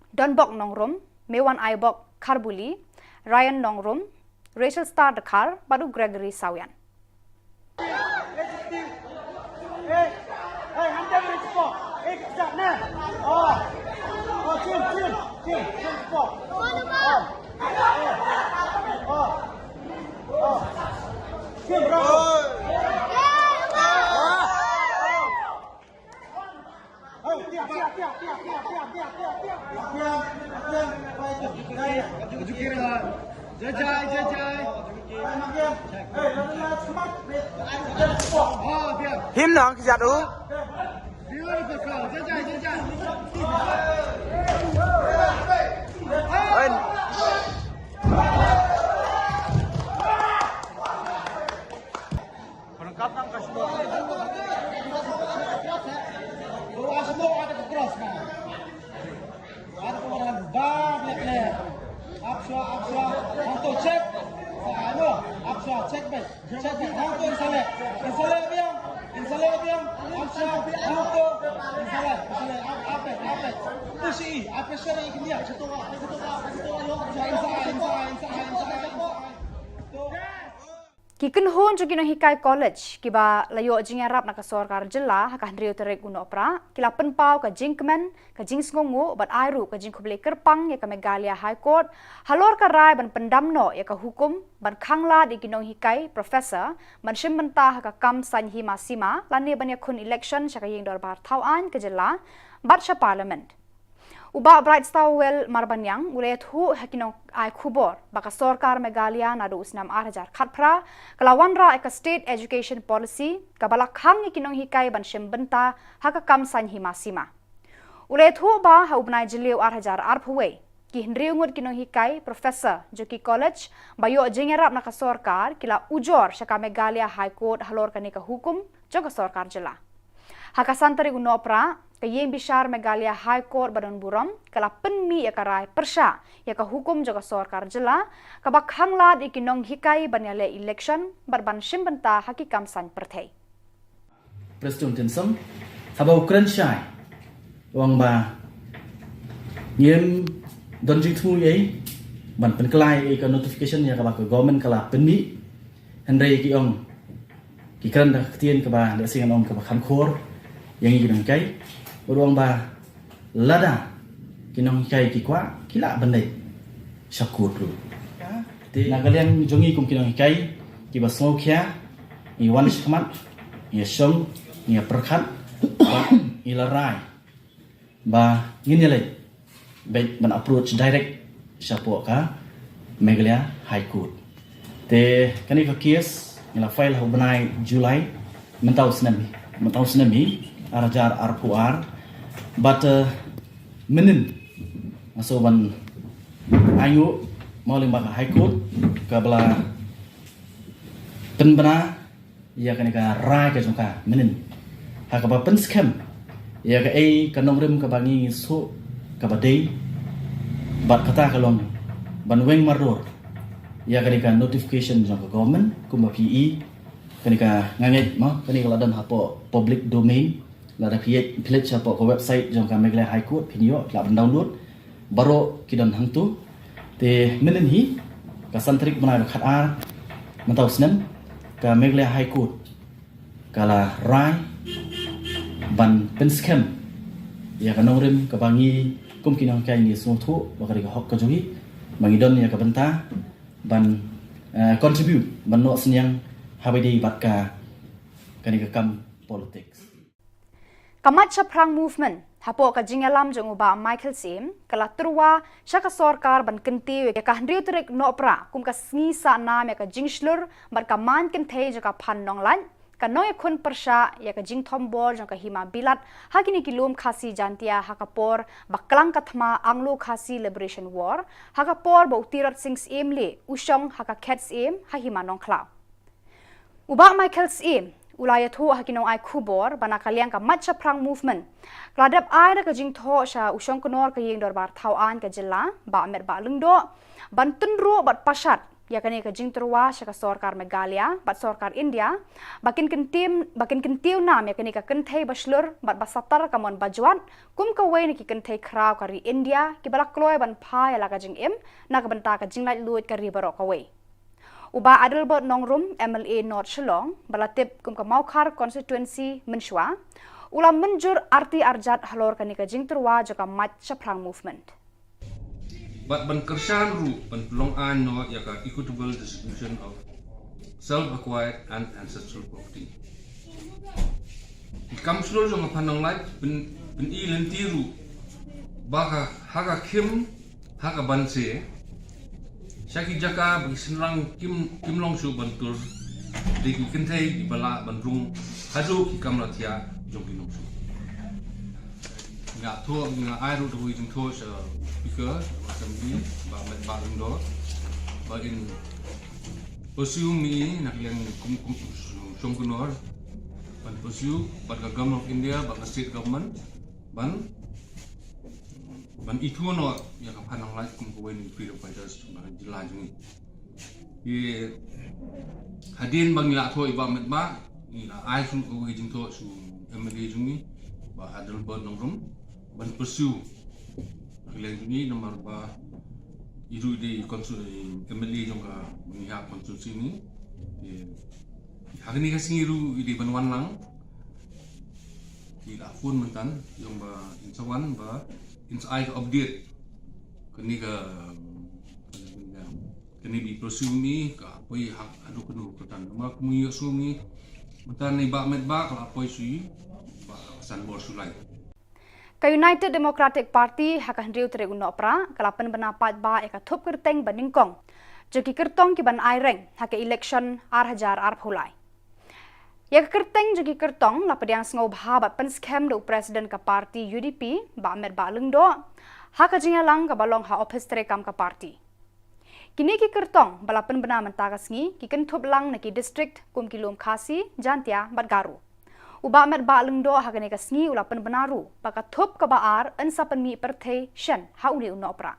Donbok Nongrum Mewan Aibok Karbuli Ryan Nongrum Rachel Star Dakar baru Gregory Sawian Him nong giật u. Perangkap nang kasih. Cek baik, cek baik. Hang tu insale biang. Kikin hon jo kinong hikai college kiba layo jingarap na ka sarkar jilla haka handriyo terek uno opra kila penpau ka jinkmen ka jingsngongu bat airu ka jingkuble kerpang ya ka Megalia High Court halor ka rai ban pendamno ya ka hukum ban khangla di kinong hikai professor ban shimbenta haka kam sanhi masima lani ban ya kun election shaka ying dor bar tauan ka jilla bat sha parliament Uba Bright Stowell Marbanyang ulayat hu hakinong ay kubor baka sarkar Megalia na do usnam 8,000 khatpra kalawanra eka state education policy kabalakhang ikinong hikay ban shimbenta haka kam sanhi masima ulayat hu ba haubnay jiliw 8,000 arphuwe ki hinriungod kinong hikay professor Joki College bayo jingerap na ka sarkar kila ujor shaka Megalia High Court halor kanika hukum joga sarkar jila haka santari unopra kayeng bishar Megalia High Court badon buram kala penmi ya karai persha ya ka hukum jaga sarkar jela kabak hangla di kinong hikai banyale election barban shimbenta hakikam san perthei Preston Tinsam haba Ukraine shai wang ba ngiem don jing thu ei ban pen klai ei ka notification ya kabak government kala penmi hendai ki ong ki kan da tien ka ba le singan ong ka ba khan khor yang ini kai ruang ba lada kinong kai ki kwa kila bandai syakut lu na kalian jongi kum kinong kai ki ba sokya i wan shkmat ya shom ya perkhat i larai ba ngini le baik ban approach direct syapo ka Megalia High Court te kani ka case ila file ho banai Julai mentau senami arajar arpuar but minin so ban ayu maling baka High Court kabla penbana ya kanika rai ka jongka minin hakaba pen scam ya ka ai kanong rim ka bangi so kabadei bat kata kalong ban weng maror ya kanika notification jongka government kuma PE kanika nganget ma kanika ladan hapo public domain lada piet siapa ke website jong ka Megalia High Court pinyo la download baro kidan hangtu te menen hi ka santrik bana khat ar mentau snem ka Megalia High Court kala rai ban pen scam ya ka nongrim ka bangi kum kinang kai ni so thu bakari ka hok ka jogi bangi don ya ka benta ban contribute ban no senyang habedi batka kanika kam politics Kamat Chaprang movement hapo ka jingalam jong uba Michael Sim kala truwa shaka sarkar ban kenti ka handriu trek no pra kum ka sngi sa nam ya ka jingslur bar ka man ken thei jaka phan nong lan ka noy khun persha ya ka jing thom bor jong ka hima bilat hakini kilum khasi jantia hakapor baklang kathma anglo khasi liberation war hakapor bo tirat sings emle usong haka cats em ha hima nong klau uba Michael Sim ulayat hu hakinong ay kubor bana kaliang ka matcha prang movement kladap ay ka jing tho sha usong konor ka yeng dor bar tauan ka jilla ba mer ba lungdo ban tunru bat pasat ya kani ka jing terwa sha ka sarkar Megalia bat sarkar India bakin kentiu nam ya kani ka kenthei baslur bat basatar ka mon bajwat kum ka wei ni ki kenthei kraw ka ri India ki balak kloy ban pha ya la ka jing em na ka banta ka jing lai luit ka ri barok ka wei Uba Adelbert Nongrum MLA North Shillong balatip kum ka Maukhar constituency Menshwa ulam menjur arti arjat halor kanika jingterwa jaka mat chaprang movement But ban kersan ru ban long an no yaka equitable distribution of self-acquired and ancestral property. Ikam sulur jong panang light ben ilen tiru baka haga kim haga banse Syaki jaka bagi senrang kim long su bantur di kentai di bala bandrung hadu ki kam latia jong long su nga tho nga ai ru du jing tho sa speaker macam ni ba met ba do ba in pursue mi nak yang kum song kunor ban pursue ban ka government of India ban state government ban itu no yang panang light kum ko wen freedom fighters ban jila jung ye hadin bang la tho iba met ba ila ai su ko jing to su MLA jungi ba adal ba nongrum ban pursue kalian jungi nomor ba iru di konsul MLA jongka mengihak konstitusi ni hari ni kasih iru di banwan lang ila pun mentan yang ba insawan ba insai update kini ka kini di pursue ni ka poi hak adu kenu ketan ma kumuyo sumi mentan ni ba met ba ka poi sui ba san bor sulai Ka United Democratic Party hakan riu tere unok pra kalapan benapat ba eka thup kerteng baningkong. Joki kertong ki ban aireng hake election 8,000 arphulai. Ya kerteng joki kertong la pediang sngau bhabat pen scam do presiden ka parti UDP ba met ba lengdo haka jingalang ka balong ha office tere kam ka parti. Kini ki kertong balapan bena mentagasngi ki ken thup lang na ki district kum kilom khasi jantia batgaru. Uba met ba lengdo hakane ka sngi ulapan benaru baka thup ka baar ansa penmi perthe shen hauni unopra.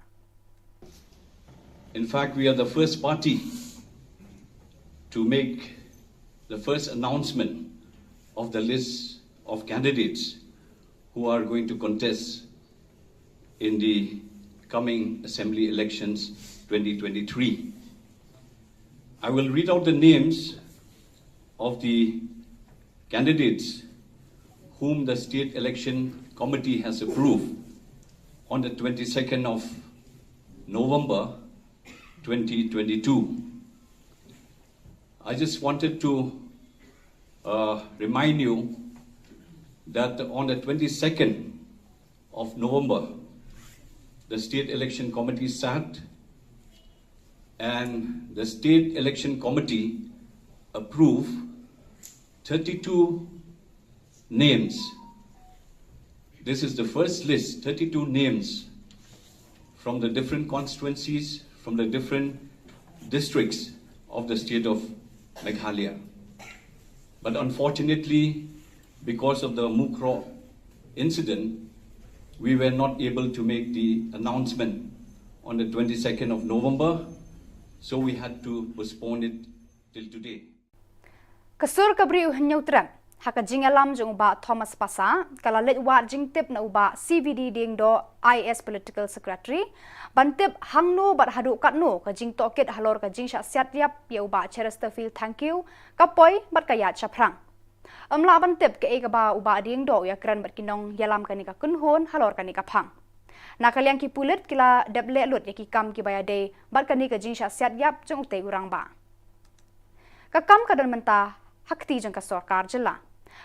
In fact, we are the first party to make the first announcement of the list of candidates who are going to contest in the coming assembly elections 2023. I will read out the names of the candidates whom the State Election Committee has approved on the 22nd of November 2022. I just wanted to remind you that on the 22nd of November, the State Election Committee sat and the State Election Committee approved 32 names. This is the first list, 32 names from the different constituencies, from the different districts of the state of Meghalaya. But unfortunately, because of the Mukro incident, we were not able to make the announcement on the 22nd of November, so we had to postpone it till today. Kasur kabri unyautra haka jingalam jong uba Thomas Pasa kala let wat jing tip na uba CVD ding do IS political secretary bantip hangno bat hadu katno ka jing toket halor ka jing sha siat yap ya uba Chesterfield thank you kapoi bat kayat chaprang amla bantip ke ega ba uba ding do ya kran bat kinong yalam kani ka kunhon halor kani ka phang nakaliang ki pulit kila deble lut ya ki kam ki bayade bat kani ka jing sha siat yap jong te urang ba ka kam kadan menta hakti jang ka sarkar jela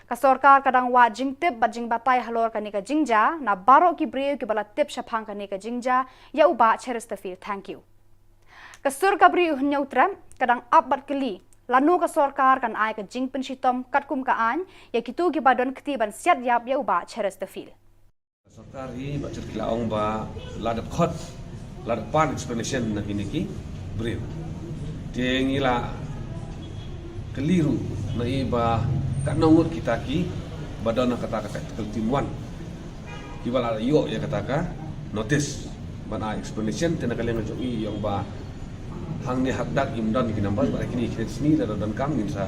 ka sarkar kadang wa jing tip bat jing batai halor kani ka jingja na baro ki breu ki bala tip shaphang kani ka jingja ya uba Chesterfield thank you ka sur ka breu nyautra kadang up bat keli lanu ka sarkar kan ai ka jing penshitom katkum ka an ya kitu ki badon kti ban siat yap ya uba Chesterfield sarkar hi ba cerkila ong ba ladat khot ladat pan explanation na kiniki breu tengila keliru na iba kanongut kita ki badana kata tactical team 1 ibala yo ya kata notice bana explanation tena kalian ngajoi yang ba hang ni hakdak imdan ki nambas ba kini kini sini dan kam insa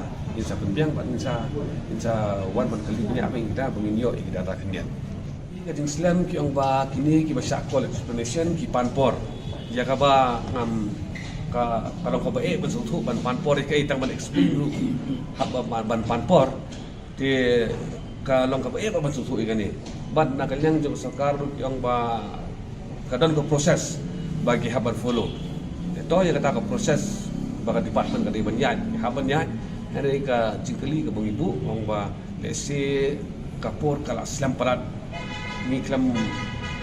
penbiang ba insa wan ban kali ni apa kita bangin yo iki data kendian kading islam ki yang ba kini ki ba syakol explanation ki panpor ya ka ba ngam kalau kau baik bersatu ban panpor ikai tang ban explain lu hab ban panpor di kalau kau baik ban bersatu ikan ni ban nak kalian jom sarkar yang ba kadang ko proses bagi haban follow itu yang kata ko proses bagi department kadai banyan haban yan hari ka jingkeli ka bang ibu orang ba lesi kapor kala Islam parat ni kelam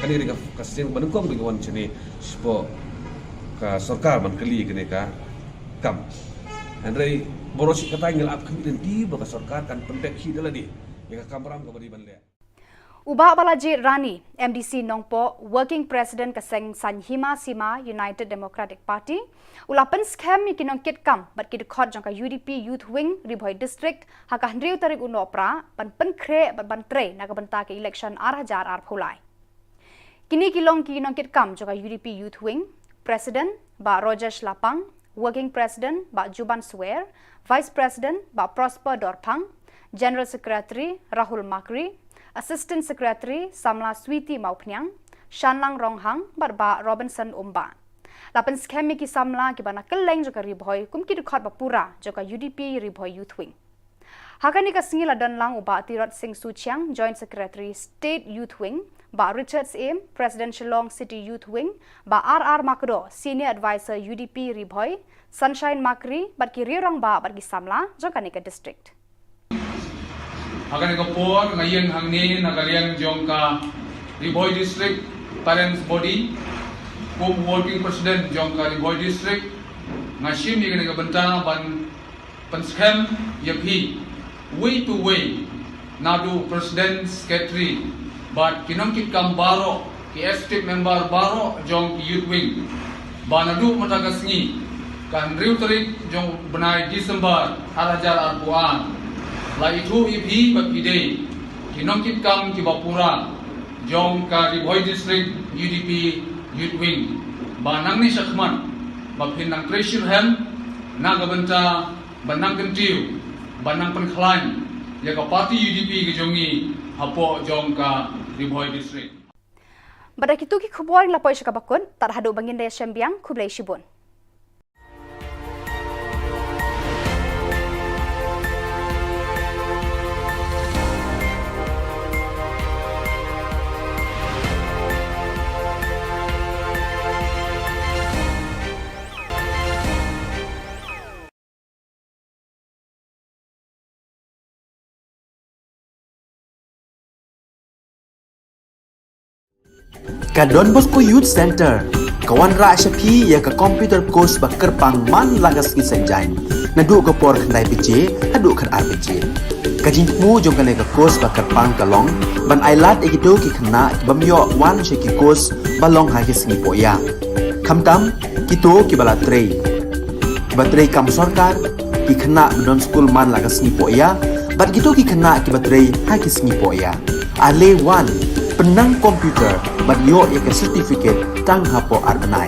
kani ka kasin banungkong dengan sini spo ka sarkar man kali kene ka kam andre borosi kata ngel ap kami di ba ka sarkar kan pendek hi dala di ya ka kamram ka bari banle uba balaji rani MDC nongpo working president ka seng sanhima sima United Democratic Party ulapan scam mi kinong kit kam bat ki khot jang ka UDP youth wing ribhoi district ha ka hendriu tarik unopra pan kre bat ban tre na ka banta ke election 8,000 ar phulai kini kilong ki kinong kit kam jang ka UDP youth wing President Ba Rojesh Lapang, Working President Ba Juban Swer, Vice President Ba Prosper Dorpang, General Secretary Rahul Makri, Assistant Secretary Samla Switi Maupnyang, Shanlang Ronghang, Barba Robinson Umba. Lapan skemi ki Samla ki bana keleng joka riboy kum ki dukhat bapura joka UDP riboy youth wing. Hakani ka singila danlang uba Tirot Singh Suchiang, Joint Secretary State Youth Wing, ba Richards Aim, President Shillong City Youth Wing, ba RR Makro, Senior Advisor UDP Riboy, Sunshine Makri, bat ki rirang ba bat ki Samla, Jokanika District. Hakani ka por ngayon hangni nagaliang jongka Riboy District Parents Body, kum Working President jongka Riboy District, ngashim ni ka benta ban penskem yakhi way to way nadu President Secretary but kinangkit kam baro ki estate member baro jong ki youth wing banadu matagasngi kan riu tarik jong benai Disember 2004 la itu ibi bakide kinangkit kam ki bapura jong ka Riboy District UDP youth wing banang ni sakman bapinang treasure hem nagabenta banang kentiu banang penklan ya ka parti UDP ke jongi hapo jong ka Riboy District. Pada kitu ki kubuang lapoi syakabakun, tak hadu bangin daya syambiang kublai shibun. Ka Don Bosco Youth Center, kawan ra syapi ya ka computer course bakar pangman lagas ki senjain. Nadu ka por khandai PJ, hadu kan RPG. Kajin mu jong kan ka course bakar pang kalong, ban ailat egido ki khna bamyo wan sheki course balong ha ki singi poya. Khamtam kito ki bala trei. Batrei kam sarkar ki khna don school man lagas singi poya, bat gitu ki khna ki batrei ha ki singi poya. Ale wan penang komputer bat yo ya ke certificate tang hapo arbenai.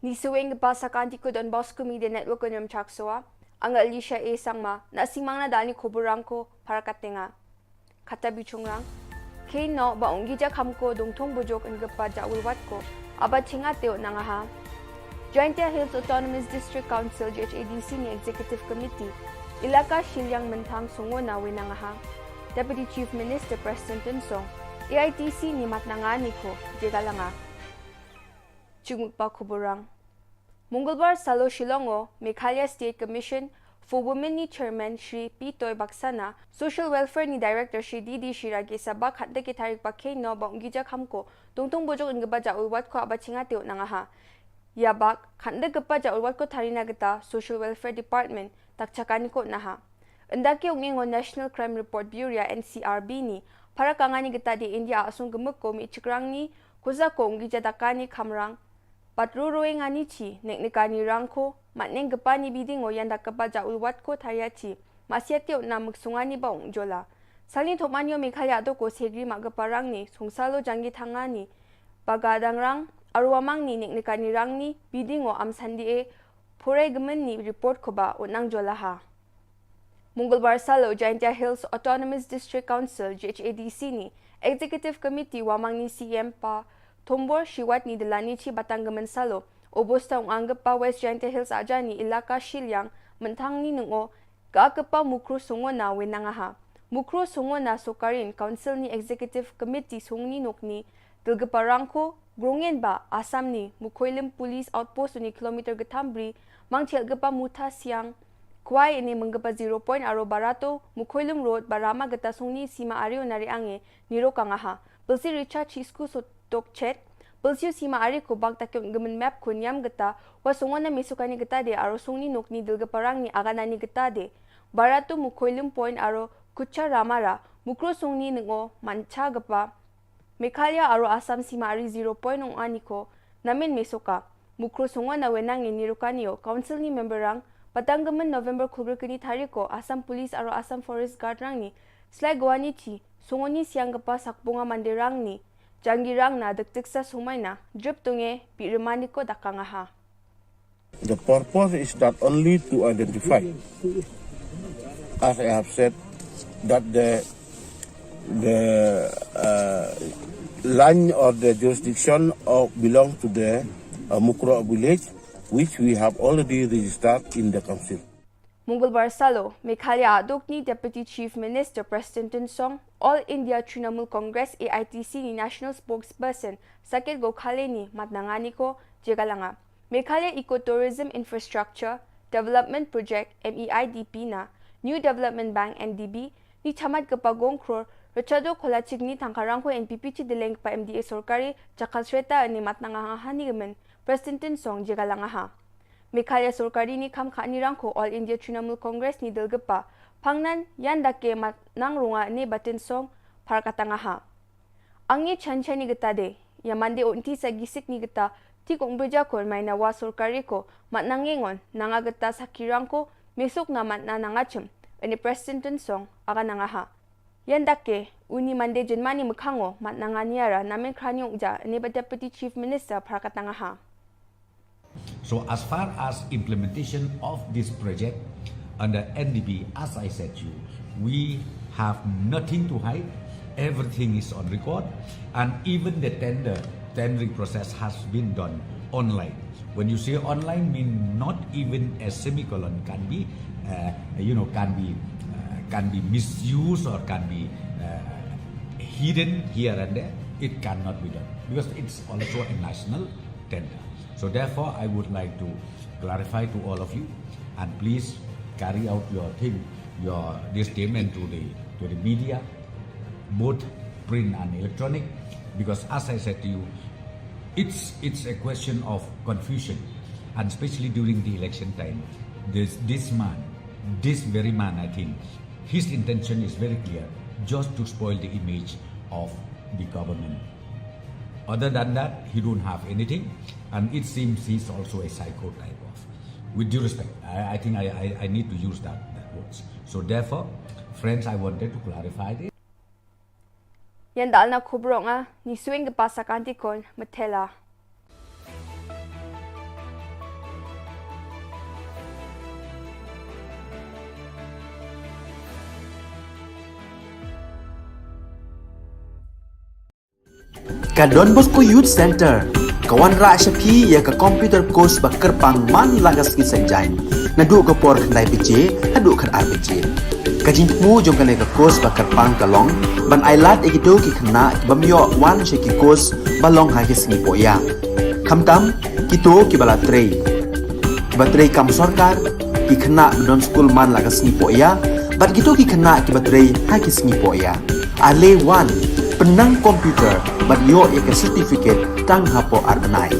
Ni suwing pasakan ti Don Bosco Media Network on Chaksoa, ang Alicia A sangma na simang na dal ni khoborang ko para katenga. Kata bichungrang kay no baong gija kamko dongthong bujok ang gapa jaulwat ko aba chinga teo nangaha. Jaintia Hills Autonomous District Council JHADC ni Executive Committee ilaka Shilyang Mentang sungo na winangaha. Deputy Chief Minister Preston Tinsong AITC ni matnangani ko jegalanga. Chungpa khoborang Mongolbar Salo Shillongo Meghalaya State Commission for Women ni Chairman Shri Pitoy Baksana, Social Welfare ni Director Shri Didi Shiragi sabak hadda ki tarik bakay no bang gijak hamko tungtung bojok ang gabaja ulwat ko abachinga teo nangaha. Yabak hadda gabaja ulwat ko tarina gata Social Welfare Department takchakani ko naha. Andaki ungingon National Crime Report Bureau NCRB ni para kangani gata di India asung gemuk ko mi chikrang ni kuza ko ungijatakani kamrang Patruroy nga ni chi, neknikani rangko, matneng gapa ni bidingo yan dakapa jaulwat ko tariachi, masyatyo na magsungani baong jola. Salin tomanyo Meghalaya do ko segri magaparang ni, sungsalo jangi tangani, bagadang rang, arwamang ni neknikani rang ni, bidingo amsandi e, pure gemen ni report ko ba unang jola ha. Mongolbar Salo, Jaintia Hills Autonomous District Council, JHADC ni, Executive Committee wamang ni CM pa, Tombor Shiwat ni Delani Chi Batanggaman Salo, obos taong anggap pa West Jaintia Hills aja ni ilaka Shilyang, mentang ni nungo, kaagap pa mukro sungo na winangaha. Mukro sungo na sukarin, Council ni Executive Committee sung ni nukni, tilgaparangko, grongin ba, asam ni, mukoilim Police Outpost ni kilometer gatambri, mang tialgapa muta siyang, kuwai ini menggapa 0 point aro barato, mukoilim road, barama gata sung ni sima ario nari ange, niro kangaha. Belsi Richard Chisku Tokchet, Belsiu sima ari ko bag takyong gaman map ko niyam gata, wasungan na misukani gata de, aro sung ni nuk ni dilgaparang ni aganani gata de. Barato mukoilim point aro kucha ramara, mukro sung ni ngo mancha gapa. Meghalaya aro asam sima ari 0 point ung ani ko, namin misuka. Mukro sungan na wenang inirukaniyo, council ni memberang, Batanggaman November kubur kini tariko, asam police aro asam forest guard rang ni, slay gawani chi, sungon ni siyang gapa sakbunga mandirang ni, Jangirang na dagtiksa sumay na, drip tunge, pirmani ko dakangaha. The purpose is not only to identify, as I have said, that the land or the jurisdiction belong to the Mukro village, which we have already registered in the council. Mongolbar Salo, Meghalaya adok ni Deputy Chief Minister Preston Tinsong, All India Trinamool Congress AITC ni National Spokesperson Sakit Gokhale ni matnangani ko jegalanga. Meghalaya Ecotourism Infrastructure Development Project MEIDP na New Development Bank NDB ni chamad kapagong crore Rachado Kolachig ni tangkarang ko NPP chi dileng pa MDA Sorkari Chakalsreta ni matnangahan ni gamen Preston Tinsong jegalanga ha. Meghalaya Sorkari ni kam kanirang ko All India Trinamool Congress ni Dilgapa, pangnan yan dake nang runga ni Batinsong para katangaha. Ang ni chanchan ni gata de, yamande unti sa gisik ni gata, ti kong berja ko may nawa Sorkari ko, matnangingon, nangagata sa kirang ko, misok naman na nangachum, ani Preston Tinsong, aga nangaha. Yan dake, uni mande jenmani mukhango, matnanganiara, namin kranyong ja, ani ba Deputy Chief Minister para katangaha. So as far as implementation of this project under NDB, as I said to you, we have nothing to hide. Everything is on record, and even the tendering process has been done online. When you say online, mean not even a semicolon can be, can be misused or can be hidden here and there. It cannot be done because it's also a national tender. So therefore, I would like to clarify to all of you, and please carry out this statement to the media, both print and electronic, because as I said to you, it's a question of confusion, and especially during the election time, this very man, I think, his intention is very clear, just to spoil the image of the government. Other than that, he don't have anything, and it seems he's also a psycho type of. With due respect, I think I need to use that words. So therefore, friends, I wanted to clarify this. Yan dal na kubro nga, ni swing pa sa kantikon, matela. Ka Don Bosco Youth Center, kawan ra syapi ya ka computer course bakar pangman lagas ki senjain. Nadu ka por khandai piche, hadu kan ar piche. Kajin mu jong kane ka course bakar pang kalong, ban ailat egido ki khna bamyo wan she ki course balong ha ki sngi poya. Khamtam kito ki bala trei. Batrei kam sarkar ki khna don school man lagas sngi poya, bat gitu ki khna ki batrei ha ki sngi poya. Ale wan penang komputer bat yo ya ke certificate tang hapo arbenai.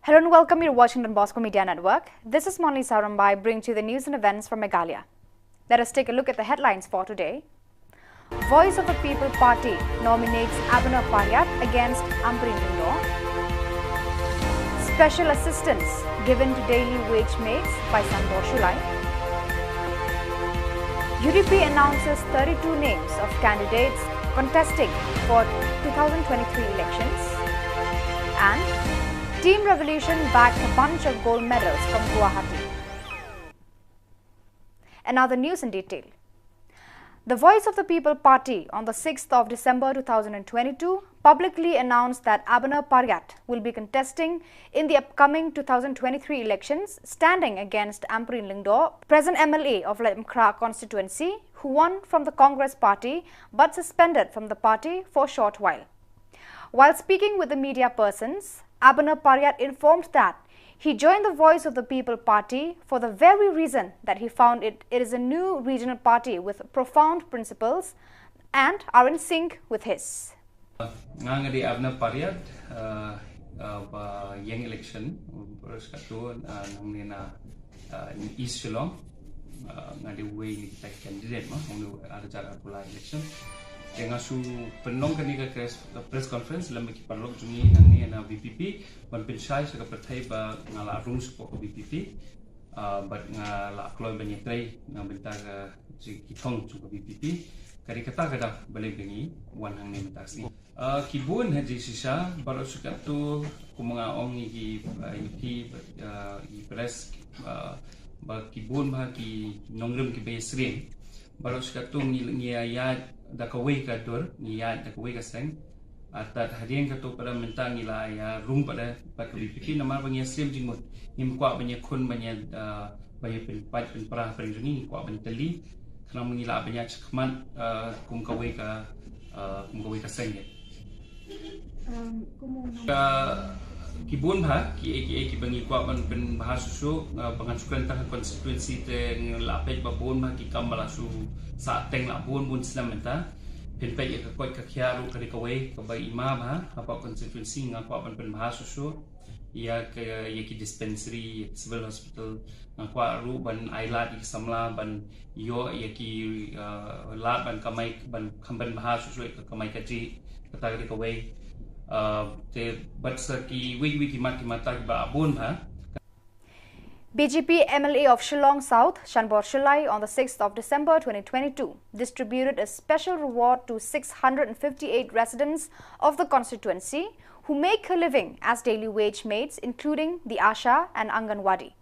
Hello and welcome. You're watching Don Bosco Media Network. This is Monli Sarambai bringing you the news and events from Meghalaya. Let us take a look at the headlines for today. Voice of the People Party nominates Abhinav Paryat against Ambreen Lingdo. Special assistance given to daily wage mates by Sandor Shulai. UDP announces 32 names of candidates contesting for 2023 elections. And Team Revolution bagged a bunch of gold medals from Guwahati. And now the news in detail. The Voice of the People Party on the 6th of December 2022 publicly announced that Abhinav Paryat will be contesting in the upcoming 2023 elections, standing against Ambreen Lingdo, present MLA of Lemkra constituency, who won from the Congress party but suspended from the party for a short while. While speaking with the media persons, Abhinav Paryat informed that he joined the Voice of the People Party for the very reason that he found it is a new regional party with profound principles and are in sync with his. Ngangadi Abhinav Paryat yang election berskatu nangina East Shillong ngadi way ni tak candidate mah ada cara pula election. Yang asu penong kani ka press conference lam ki parlok jungi nangni na BPP ban pinshai sa ka prathai ba ngala room support ko BPP but ngala kloy banyetrai na benta ka ki thong chu ko BPP kari kata kada balik bengi wan hang ni mataksi kibun haji sisa baru suka tu kumangaong ki press ba kibun ba ki nongrum ki besrin baru suka tu ngiyayat da kawai ka dur ngiyat da kawai ka seng atat hadian ka tu pada mentang ila ya room pada paklipikin nama banyak srim jingmut nim kwa banyak kun banyak banyak penpat penperah penjuni kwa banyak teli kerana mengila banyak cekmat kum kawai ka seng kibun bah ki bangi kwa ban bahas susu pengasukan tah konstituensi te lapet babun bah ki kambala su sa teng la bun senam menta penpai ya ka ka khiaru ka kawai ka bai ima bah apa konstituensi ngakwa ban bahas susu ya ki dispensary civil hospital ngakwa ru ban ailat ki samla ban yo ya ki la ban kamai ban khamban bahas susu ka kamai ka ji kata ka kawai BJP MLA of Shillong South, Shanbor Shilai, on the 6th of December 2022, distributed a special reward to 658 residents of the constituency who make a living as daily wage mates, including the Asha and Anganwadi.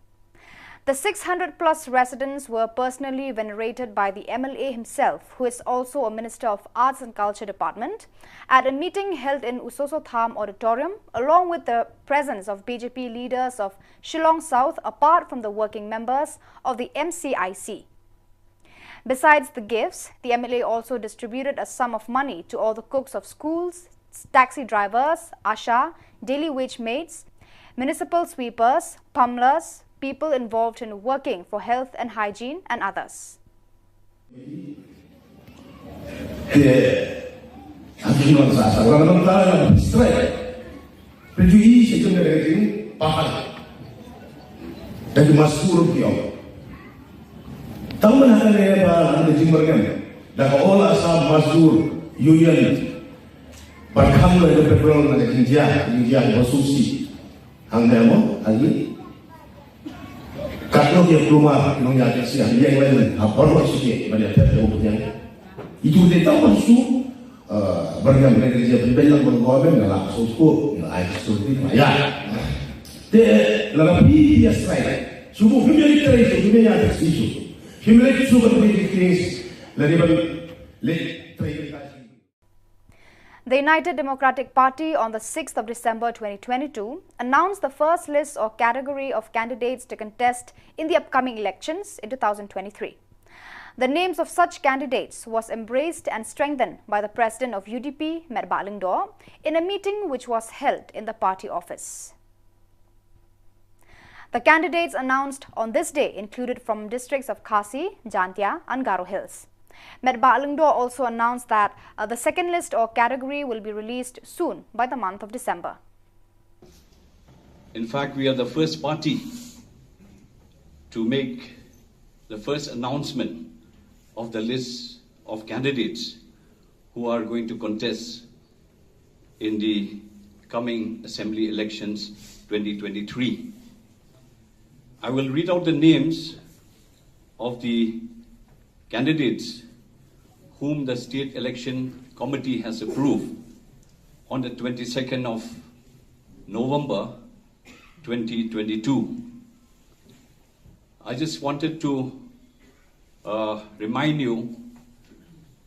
The 600-plus residents were personally venerated by the MLA himself, who is also a Minister of Arts and Culture Department, at a meeting held in Usoso Tham Auditorium, along with the presence of BJP leaders of Shillong South, apart from the working members of the MCIC. Besides the gifts, the MLA also distributed a sum of money to all the cooks of schools, taxi drivers, Asha, daily wage mates, municipal sweepers, pummelers, people involved in working for health and hygiene, and others. Kalau dia keluar, nong ya dia yang lain, baru sikit banyak terjadi. Itu dia tahu maksud beragam kerja pembelian bergabung dalam sosok, air seperti maya. Dia lebih biasa. Semua pembeli terus, pembeli ada isu. Pembeli itu bukan pembeli terus, lebih The United Democratic Party on the 6th of December 2022 announced the first list or category of candidates to contest in the upcoming elections in 2023. The names of such candidates was embraced and strengthened by the President of UDP, Merbak Lyngdoh, in a meeting which was held in the party office. The candidates announced on this day included from districts of Khasi, Jantia and Garo Hills. Merbak Lyngdoh also announced that the second list or category will be released soon by the month of December. In fact, we are the first party to make the first announcement of the list of candidates who are going to contest in the coming Assembly elections 2023. I will read out the names of the candidates whom the State Election Committee has approved on the 22nd of November 2022. I just wanted to remind you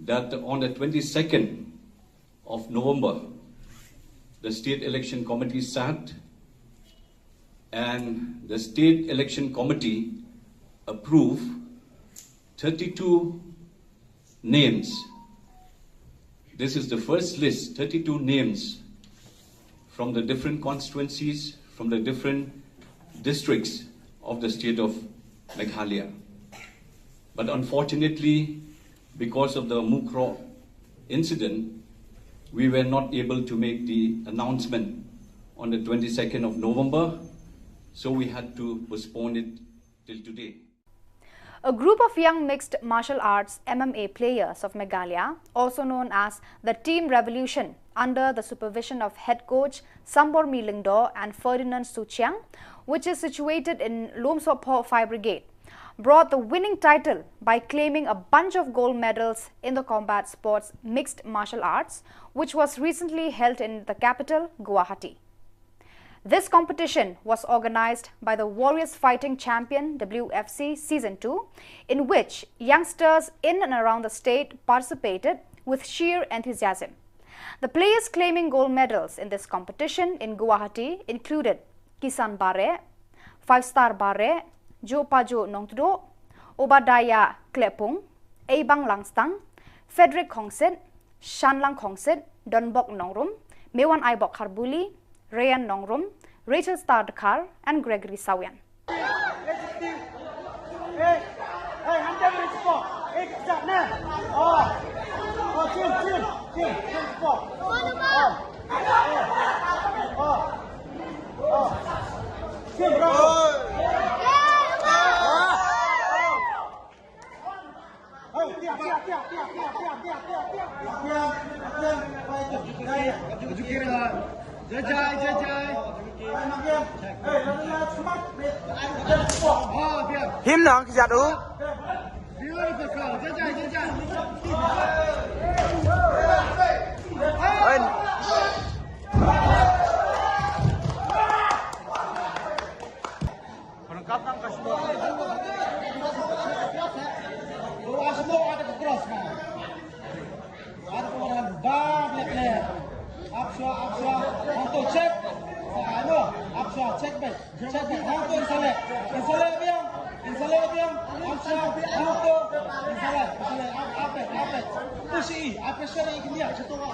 that on the 22nd of November, the State Election Committee sat and the State Election Committee approved 32 names. This is the first list, 32 names from the different constituencies, from the different districts of the state of Meghalaya. But unfortunately, because of the Mukro incident, we were not able to make the announcement on the 22nd of November, so we had to postpone it till today. A group of young mixed martial arts MMA players of Meghalaya, also known as the Team Revolution, under the supervision of head coach Sambor Lyngdoh and Ferdinand Suchiang, which is situated in Lomsopho Fire Brigade, brought the winning title by claiming a bunch of gold medals in the combat sports mixed martial arts, which was recently held in the capital, Guwahati. This competition was organized by the Warriors Fighting Champion WFC Season 2, in which youngsters in and around the state participated with sheer enthusiasm. The players claiming gold medals in this competition in Guwahati included Kisan Bare, 5-Star Bare, Jo Pajo Nongtudo, Obadaya Klepung, Eibang Langstang, Frederick Kongsit, Shanlang Kongsit, Donbok Nongrum, Mewan Aibok Kharbuli, Rayan Nongrum, Rachel Star Dakar, and Gregory Sawian. Him nang kijat tu. Perangkatan kasih. Ada ke cross kan? Ada orang bar lek. Abswa, untuk cek. Ano, abswa, cek baik. Hantu insaleh. Insaleh biang. Abswa, hantu. Insaleh. Apa? Pushi, apa syarat ini dia? Cetua.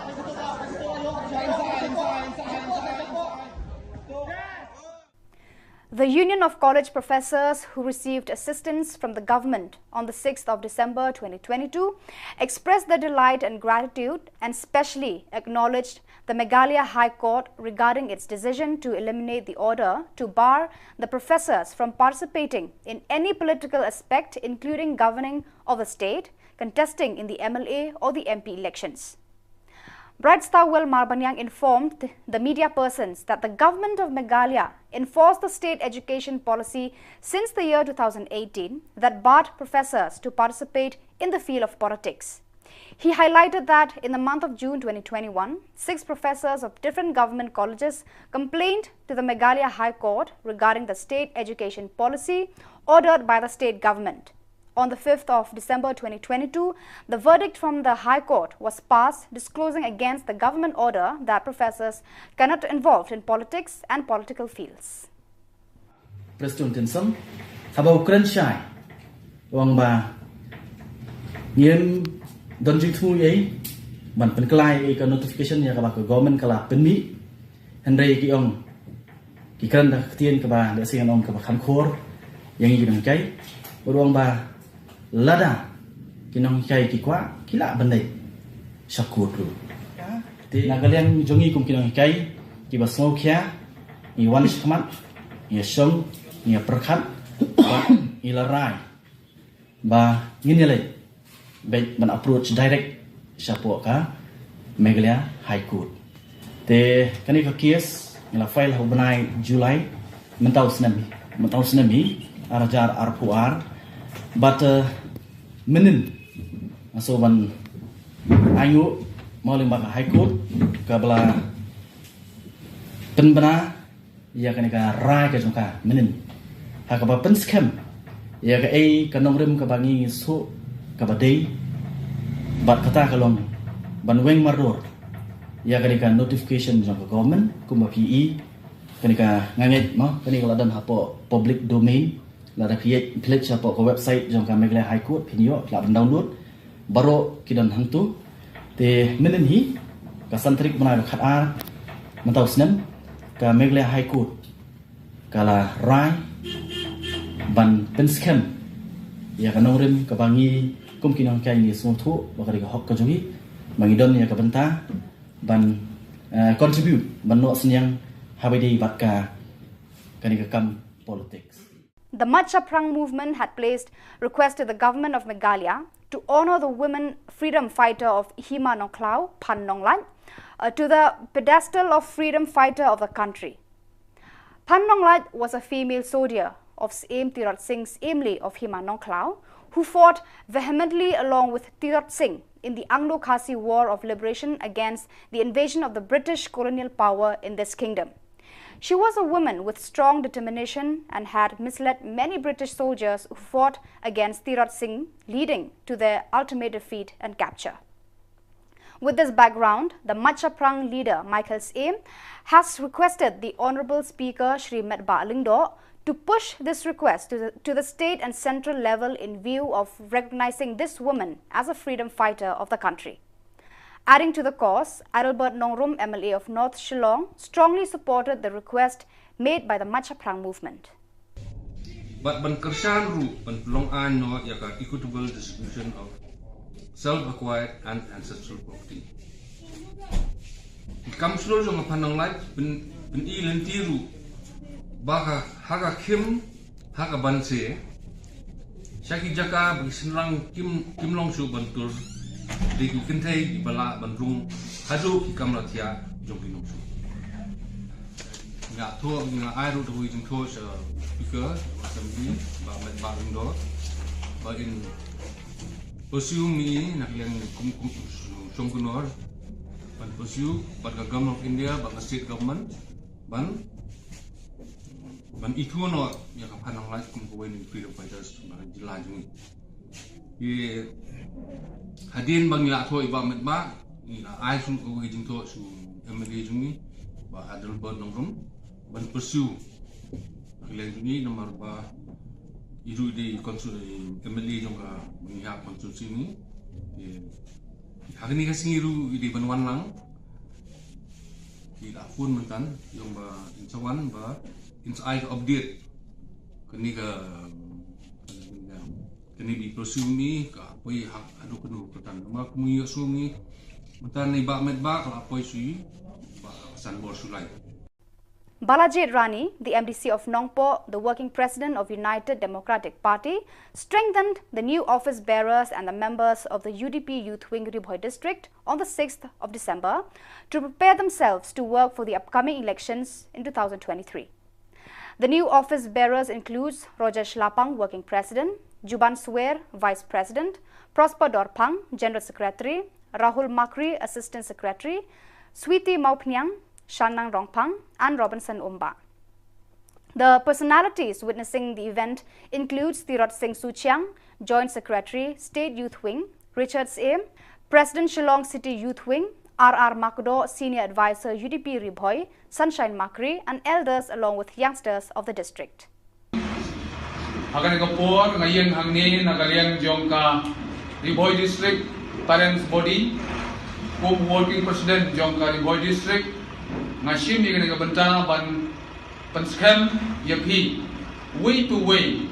The Union of College Professors who received assistance from the government on the 6th of December 2022 expressed their delight and gratitude and specially acknowledged the Meghalaya High Court regarding its decision to eliminate the order to bar the professors from participating in any political aspect including governing of the state, contesting in the MLA or the MP elections. Bright Starwell Marbanyang informed the media persons that the government of Meghalaya enforced the state education policy since the year 2018 that barred professors to participate in the field of politics. He highlighted that in the month of June 2021, 6 professors of different government colleges complained to the Meghalaya High Court regarding the state education policy ordered by the state government. On the 5th of December 2022, the verdict from the High Court was passed disclosing against the government order that professors cannot be involved in politics and political fields. President Tinsam, sabau keren syai, wang ba, ngiem donjing thu yai, ban penkelai ke notification ya ke government kala penmi, henry ki ong, ki keren dah ketien ke ba, dah singan ong ke ba kamkor, yang ini dengan kai, beruang ba. Lada kinong kai kikwa kila bandai syakut lu na kalian jongi kum kinong kai ki basau kya ni wan shkmat ni shong ni perkhat ni larai ba ngini le be ban approach direct syapo ka Meghalaya High Court te kani ka case la file ho banai Julai mentau snami arajar arpuar but menin so ban ayu maling baka High Court kabla penbana ya kanika rai ka jongka menin hakaba pen scam ya ka kanong rim ka bangi so kabadei bat kata kalong ban weng maror ya kanika notification jongka government kuma PE kanika nganget ma kanika ladan hapo public domain lada create pledge apa ke website jongka Meghalaya High Court pinyo la download baro kidan hantu te menen hi ka santrik mana khat a mentau snem ka Meghalaya High Court kala rai ban pen scam ya ka nongrim ka bangi kum kinang kai ni sumthu bakari ka hok ka jongi bangi don ya ka benta ban contribute ban no senyang habedi batka kanika kam politics. The Matcha Prang movement had placed request to the government of Meghalaya to honor the women freedom fighter of Hima Nongklau, Pan Nonglan, to the pedestal of freedom fighter of the country. Pan Nonglan was a female soldier of Siem Tirot Singh Emily of Hima Nongklau, who fought vehemently along with Tirot Singh in the Anglo-Khasi War of Liberation against the invasion of the British colonial power in this kingdom. She was a woman with strong determination and had misled many British soldiers who fought against Tirot Singh, leading to their ultimate defeat and capture. With this background, the Machaprang leader Michael Siem has requested the Honourable Speaker Shri Metba Alingdo to push this request to the state and central level in view of recognizing this woman as a freedom fighter of the country. Adding to the cause, Adalbert Nongrum, MLA of North Shillong, strongly supported the request made by the Machaprang movement. But ban kersan ru ban long an no yaka equitable distribution of self-acquired and ancestral property. Kam slur jong panang light ben I lentiru baka haga kim haga banse shaki jaka bisinrang kim long su bantur di kintai di bala bandrung haju ki kamlatia jong kinong su nga to nga ai ru tu jing to speaker assembly ba ba indo ba in pursue me nak yang kum kunor ban pursue ban government of India ban state government ban itu no yang panang light kum ko in freedom fighters ban jilan ni ye hadin bang la thoi ba met ba ni ai sun ko jing to su MLA jungi ba Adalbert Nongrum ban pursue yang ni nomor ba iru di konsul MLA jongka mengihak konstitusi ni hari ni kasih iru di Banwan lang di pun mentan yang ba incawan ba insai update kini di prosedur ni ka apoi hak adu kenu pertan ma kumuyo sumi mentan ni ba met ba ka apoi sui ba san bor sulai. Balajit Rani, the MDC of Nongpo, the working president of United Democratic Party, strengthened the new office bearers and the members of the UDP Youth Wing Ribhoi district on the 6th of December to prepare themselves to work for the upcoming elections in 2023. The new office bearers includes Rajesh Lapang, working president, Juban Swer, vice president, Prosper Dorpang, general secretary, Rahul Makri, assistant secretary, Sweety Maupnyang, Shanang Rongpang and Robinson Umba. The personalities witnessing the event includes Tirot Singh Suchiang, Joint Secretary, State Youth Wing, Richard Siem, President Shillong City Youth Wing, R.R. Makdo, Senior Advisor UDP Ribhoi, Sunshine Makri and elders along with youngsters of the district. Akan kapor ngayon hangni nagalian jongka Ribhoi district parents body kum working president jongka Ribhoi district ngashim yang dengan bentang ban penskam yakhi way to way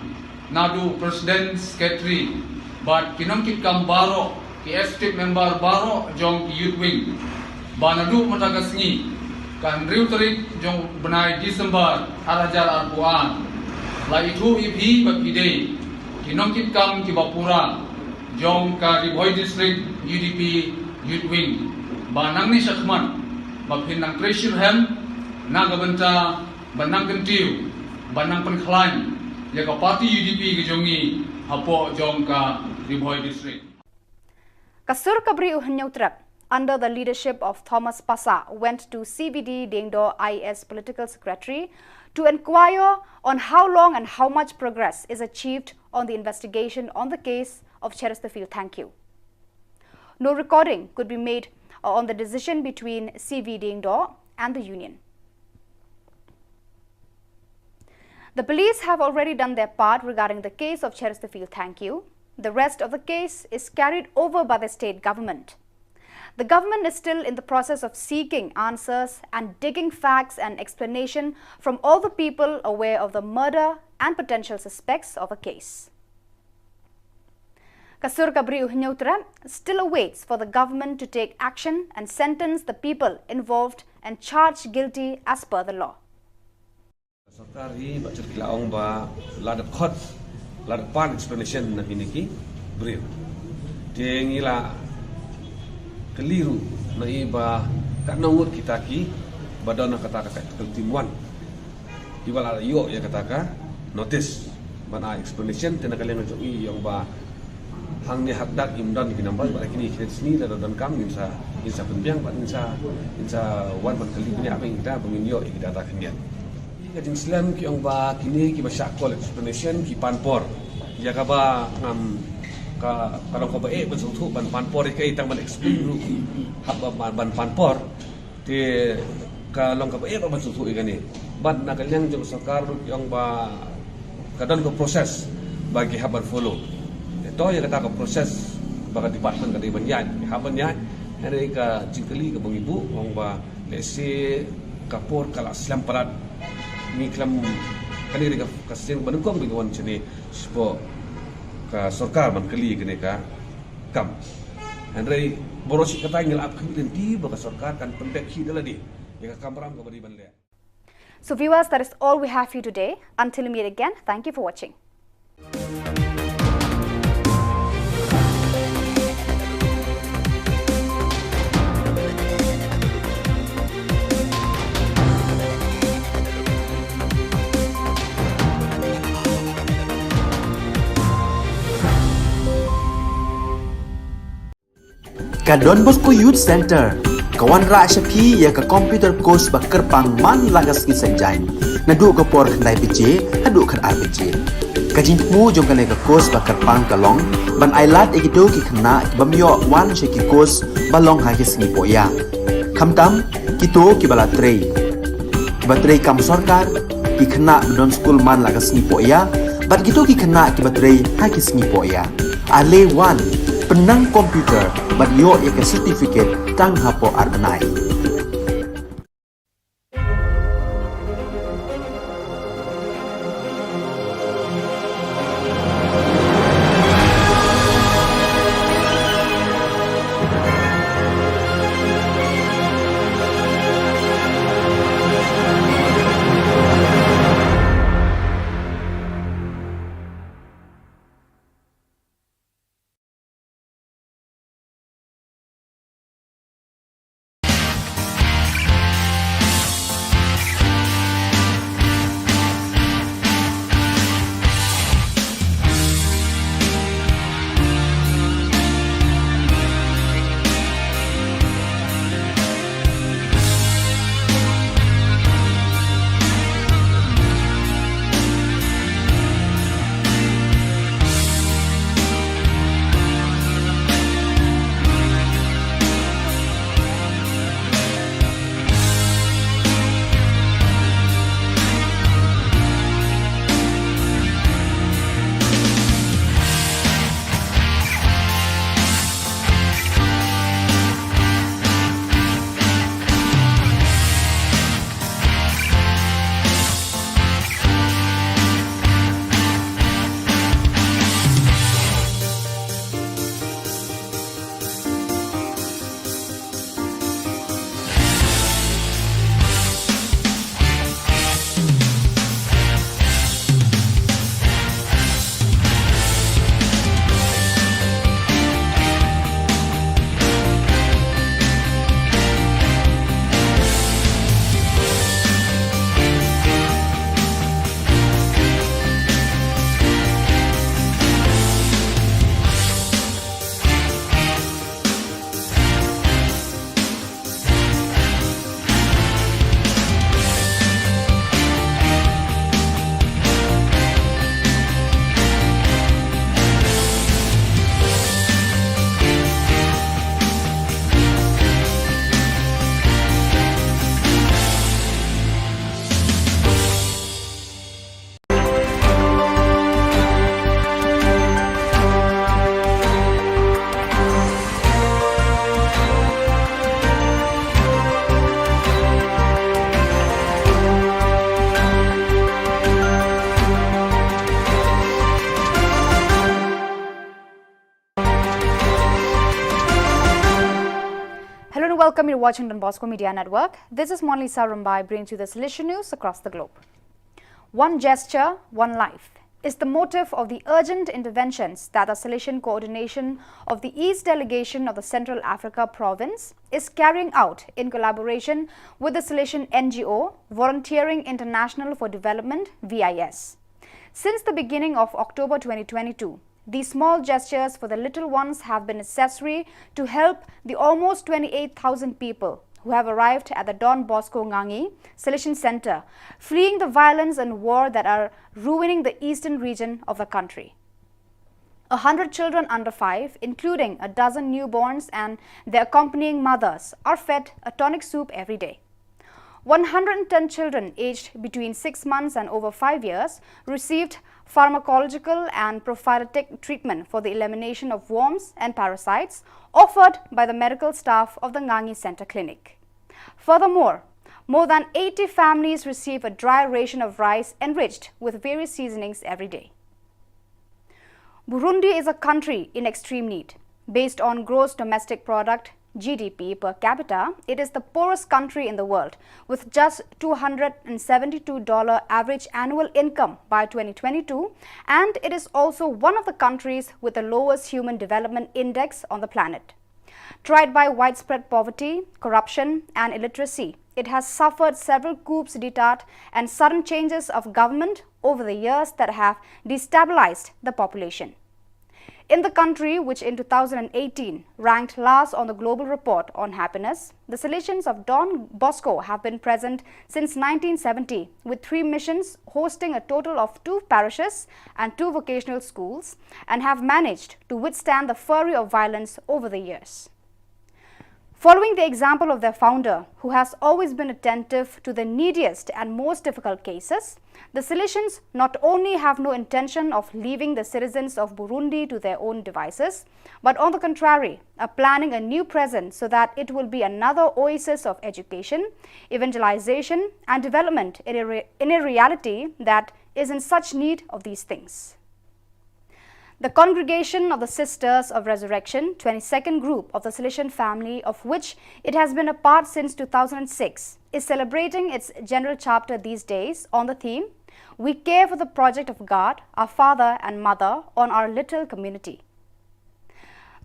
nadu president secretary but kinamkit kam baro ki estate member baro jong youth wing banadu matagasni kan riu tarik jong benai Disember arajar arpuan la itu ipi bakide kinamkit kam ki bapura jong ka Ribhoi district UDP youth wing banang ni sakman mapinang pressure hem nagabenta banang kentiu banang penkhlain ya ka parti UDP gejongi hapo jongka Ribhoi district. Kasur Kabri Uhanyautrak under the leadership of Thomas Pasa went to CBD Dengdo IS political secretary to inquire on how long and how much progress is achieved on the investigation on the case of Chesterfield Thank You. No recording could be made on the decision between CV Dengdo and the union. The police have already done their part regarding the case of Chesterfield Thank You. The rest of the case is carried over by the state government. The government is still in the process of seeking answers and digging facts and explanation from all the people aware of the murder and potential suspects of a case. Kasur Kabri Uhanyautara still awaits for the government to take action and sentence the people involved and charged guilty as per the law. Sarkari baca kilaong ba lada khot lada pan explanation na biniki beri. Dia ngila keliru na iba tak nongut kita ki badana kata-kata keltimuan. Iba lada yo ya katakan notice bana explanation tena kalian jo yang ba hang ni hakdak imdan ki number ba kini kini sini dan kam insa penbiang ba insa wan ban kali ni apa kita penginyo kita data kinian ka Islam ki ang ba kini ki masyakol explanation ki panpor ya ka ba ngam ka kalau ko ba betul tu ban panpor ke itang ban explain ru hab ban panpor ti kalau ka ba betul tu ikani ban na kalian jeng sakar yang ba kadang ko proses bagi haban follow ito ya kata ko proses bagi department kata banyan haban yan hari ka jingkali ka bang ibu ang ba lesi kapor kala Islam parat ni kelam kaniri ka kasin banungkong bigawan chini spo ka sarkar man kali kene ka kam andre borosi kata ngil ap kemiden di ba ka sarkar kan pendek hidala di ya ka kamram ka bari banle. So viewers, that is all we have for you today. Until we meet again, thank you for watching. Ka Don Bosco Youth Center, kawan ra syapi ya ka computer course bakar pang man lagas ki sanjain. Nadu ka por khandai pije, hadu khar RPG. Ka jingmu jong ka course bakar pang kalong, ban ailat egido ki khna bamyo wan sheki course balong ha ki singi poya. Khamtam kito ki bala trei. Batrei kam sarkar ki khna don school man lagas singi poya, bat kito ki khna ki batrei ha ki singi poya. Ale wan penang komputer bat yo ya ke certificate tang hapo arbenai. Welcome you to watching Don Bosco Media Network. This is Monalisa Rumbai bringing you the Solution News across the globe. One gesture, one life is the motive of the urgent interventions that the Solution Coordination of the East Delegation of the Central Africa Province is carrying out in collaboration with the Solution NGO, Volunteering International for Development, VIS. Since the beginning of October 2022, these small gestures for the little ones have been necessary to help the almost 28,000 people who have arrived at the Don Bosco Ngangi Selection Center, fleeing the violence and war that are ruining the eastern region of the country. 100 children under 5, including a dozen newborns and their accompanying mothers, are fed a tonic soup every day. 110 children aged between 6 months and over 5 years received pharmacological and prophylactic treatment for the elimination of worms and parasites offered by the medical staff of the Ngangi Center Clinic. Furthermore, more than 80 families receive a dry ration of rice enriched with various seasonings every day. Burundi is a country in extreme need. Based on gross domestic product (GDP) per capita, it is the poorest country in the world, with just $272 average annual income by 2022, and it is also one of the countries with the lowest human development index on the planet. Tried by widespread poverty, corruption, and illiteracy, it has suffered several coups d'etat and sudden changes of government over the years that have destabilized the population. In the country, which in 2018 ranked last on the Global Report on Happiness, the Salesians of Don Bosco have been present since 1970, with 3 missions hosting a total of 2 parishes and 2 vocational schools, and have managed to withstand the fury of violence over the years. Following the example of their founder, who has always been attentive to the neediest and most difficult cases, the Salesians not only have no intention of leaving the citizens of Burundi to their own devices, but on the contrary, are planning a new present so that it will be another oasis of education, evangelization, and development in a reality that is in such need of these things. The Congregation of the Sisters of Resurrection, 22nd group of the Salesian family, of which it has been a part since 2006, is celebrating its general chapter these days on the theme, "We care for the project of God, our Father and Mother, on our little community."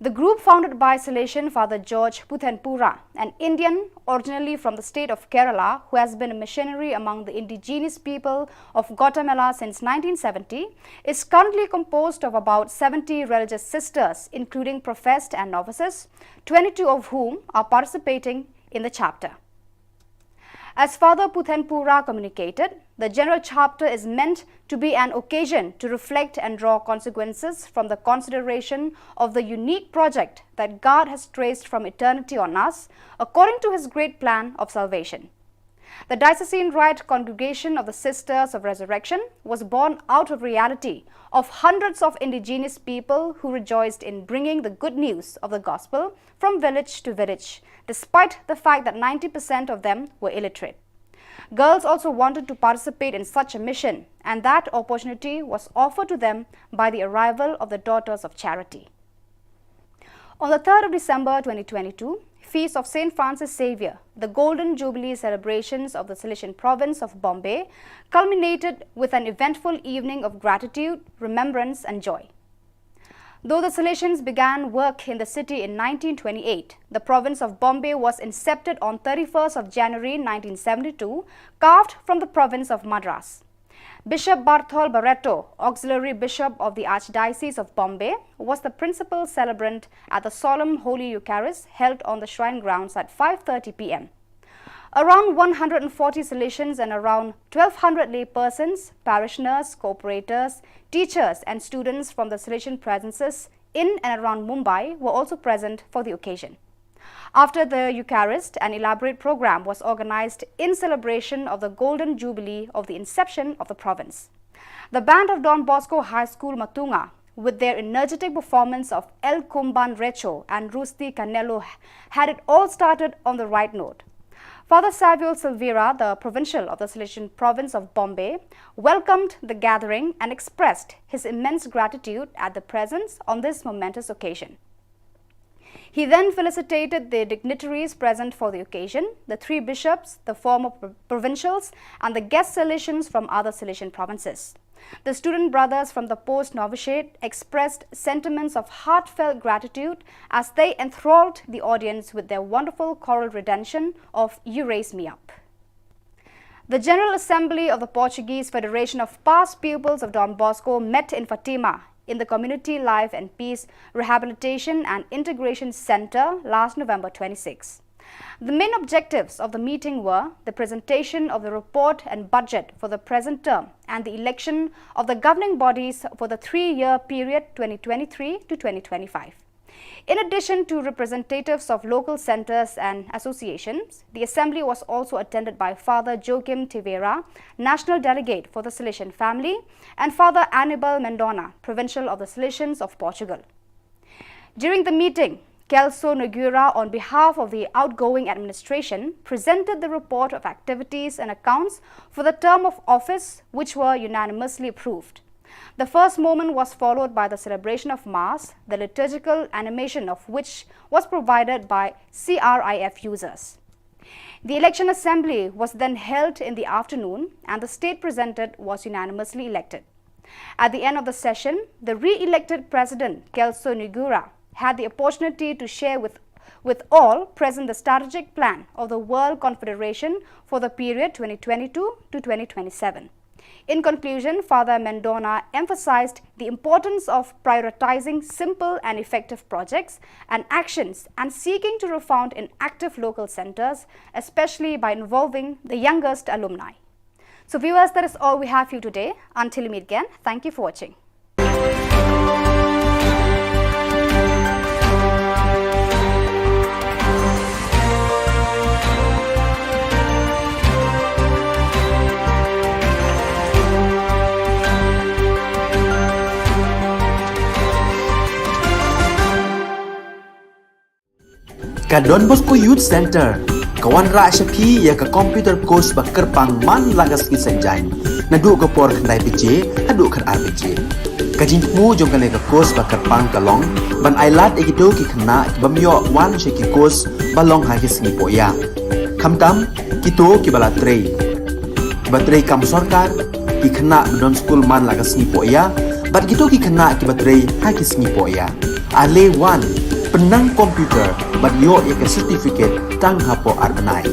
The group, founded by Salesian Father George Puthenpura, an Indian originally from the state of Kerala, who has been a missionary among the indigenous people of Guatemala since 1970, is currently composed of about 70 religious sisters, including professed and novices, 22 of whom are participating in the chapter. As Father Puthenpura communicated, the general chapter is meant to be an occasion to reflect and draw consequences from the consideration of the unique project that God has traced from eternity on us, according to His great plan of salvation. The Diocesan Rite Congregation of the Sisters of Resurrection was born out of reality of hundreds of indigenous people who rejoiced in bringing the good news of the gospel from village to village, despite the fact that 90% of them were illiterate. Girls also wanted to participate in such a mission, and that opportunity was offered to them by the arrival of the Daughters of Charity. On the 3rd of December 2022, Feast of St. Francis Xavier, the Golden Jubilee celebrations of the Salesian province of Bombay culminated with an eventful evening of gratitude, remembrance and joy. Though the Salesians began work in the city in 1928, the province of Bombay was incepted on 31st of January 1972, carved from the province of Madras. Bishop Barthol Barreto, Auxiliary Bishop of the Archdiocese of Bombay, was the principal celebrant at the solemn Holy Eucharist held on the shrine grounds at 5:30 p.m. Around 140 Salesians and around 1,200 laypersons, parishioners, cooperators, teachers and students from the Salesian presences in and around Mumbai were also present for the occasion. After the Eucharist, an elaborate program was organized in celebration of the Golden Jubilee of the inception of the province. The band of Don Bosco High School Matunga, with their energetic performance of El Kumban Recho and Rusti Canelo, had it all started on the right note. Father Samuel Silveira, the provincial of the Salesian province of Bombay, welcomed the gathering and expressed his immense gratitude at the presence on this momentous occasion. He then felicitated the dignitaries present for the occasion, the 3 bishops, the former provincials, and the guest Salesians from other Salesian provinces. The student brothers from the post-novitiate expressed sentiments of heartfelt gratitude as they enthralled the audience with their wonderful choral rendition of "You Raise Me Up." The General Assembly of the Portuguese Federation of Past Pupils of Don Bosco met in Fatima in the Community Life and Peace Rehabilitation and Integration Center last November 26. The main objectives of the meeting were the presentation of the report and budget for the present term and the election of the governing bodies for the 3-year period 2023 to 2025. In addition to representatives of local centers and associations, the assembly was also attended by Father Joaquim Tavera, National Delegate for the Salesian Family, and Father Anibal Mendona, Provincial of the Salesians of Portugal. During the meeting, Celso Nogueira, on behalf of the outgoing administration, presented the report of activities and accounts for the term of office, which were unanimously approved. The first moment was followed by the celebration of Mass, the liturgical animation of which was provided by CRIF users. The election assembly was then held in the afternoon and the state presented was unanimously elected. At the end of the session, the re-elected President Celso Nogueira had the opportunity to share with all present the strategic plan of the World Confederation for the period 2022 to 2027. In conclusion, Father Mendona emphasized the importance of prioritizing simple and effective projects and actions and seeking to refound in active local centers, especially by involving the youngest alumni. So viewers, that is all we have for you today. Until we meet again, thank you for watching. Ka Don Bosco Youth Center, kawan ra Shapi ya ka computer course bakar pangman lagas ki sanjang, nadu ka por khandai PJ, hadu khan RPG. Ka jingmu jong ka course bakar pang kalong, ban ailat ekito ki khna bamyo wan she ki course balong ha ki singi poya. Khamtam kito ki bala trei. Batrei kam sarkar ki khna don school man lagas singi poya, bat kito ki khna ki batrei ha ki singi poya. Ale wan penang komputer bat yo ika certificate tang hapo arnai.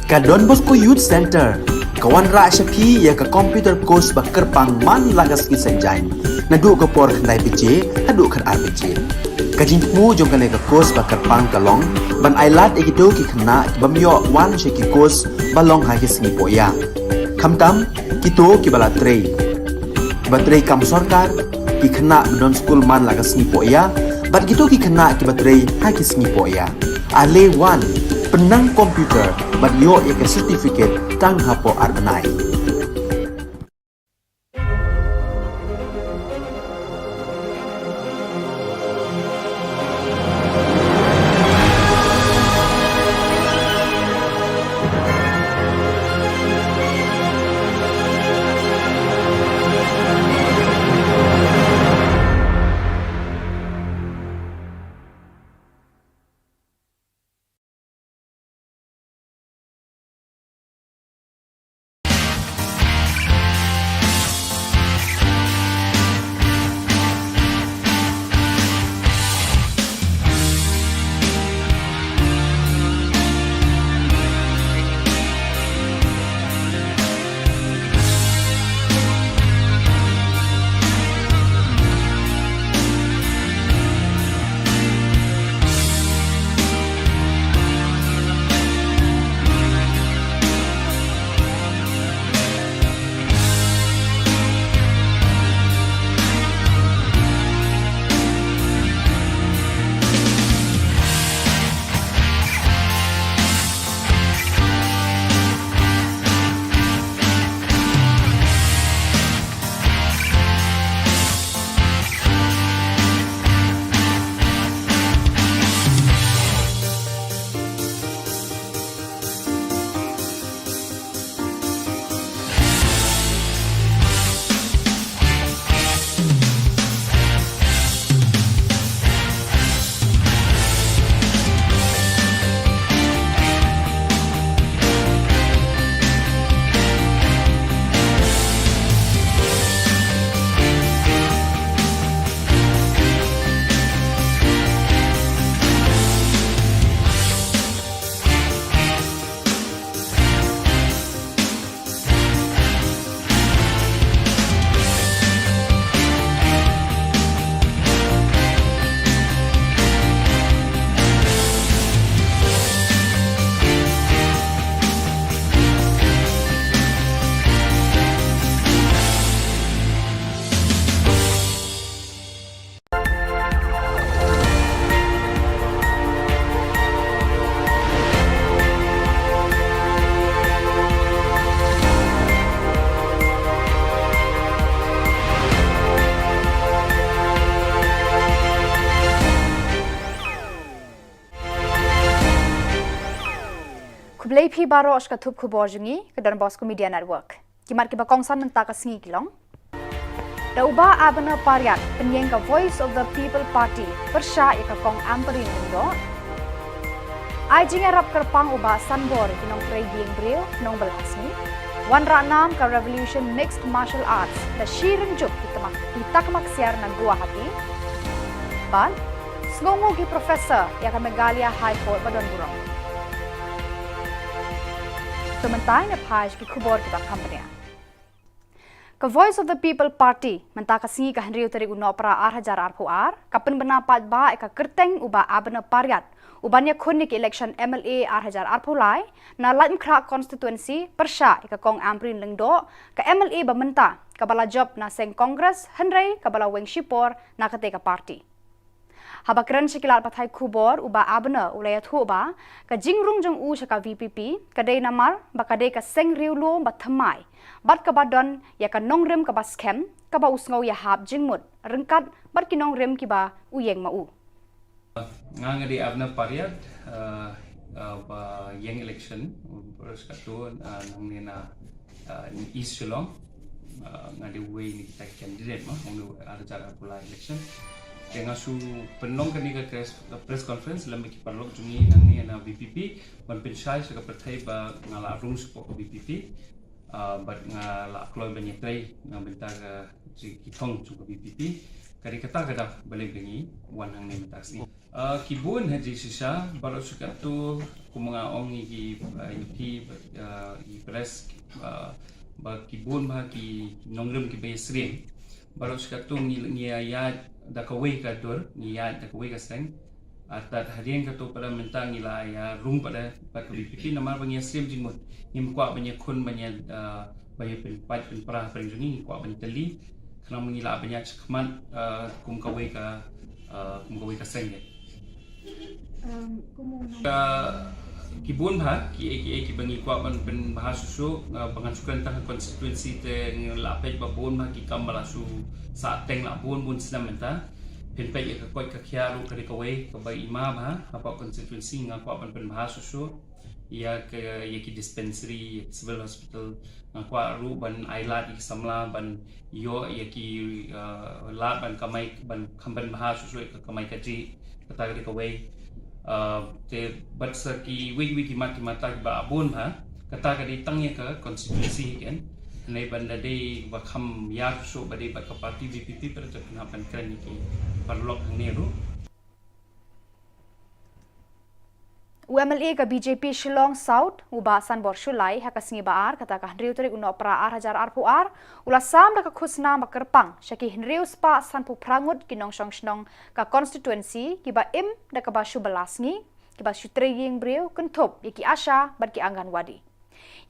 Ka Don Bosco Youth Center, kawan ra syapi ya ka computer course bakar pangman lagas ki senjain. Nadu ka por khandai PJ, hadu kan RPG. Kajin mu jom kan ka course bakar pang kalong, ban ailat egido ki khna bamyo wan sheki course balong ha ki singi poya. Khamtam kito ki bala trei. Batrei kam sarkar ki khna don school man lagas singi poya, bat gitu ki khna ki batrei ha ki singi poya. Ale wan penang komputer bat yo ya ke certificate tang hapo arbenai. Kublai phi baro oska thup khubor jungi ke Don Bosco Media Network. Kimat ke bakongsan nang taka singi kilong. Dauba abana paryat penyeng ka Voice of the People Party persya ya ka kong amperin ndo. Ajing arab kerpang uba sanbor kinong prey gieng bril nong belhasni. Wan ranam ka Revolution Mixed Martial Arts da shiren juk itamak siar na Guwahati. Ban sngongo ki professor ya ka Megalia High Court badon burong. Tementai na page ki khubor kita company. Ka Voice of the People Party mentaka singi ka Henry Utari uno pra arhajar arpuar kapen benapat ba ka kerteng uba abana paryat ubanya khonik election MLA arhajar arpulai na laim kra constituency persya ka kong amprin lengdo ka MLA bamenta ka bala job na seng Congress Henry ka bala weng shipor na kate ka party. Habakran sikilat pathai khubor uba abna ulayat huba ka jingrung jong u ka VPP kadai namar bakade ka seng riulo bathamai bat ka badon ya ka nongrem ka baskem ka ba usngau ya hab jingmut rengkat bat ki nongrem ki ba uyeng mau ngangadi abna paryat ba yang election beres katun nangena East Shillong ngadi way ni tak candidate mah ngadu ada cara pula election dengan su penong kani ka press conference lambe ki parlok jungi nangni na VPP ban penshai sa ka perthai ba ngala rung support VPP but ngala kloi banyetai na benta ka ki thong chu ka VPP kari kata kada balik gangi wan hang ni taksi kibun haji sisa balo suka tu kumangaong ki press ba kibun ba ki nongrum ki besring baru sekatung ni ayat da kawai ka dor ni ayat da kawai ka seng atat harian ka to pada mentang ila ya rum pada BPP nama bang yasrim jingmut ni kwa banyak kun banyak banyak penpat penperah penjuni kwa banyak teli kena mengila banyak cekman kum kawai ka seng kibun ha ki bangi kwa ban bahas su pengasukan tang konstituensi te lapet babon ma ki kambala su sa teng la bun sinamenta pen pe ka koi ka khia ru ka kawai ka bai ima ba apa konstituensi nga kwa ban bahas su ya ki dispensary civil hospital kwa ru ban ailat ki samla ban yo ya ki la ban kamai ban khamban bahas su ka kamai ka ji kata ka kawai te batsa ki wiki mata ba abun ha kata ka di tangnya ka konstitusi kan nei banda dei ba kham ya so ba dei ba ka parti BPP per ta kena pan kan ki parlok ne ru UMLA ka BJP Shillong South uba san bor shulai ha ka singi baar kata ka hendriu tarik uno pra 8,000 RPR ula sam da ka khusna makerpang shaki hendriu spa san pu prangut kinong shnong ka constituency ki ba im da ka ba shubalasngi ki ba shutreying breu kenthop yaki asha bat ki anganwadi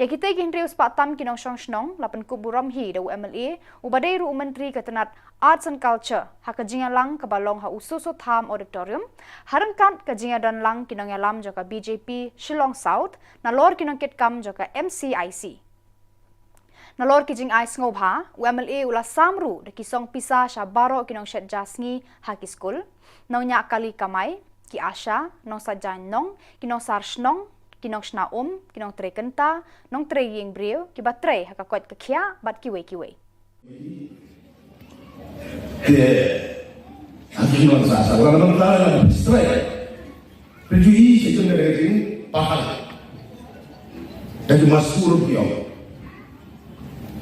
yaki te ki hendriu spa tam kinong shnong lapan kuburam hi da UMLA uba dei ru menteri katanat Arts and Culture ha ka jinga lang ka balong ha ususo tham auditorium harangkan ka jinga dan lang kinong alam joka BJP Shillong South na lor kinong ketkam joka MCIC na lor ki jing ais ngobha UMLA ula samru de kisong pisa sha baro kinong shet jasngi ha ki school naunya kali kamai ki asha nong sajan nong kinong sarshnong kinong shna kinong trekenta nong treying breu ki batre ha ka kwat ka khia bat ki we Hakim Sasa, orang mentara strike, prejudice itu negeri pahal, dan masuk rupiah.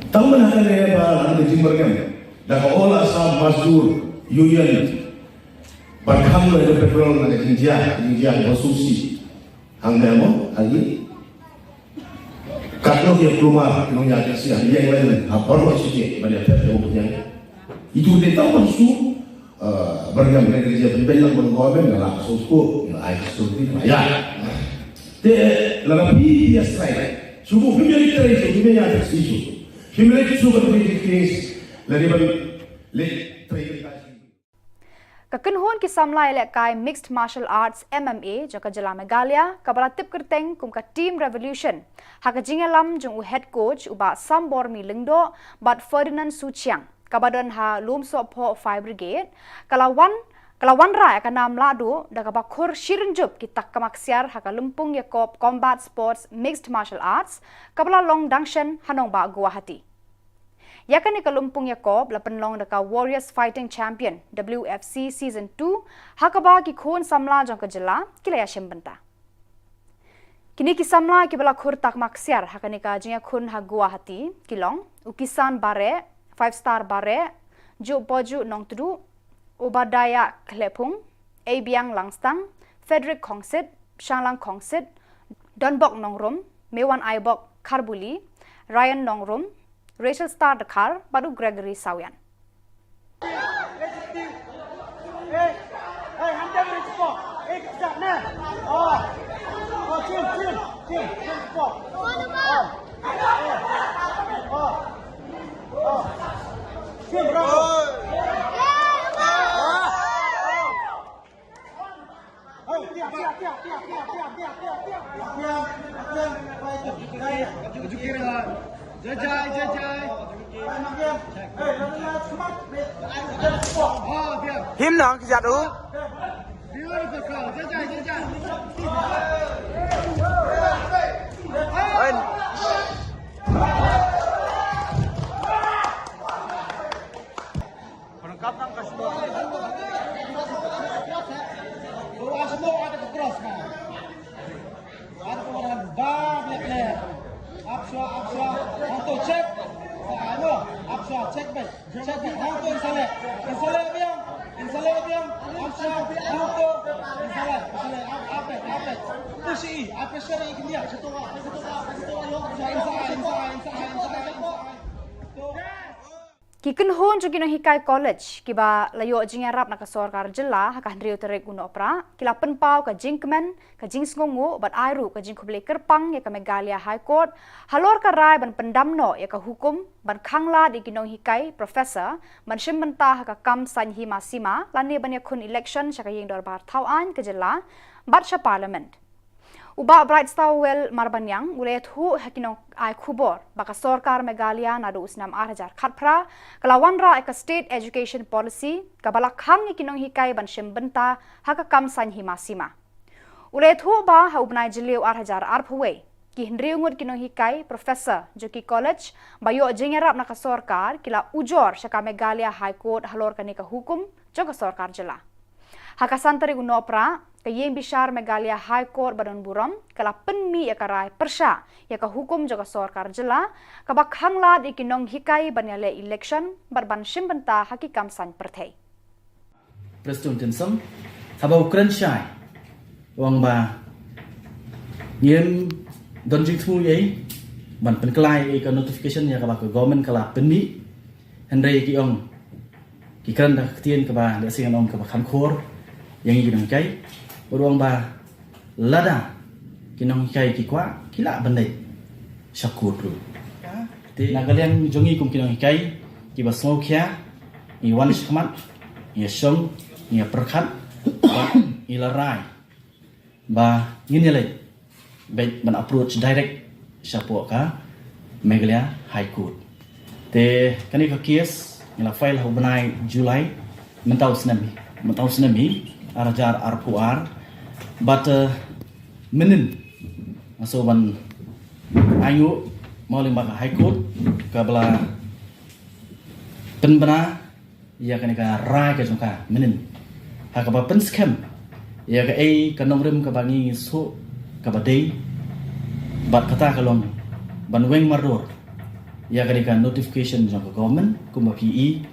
Tahu mana yang apa negeri mereka? Dah olah sah masuk union, berkam dengan petrol negeri India khususi, hangga mo lagi. Kalau dia keluar, nongnya siapa yang lain, apa orang sikit banyak terjadi. Itu dia tahu maksud bergam dengan kerja pembelang bergabung dalam sosok ai seperti ya. Te larapi dia strike. Subuh pembelang itu dia yang tersisu. Pembelang itu berpikir lagi le Kakenhon ki samlai lekai mixed martial arts MMA joka jala Meghalaya kabala tip kerteng kum ka team revolution haka jingalam jung u head coach uba sambor mi lingdo bat Ferdinand Suchiang kabadan ha lumso po 5 brigade kalawan ra ka nam ladu da ka bakhur shirinjup ki tak kamaksiar ha ka lumpung yakop combat sports mixed martial arts kabala long dangshan hanong ba Guwahati yakani ka lumpung yakop lapan long da ka warriors fighting champion WFC season 2 ha ka ba ki khon samla jong ka jala kilaya shembanta kini ki samla ki bala khur tak maksiar ha kani ka jinga khun ha Guwahati kilong ukisan bare 5-star bare, Ju Boju Nong Tudu, Obadaya Klepung, Abiang Langstang, Frederick Kongsit, Shanglang Kongsit, Donbok Nongrum, Mewan Aibok Karbuli, Ryan Nongrum, Rachel Star Dakar, Badu Gregory Sawian. Him nong ki jadu. Check back. Hang tu insale biang. Kiken hon jo kino hikai college kiba layo jing arab na ka sarkar jilla ha ka hendrio terek uno opra kila penpau ka jingkmen ka jing sngongo bat airu ka jing khuble kerpang ya ka Megalia High Court halor ka rai ban pendamno ya ka hukum ban khangla di kino hikai professor ban shimbanta ha ka kam san hi masima lane ban ya khun election sha ka yeng dor bar thau an ka jilla bat sha parliament Uba Bright Star Well Marbanyang ulet hu hakino ai khubor baka sarkar Megalia na do usnam 8000 khatpra kalawanra eka state education policy kabala khang ikinong hikai ban shimbenta haka kam san himasima ulet hu ba ha ubnai jiliu 8000 arphwe ki hendriu ngut kinong hikai professor joki college bayo jengerap na ka sarkar kila ujor shaka Megalia High Court halor kanika hukum joka sarkar jela haka santari unopra kayeng bishar Megalia High Court Badan Buram kala penmi yakarai persha yaka hukum jaga sarkar jela kabak hangla ikinong hikai banyale election barban shimbenta hakikam san perthei Preston Tinsam sabau kren shai wang ba yen donjing thu yei ban pen klai ka notification ya kabak government kala penmi henry ki ong ki kren da tien ka ba le sing ong ka ba khan khor yang ikinong kai Uruang ba lada kinong kai ki kwa kila bandai syakut lu. Ti nagalian jongi kum kinong kai ki ba smokya ni wan shkmat ni song ni perkhat ba ilarai ba ngin le baik ban approach direct syapo ka Megalia High Court. Te kani ka case ngila file ho banai Julai mentau senami arajar arpuar but minin so ban ayu mau limba High Court ka bala penbana ya kan ka rai ka jongka minin ha ka ba pen scam ya ka ai kanong rim ka bangi so ka badai bat kata kalong ban weng maror ya kan ka notification jongka government kuma PE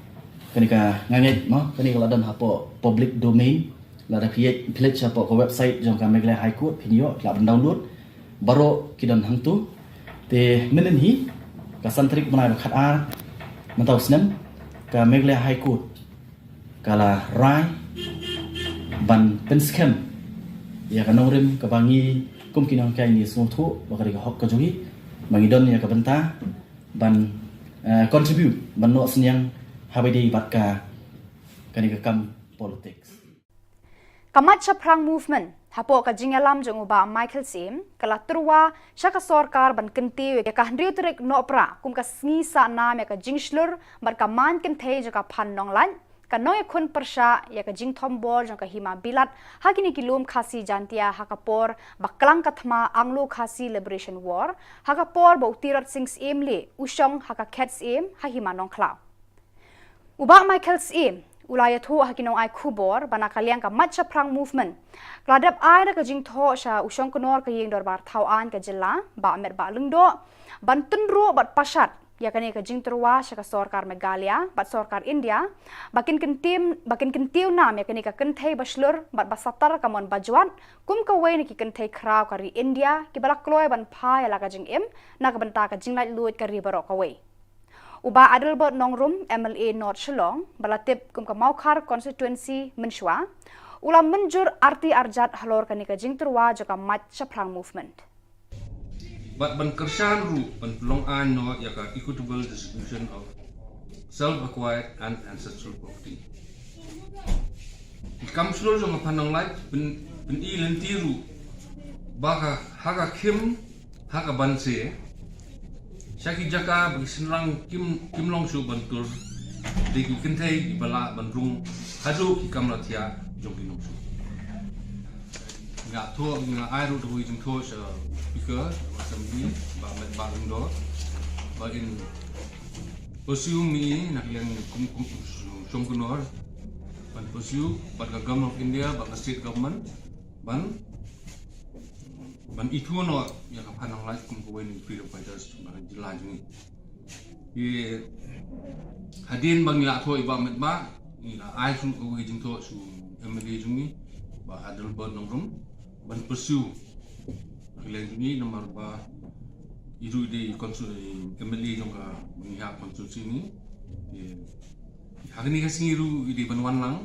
kan ka nganget mo kan ka ladan hapo public domain lada pledge apa ke website jong ka Megalia High Court pinyo la download baro kidan hangtu te menen hi ka santrik banai khat ar mentau snem ka Megalia High Court kala rai ban pen scam ya ka nongrim ka bangi kum kinang kai ni smothu bakari ka hok ka jogi bangi don ya ka benta ban contribute ban no senyang habedi batka kani ka kam politics Kamat Chaprang movement hapo ka jingalam jong uba Michael Sim kala turwa shaka sarkar ban kenti ya ka hendriu trek nopra kum ka sngi sa nam ya ka jingslur ban ka man kenthe ja ka phan nong lan ka noy khun persha ya ka jing thombor jong ka hima bilat hakini kilum khasi jantia hakapor baklang kathma anglo khasi liberation war hakapor bautirat sings emle usong haka cats em ha hima nong klau uba Michael Sim ulayat hu hakinong ai khubor bana kaliang ka matcha prang movement kladap ai na ka jing tho sha usong konor ka yeng dor bar thau an ka jilla ba mer ba lungdo ban tunru bat pasat ya kani ka jing terwa sha ka sarkar Megalia bat sarkar India bakin kentiu nam ya kani ka kenthei baslur bat basatar ka mon bajwan kum ka wei ni ki kenthei khrau ka ri India ki balak kloi ban pha ya la ka jing em na ka banta ka jing lai luit ka ri baro ka wei Uba Adelbert Nongrum MLA North Shillong balatip kum ka Maukhar constituency Menshwa ulam menjur arti arjat halor kanika jingterwa joka matcha prang movement But ban kersan ru ban long an no yaka equitable distribution of self-acquired and ancestral property. Kam slur jong panang light ben i lentiru baka haga kim haga banse Syaki jaka bagi senrang kim long su bantur di kentai di bala bandrung haju ki kam latia jong ki su nga tho nga ai ru doi jong tho sa speaker macam ni ba met ba do ba in posiu mi nak yang kum som kunor ban posiu ban government of India ban state government ban itu no yang panang life kum ko ni freedom fighters ban jilan ni ye hadin bang ya tho iba met ba ila ai sung ko gi jingto su MLA jungi ba hadal ba nongrum ban pursue len jungi nomor ba iru de konsul MLA jongka mengha konstitusi ni hari ni kasing iru di banwan lang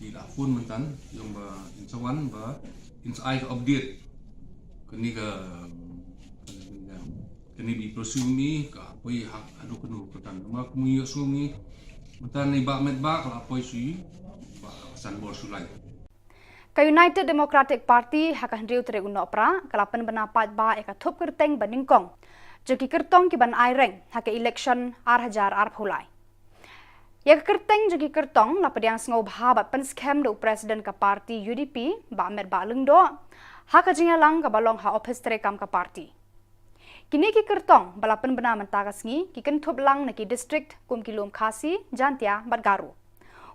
ila pun mentan yang ba insawan ba insai update kini ka kini di pursue ni ka poi hak adu kenu pertan mak mu sumi mentan ni ba met ba ka poi sui ba san bor sulai Ka United Democratic Party hakan riu tere uno pra kalapan benapat ba eka thup kerteng baningkong joki kertong ki ban aireng hake election 8,000 ar phulai ya kerteng joki kertong la pediang sngau bha ba pen scam do president ka party UDP ba met ba lengdo haka jingalang ka balong ha office tere kam ka party kini ki kertong balapan bena mentagasngi ki ken thup lang na ki district kum kilom khasi jantia batgaru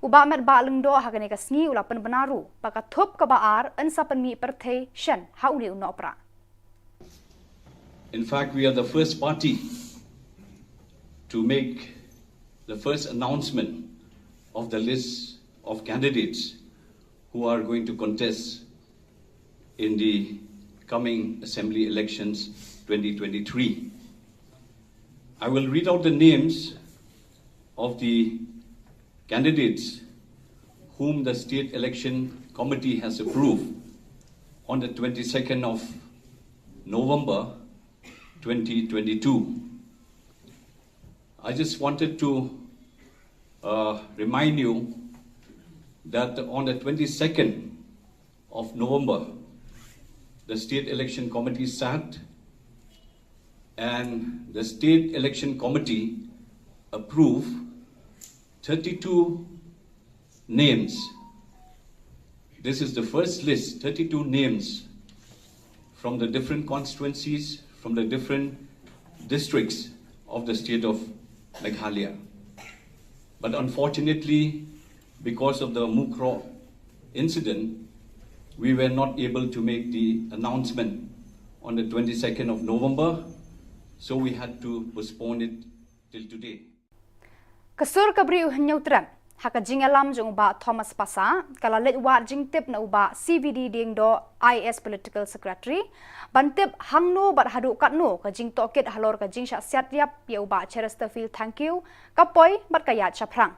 uba met ba lengdo hagane ka sngi ulapan benaru baka thup ka baar ansa panmi perthei shen hauli uno opra. In fact, we are the first party to make the first announcement of the list of candidates who are going to contest in the coming assembly elections 2023. I will read out the names of the candidates whom the State Election Committee has approved on the 22nd of November 2022. I just wanted to remind you that on the 22nd of November, the State Election Committee sat and the State Election Committee approved 32 names. This is the first list, 32 names from the different constituencies, from the different districts of the state of Meghalaya. But unfortunately, because of the Mukro incident, we were not able to make the announcement on the 22nd of November, so we had to postpone it till today. Kasur kabri uhnyautram haka jingalam jong uba Thomas Pasa kala let wa jingtip na uba CVD ding do IS political secretary bantip hangno bat hadu katno ka jing toket halor ka jing sha siat yap ye uba Chesterfield thank you kapoi bat kayat chaprang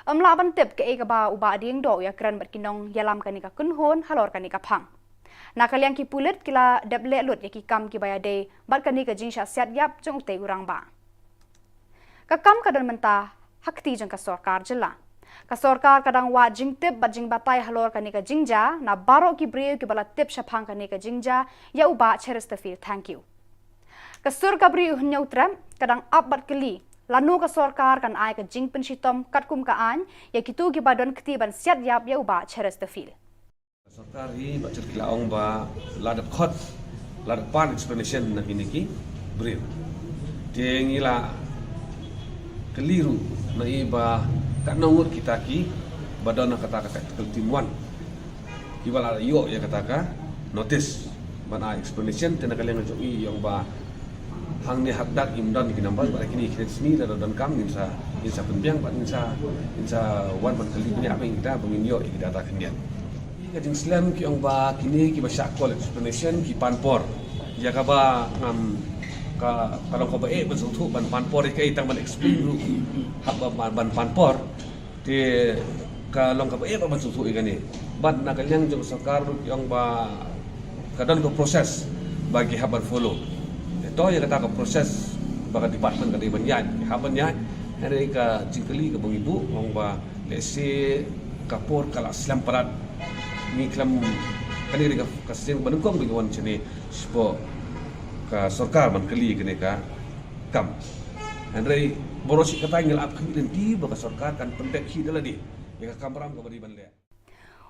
amla bantip ke ba uba ding do ya kran bat kinong yalam kani ka kunhon halor kani ka phang nakaliang ki pulit kila deble lut ye ki kam ki bayade bat kani ka jing sha siat yap jong te urang ba ka kam kadan menta hakti jang ka sarkar jila ka sarkar kadang wa jingtip ba jing batai halor kani ka jingja na baro ki breu ki bala tip shaphang kani ka jingja ya uba Chesterfield thank you ka sur ka breu hnyautra kadang abbat keli lanu ka sarkar kan ai ka jing penshitom katkum ka an ya kitu ki badon kti ban siat yap ya uba Chesterfield sarkar hi bacur kilaong ba ladat khot ladat pan explanation na kiniki breu tiengila keliru na iba kanangut kita ki badana kata-kata tactical team 1 ibala yo ya kata notice bana explanation tena kalian ngajoi yang ba hang ni hakdak imdan ki nambal ba kini kita sini dan kam insa penbiang ba insa wan ban kali ni apa kita bangin yo kita data kenian kajing Islam ki yang ba kini ki ba syakol explanation ki panpor ya ka ba ngam kalau kau baik bersatu ban panpor ke itang ban explain ru hab ban panpor ti kalau kau baik bersatu ikani ban nak yang jong sakar yang ba kadang ko proses bagi haban follow itu ya kata ko proses bagi department kadi banyak haban ya hari ka jingkeli ka bang ibu wong ba lesi kapor kala Islam parat ni klam kani ka kasin banukong bigon chini spo ka sarkar man kali kene ka kam andrei borosi kata ngilap kami dan tiba ka sarkar kan pendek hi dala di ya kamram ka bari banle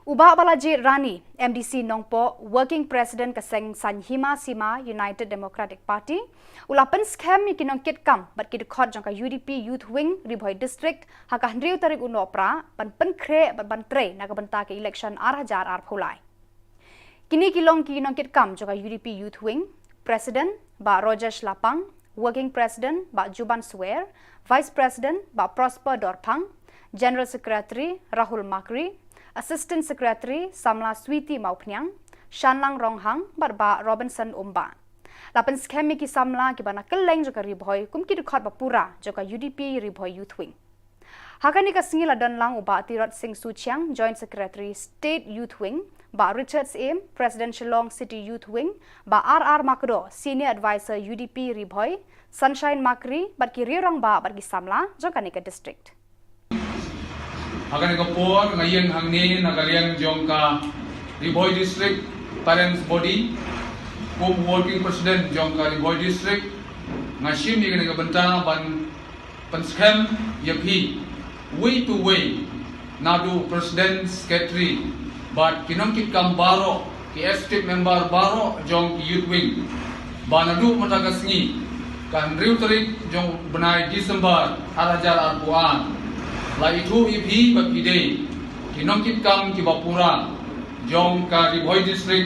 uba balaji Rani MDC Nongpo working president ka seng Sanhima Sima United Democratic Party ulapan scam mi kinong kit kam bat kid khot jang ka UDP youth wing Ribhoi district haka handriu tarik unopra ban kre ban tre na ka banta ke election 8,000 ar phulai kini kilong kinong kit kam jang ka UDP youth wing President ba Rojesh Lapang, Working President ba Juban Swear, Vice President ba Prosper Dorpang, General Secretary Rahul Makri, Assistant Secretary Samla Switi Maupnyang, Shanlang Ronghang, Barba Robinson Umba. Lapan skemi ki Samla ki bana keleng joka riboy kum ki dukhat bapura joka UDP riboy youth wing. Hakani ka singila dan lang uba Tirot Singh Suchiang, Joint Secretary State Youth Wing, ba Richards Aim, President Shillong City Youth Wing, ba RR Makro, Senior Advisor UDP riboy, Sunshine Makri, bat ki rirang ba bat ki Samla joka nika district. Hakani ka por ngayon hangni nagaliang jongka riboy district parents body kum working president jongka riboy district ngashim ni ka bentang ban penskem yakhi way to way nadu president secretary but kinongkit kam baro ki estate member baro jong ki youth wing ba nadu matagasngi kan riu tarik jong benai Disember arajar arpuan la itu ibi bakide kinongkit kam ki bapura jong ka riboy district